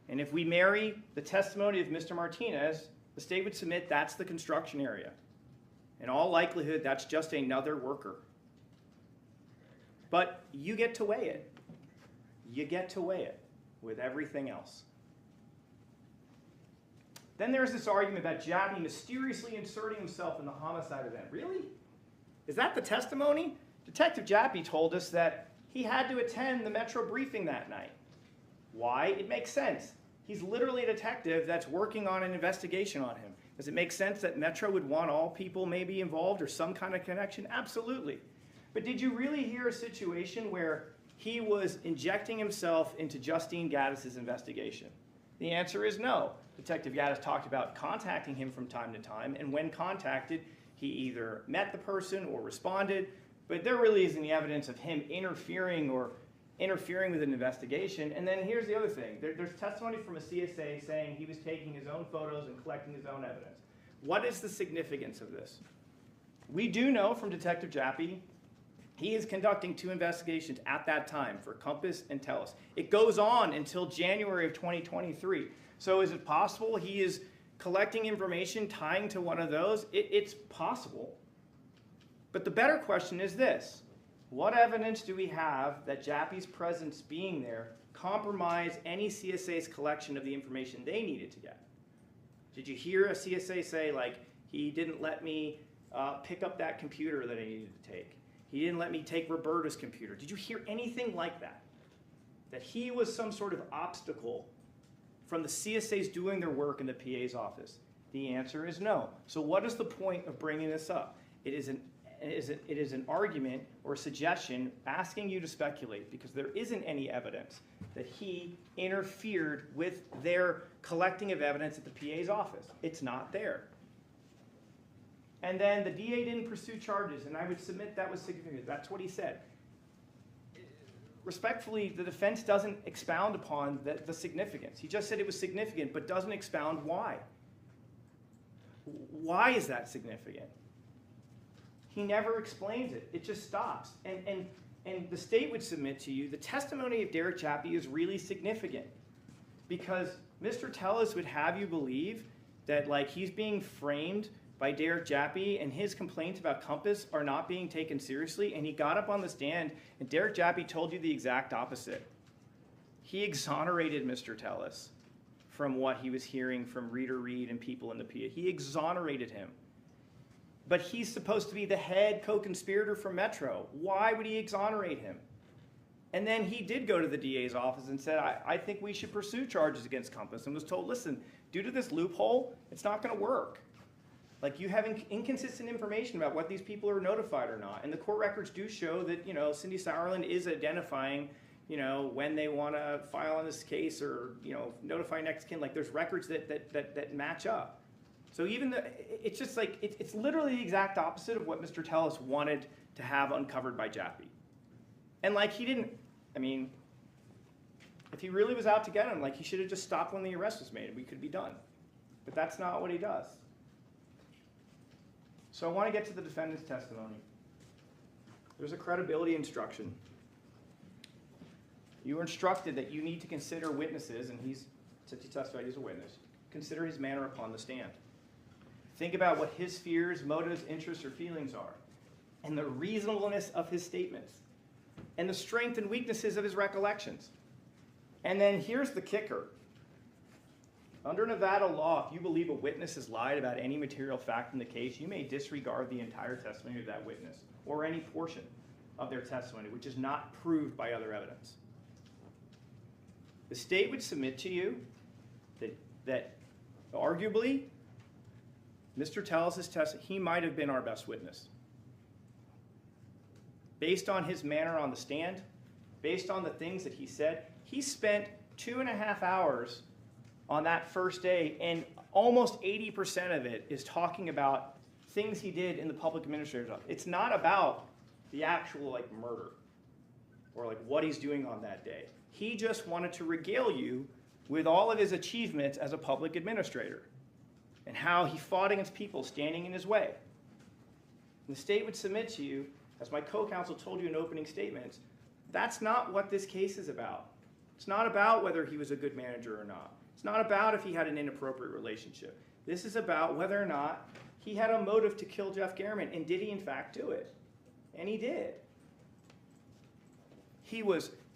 And if we marry the testimony of Mr. Martinez, the state would submit that's the construction area. In all likelihood, that's just another worker. But you get to weigh it. You get to weigh it with everything else. Then there's this argument about Jappy mysteriously inserting himself in the homicide event. Really? Is that the testimony? Detective Jappy told us that he had to attend the Metro briefing that night. Why? It makes sense. He's literally a detective that's working on an investigation on him. Does it make sense that Metro would want all people maybe involved or some kind of connection? Absolutely. But did you really hear a situation where he was injecting himself into Justine Gaddis's investigation? The answer is no. Detective Gaddis talked about contacting him from time to time, and when contacted, he either met the person or responded, but there really isn't any evidence of him interfering with an investigation. And then here's the other thing. There's testimony from a CSA saying he was taking his own photos and collecting his own evidence. What is the significance of this? We do know from Detective Jappy, he is conducting 2 investigations at that time for Compass and Telus. It goes on until January of 2023. So is it possible he is collecting information tying to one of those? It's possible. But the better question is this. What evidence do we have that Jappy's presence being there compromised any CSA's collection of the information they needed to get? Did you hear a CSA say, like, he didn't let me pick up that computer that I needed to take? He didn't let me take Roberta's computer. Did you hear anything like that? That he was some sort of obstacle from the CSA's doing their work in the PA's office? The answer is no. So what is the point of bringing this up? It is an argument or a suggestion asking you to speculate because there isn't any evidence that he interfered with their collecting of evidence at the PA's office. It's not there. And then the DA didn't pursue charges, and I would submit that was significant. That's what he said. Respectfully, the defense doesn't expound upon the significance. He just said it was significant, but doesn't expound why. Why is that significant? He never explains it. It just stops. And the state would submit to you the testimony of Derek Jappy is really significant because Mr. Tellis would have you believe that like he's being framed by Derek Jappy and his complaints about Compass are not being taken seriously, and he got up on the stand and Derek Jappy told you the exact opposite. He exonerated Mr. Tellis from what he was hearing from Reader Reed and people in the PA. He exonerated him. But he's supposed to be the head co-conspirator for Metro. Why would he exonerate him? And then he did go to the DA's office and said, I think we should pursue charges against Compass, and was told, listen, due to this loophole, it's not going to work. Like, you have inconsistent information about what these people are notified or not. And the court records do show that, Cindy Sauerland is identifying, when they want to file on this case or, notify next kin. Like, there's records that match up. So even it's just like, it's literally the exact opposite of what Mr. Tellis wanted to have uncovered by Jappy. And like, he didn't, if he really was out to get him, like, he should have just stopped when the arrest was made and we could be done. But that's not what he does. So I want to get to the defendant's testimony. There's a credibility instruction. You were instructed that you need to consider witnesses, and since he testified, he's a witness, consider his manner upon the stand. Think about what his fears, motives, interests, or feelings are, and the reasonableness of his statements, and the strength and weaknesses of his recollections. And then here's the kicker. Under Nevada law, if you believe a witness has lied about any material fact in the case, you may disregard the entire testimony of that witness or any portion of their testimony, which is not proved by other evidence. The state would submit to you that arguably, Mr. Tellis' testimony, he might have been our best witness. Based on his manner on the stand, based on the things that he said, he spent 2.5 hours on that first day, and almost 80% of it is talking about things he did in the public administrator's office. It's not about the actual murder or what he's doing on that day. He just wanted to regale you with all of his achievements as a public administrator and how he fought against people standing in his way. And the state would submit to you, as my co-counsel told you in opening statements, that's not what this case is about. It's not about whether he was a good manager or not. It's not about if he had an inappropriate relationship. This is about whether or not he had a motive to kill Jeff Garriman, and did he in fact do it? And he did.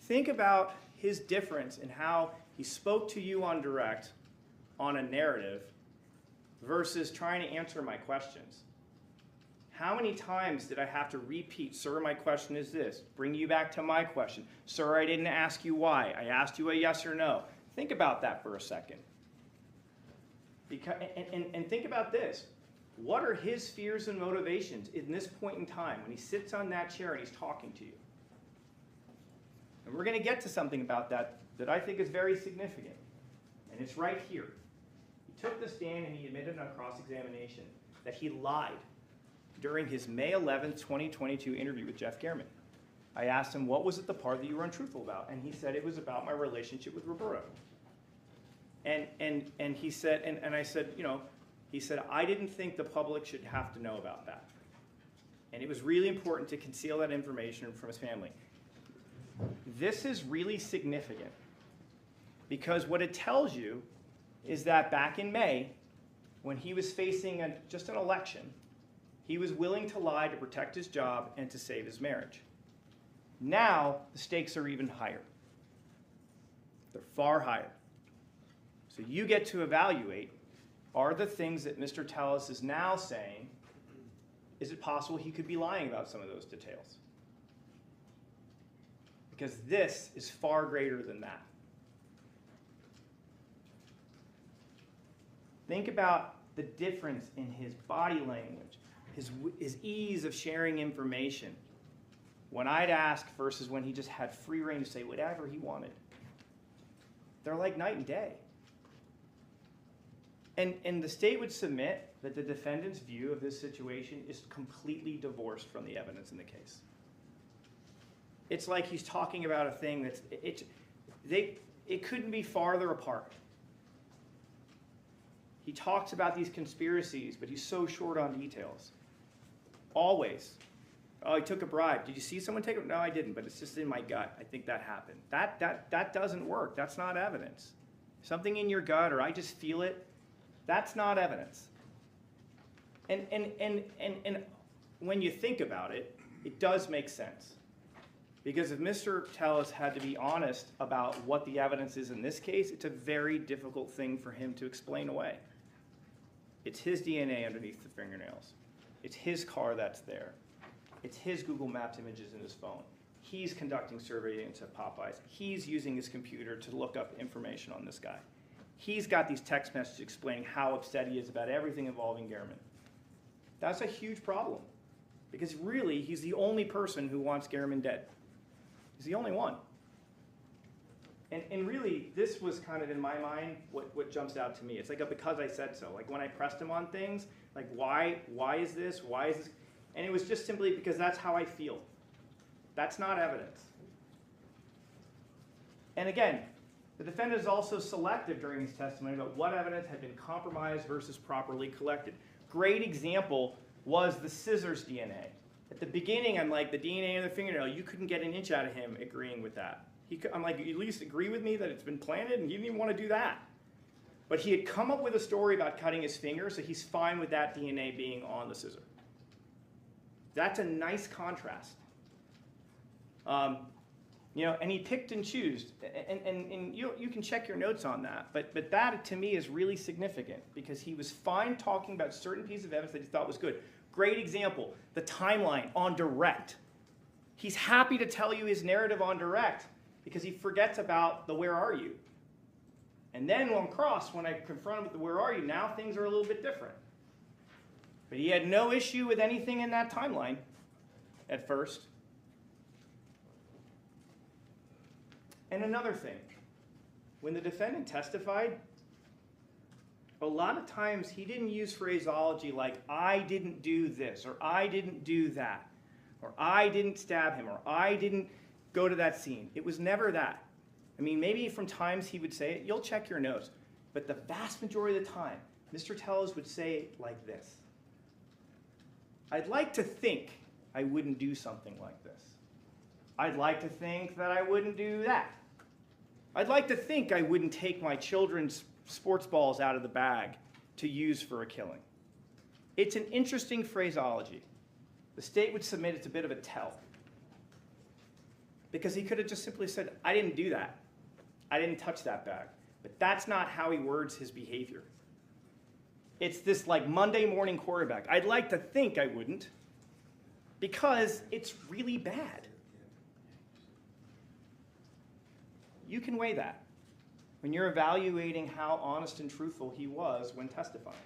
Think about his difference in how he spoke to you on direct on a narrative versus trying to answer my questions. How many times did I have to repeat, sir, my question is this, bring you back to my question. Sir, I didn't ask you why. I asked you a yes or no. Think about that for a second. Because, and think about this. What are his fears and motivations in this point in time when he sits on that chair and he's talking to you? And we're going to get to something about that I think is very significant. And it's right here. He took the stand and he admitted on cross-examination that he lied during his May 11th, 2022 interview with Jeff German. I asked him, what was it the part that you were untruthful about? And he said it was about my relationship with Roberto. And he said, and I said, you know, he said, I didn't think the public should have to know about that. And it was really important to conceal that information from his family. This is really significant because what it tells you is that back in May, when he was facing just an election, he was willing to lie to protect his job and to save his marriage. Now, the stakes are even higher. They're far higher. So you get to evaluate, are the things that Mr. Telles is now saying, is it possible he could be lying about some of those details? Because this is far greater than that. Think about the difference in his body language, his ease of sharing information when I'd ask versus when he just had free reign to say whatever he wanted. They're like night and day. And the state would submit that the defendant's view of this situation is completely divorced from the evidence in the case. It's like he's talking about a thing that's, it couldn't be farther apart. He talks about these conspiracies, but he's so short on details. Always. Oh, he took a bribe. Did you see someone take it? No, I didn't, but it's just in my gut. I think that happened. That doesn't work. That's not evidence. Something in your gut, or I just feel it, that's not evidence. And when you think about it, it does make sense. Because if Mr. Telles had to be honest about what the evidence is in this case, it's a very difficult thing for him to explain away. It's his DNA underneath the fingernails. It's his car that's there. It's his Google Maps images in his phone. He's conducting surveillance at Popeyes. He's using his computer to look up information on this guy. He's got these text messages explaining how upset he is about everything involving German. That's a huge problem. Because really, he's the only person who wants German dead. He's the only one. And really, this was kind of, in my mind, what jumps out to me. It's like a because I said so. Like when I pressed him on things, like why is this? Why is this? And it was just simply because that's how I feel. That's not evidence. And again, the defendant is also selective during his testimony about what evidence had been compromised versus properly collected. Great example was the scissors DNA. At the beginning, I'm like, the DNA in the fingernail, you couldn't get an inch out of him agreeing with that. I'm like, you at least agree with me that it's been planted, and he didn't even want to do that. But he had come up with a story about cutting his finger, so he's fine with that DNA being on the scissor. That's a nice contrast. You know, and he picked and chose, and you can check your notes on that. But that, to me, is really significant, because he was fine talking about certain pieces of evidence that he thought was good. Great example, the timeline on direct. He's happy to tell you his narrative on direct, because he forgets about the where are you. And then on cross, when I confront him with the where are you, now things are a little bit different. But he had no issue with anything in that timeline at first. And another thing, when the defendant testified, a lot of times he didn't use phraseology like, I didn't do this, or I didn't do that, or I didn't stab him, or I didn't go to that scene. It was never that. I mean, maybe from times he would say it, you'll check your notes, but the vast majority of the time, Mr. Telles would say it like this. I'd like to think I wouldn't do something like this. I'd like to think that I wouldn't do that. I'd like to think I wouldn't take my children's sports balls out of the bag to use for a killing. It's an interesting phraseology. The state would submit it's a bit of a tell. Because he could have just simply said, I didn't do that. I didn't touch that bag. But that's not how he words his behavior. It's this like Monday morning quarterback. I'd like to think I wouldn't, because it's really bad. You can weigh that. when you're evaluating how honest and truthful he was when testifying.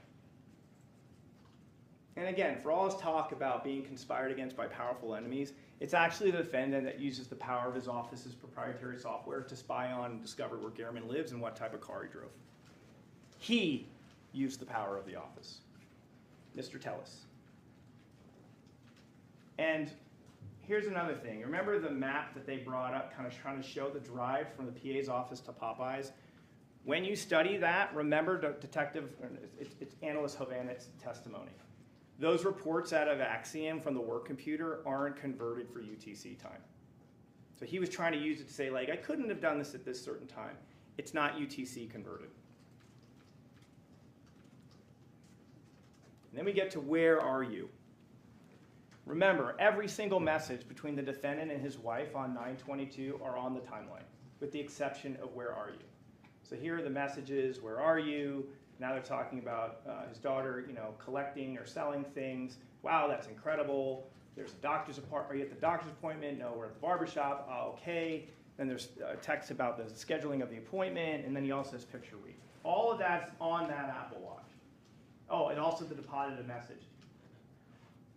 And again, for all his talk about being conspired against by powerful enemies, it's actually the defendant that uses the power of his office's proprietary software to spy on and discover where Gehrman lives and what type of car he drove. He used the power of the office, Mr. Tellis. And here's another thing. Remember the map that they brought up, kind of trying to show the drive from the PA's office to Popeyes? When you study that, remember it's Analyst Hovanet's testimony. Those reports out of Axiom from the work computer aren't converted for UTC time. So he was trying to use it to say, like, I couldn't have done this at this certain time. It's not UTC converted. And then we get to where are you? Remember, every single message between the defendant and his wife on 9/22 are on the timeline, with the exception of where are you. So here are the messages, where are you? Now they're talking about his daughter, collecting or selling things. Wow, that's incredible. There's a doctor's appointment. Are you at the doctor's appointment? No, we're at the barbershop. Oh, okay. Then there's a text about the scheduling of the appointment, and then he also says picture read. All of that's on that Apple Watch. Oh, and also the deposited message.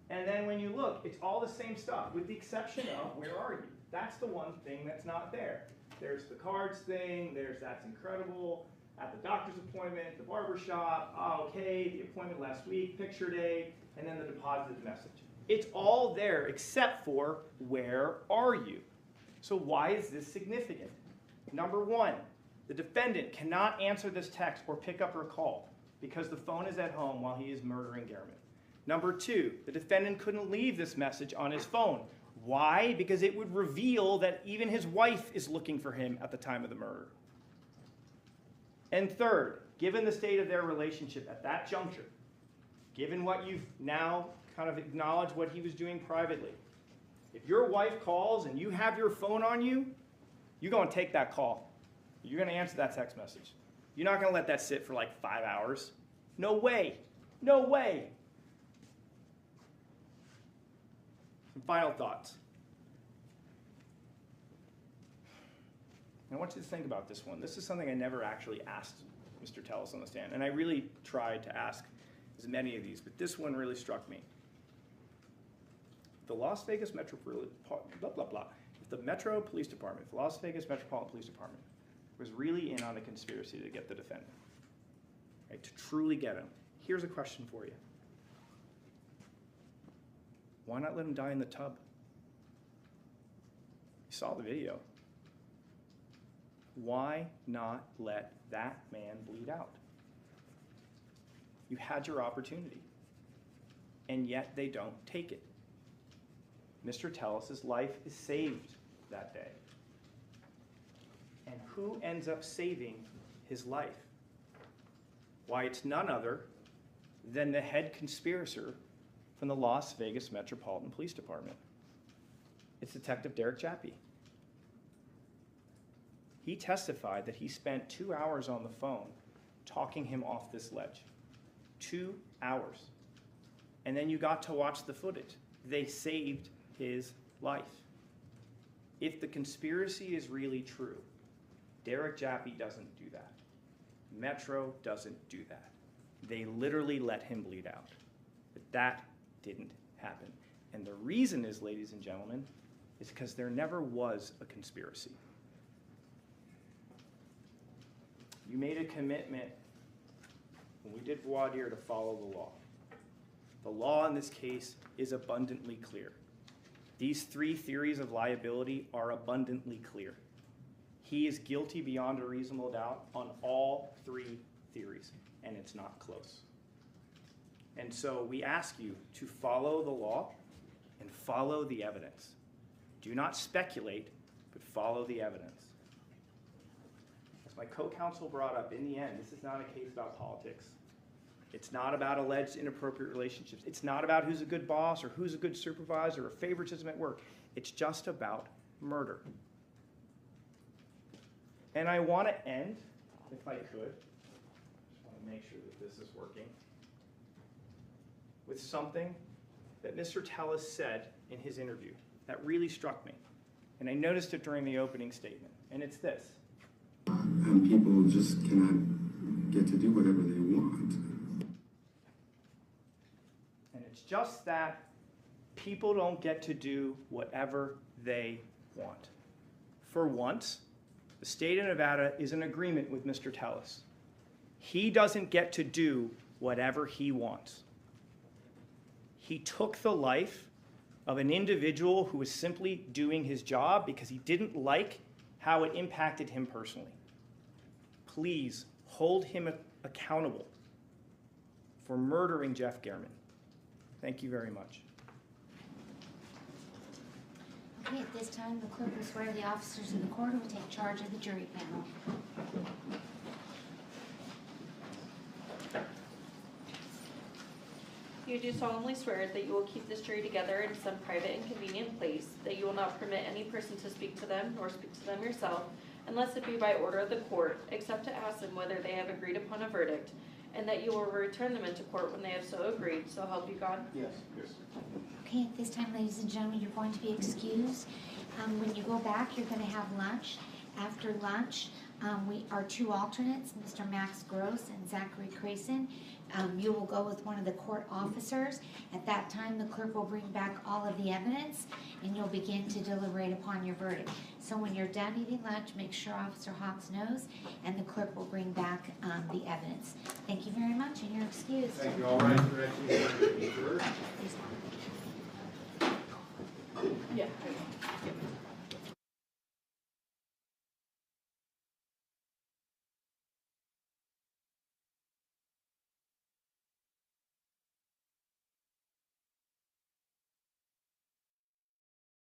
And then when you look, it's all the same stuff, with the exception of where are you? That's the one thing that's not there. There's the cards thing, there's that's incredible, at the doctor's appointment, the barbershop, oh, okay, the appointment last week, picture day, and then the deposited message. It's all there except for where are you? So why is this significant? Number one, the defendant cannot answer this text or pick up her call because the phone is at home while he is murdering Gehrman. Number two, the defendant couldn't leave this message on his phone. Why? Because it would reveal that even his wife is looking for him at the time of the murder. And third, given the state of their relationship at that juncture, given what you've now kind of acknowledged what he was doing privately, if your wife calls and you have your phone on you, you're going to take that call. You're going to answer that text message. You're not going to let that sit for like 5 hours. No way. No way. Some final thoughts. I want you to think about this one. This is something I never actually asked Mr. Tellis on the stand, and I really tried to ask as many of these, but this one really struck me. The Las Vegas Metro, blah, blah, blah. If the Metro Police Department, if the Las Vegas Metropolitan Police Department was really in on a conspiracy to get the defendant, right, to truly get him, here's a question for you. Why not let him die in the tub? You saw the video. Why not let that man bleed out? You had your opportunity, and yet they don't take it. Mr. Tellis' life is saved that day. And who ends up saving his life? Why, it's none other than the head conspirator from the Las Vegas Metropolitan Police Department. It's Detective Derek Jappy. He testified that he spent 2 hours on the phone talking him off this ledge. 2 hours. And then you got to watch the footage. They saved his life. If the conspiracy is really true, Derek Jappy doesn't do that. Metro doesn't do that. They literally let him bleed out. But that didn't happen. And the reason is, ladies and gentlemen, is because there never was a conspiracy. You made a commitment when we did voir dire to follow the law. The law in this case is abundantly clear. These 3 theories of liability are abundantly clear. He is guilty beyond a reasonable doubt on all 3 theories, and it's not close. And so we ask you to follow the law and follow the evidence. Do not speculate, but follow the evidence. As my co-counsel brought up, in the end, this is not a case about politics. It's not about alleged inappropriate relationships. It's not about who's a good boss or who's a good supervisor or favoritism at work. It's just about murder. And I want to end, if I could, just want to make sure that this is working, with something that Mr. Tellis said in his interview that really struck me. And I noticed it during the opening statement. And it's this. and people just cannot get to do whatever they want. And it's just that people don't get to do whatever they want. For once, the state of Nevada is in agreement with Mr. Tellis. He doesn't get to do whatever he wants. He took the life of an individual who was simply doing his job because he didn't like how it impacted him personally. Please hold him accountable for murdering Jeff German. Thank you very much. Okay, at this time, the clerk will swear the officers of the court who will take charge of the jury panel. You do solemnly swear that you will keep this jury together in some private and convenient place, that you will not permit any person to speak to them, nor speak to them yourself, unless it be by order of the court, except to ask them whether they have agreed upon a verdict, and that you will return them into court when they have so agreed, so help you God? Yes. Okay, at this time, ladies and gentlemen, you're going to be excused. When you go back, you're going to have lunch. After lunch, our two alternates, Mr. Max Gross and Zachary Crayson. You will go with one of the court officers. At that time, the clerk will bring back all of the evidence, and you'll begin to deliberate upon your verdict. So when you're done eating lunch, make sure Officer Hawks knows, and the clerk will bring back the evidence. Thank you very much, and you're excused. Thank you. All right, for actually, Please. Yeah.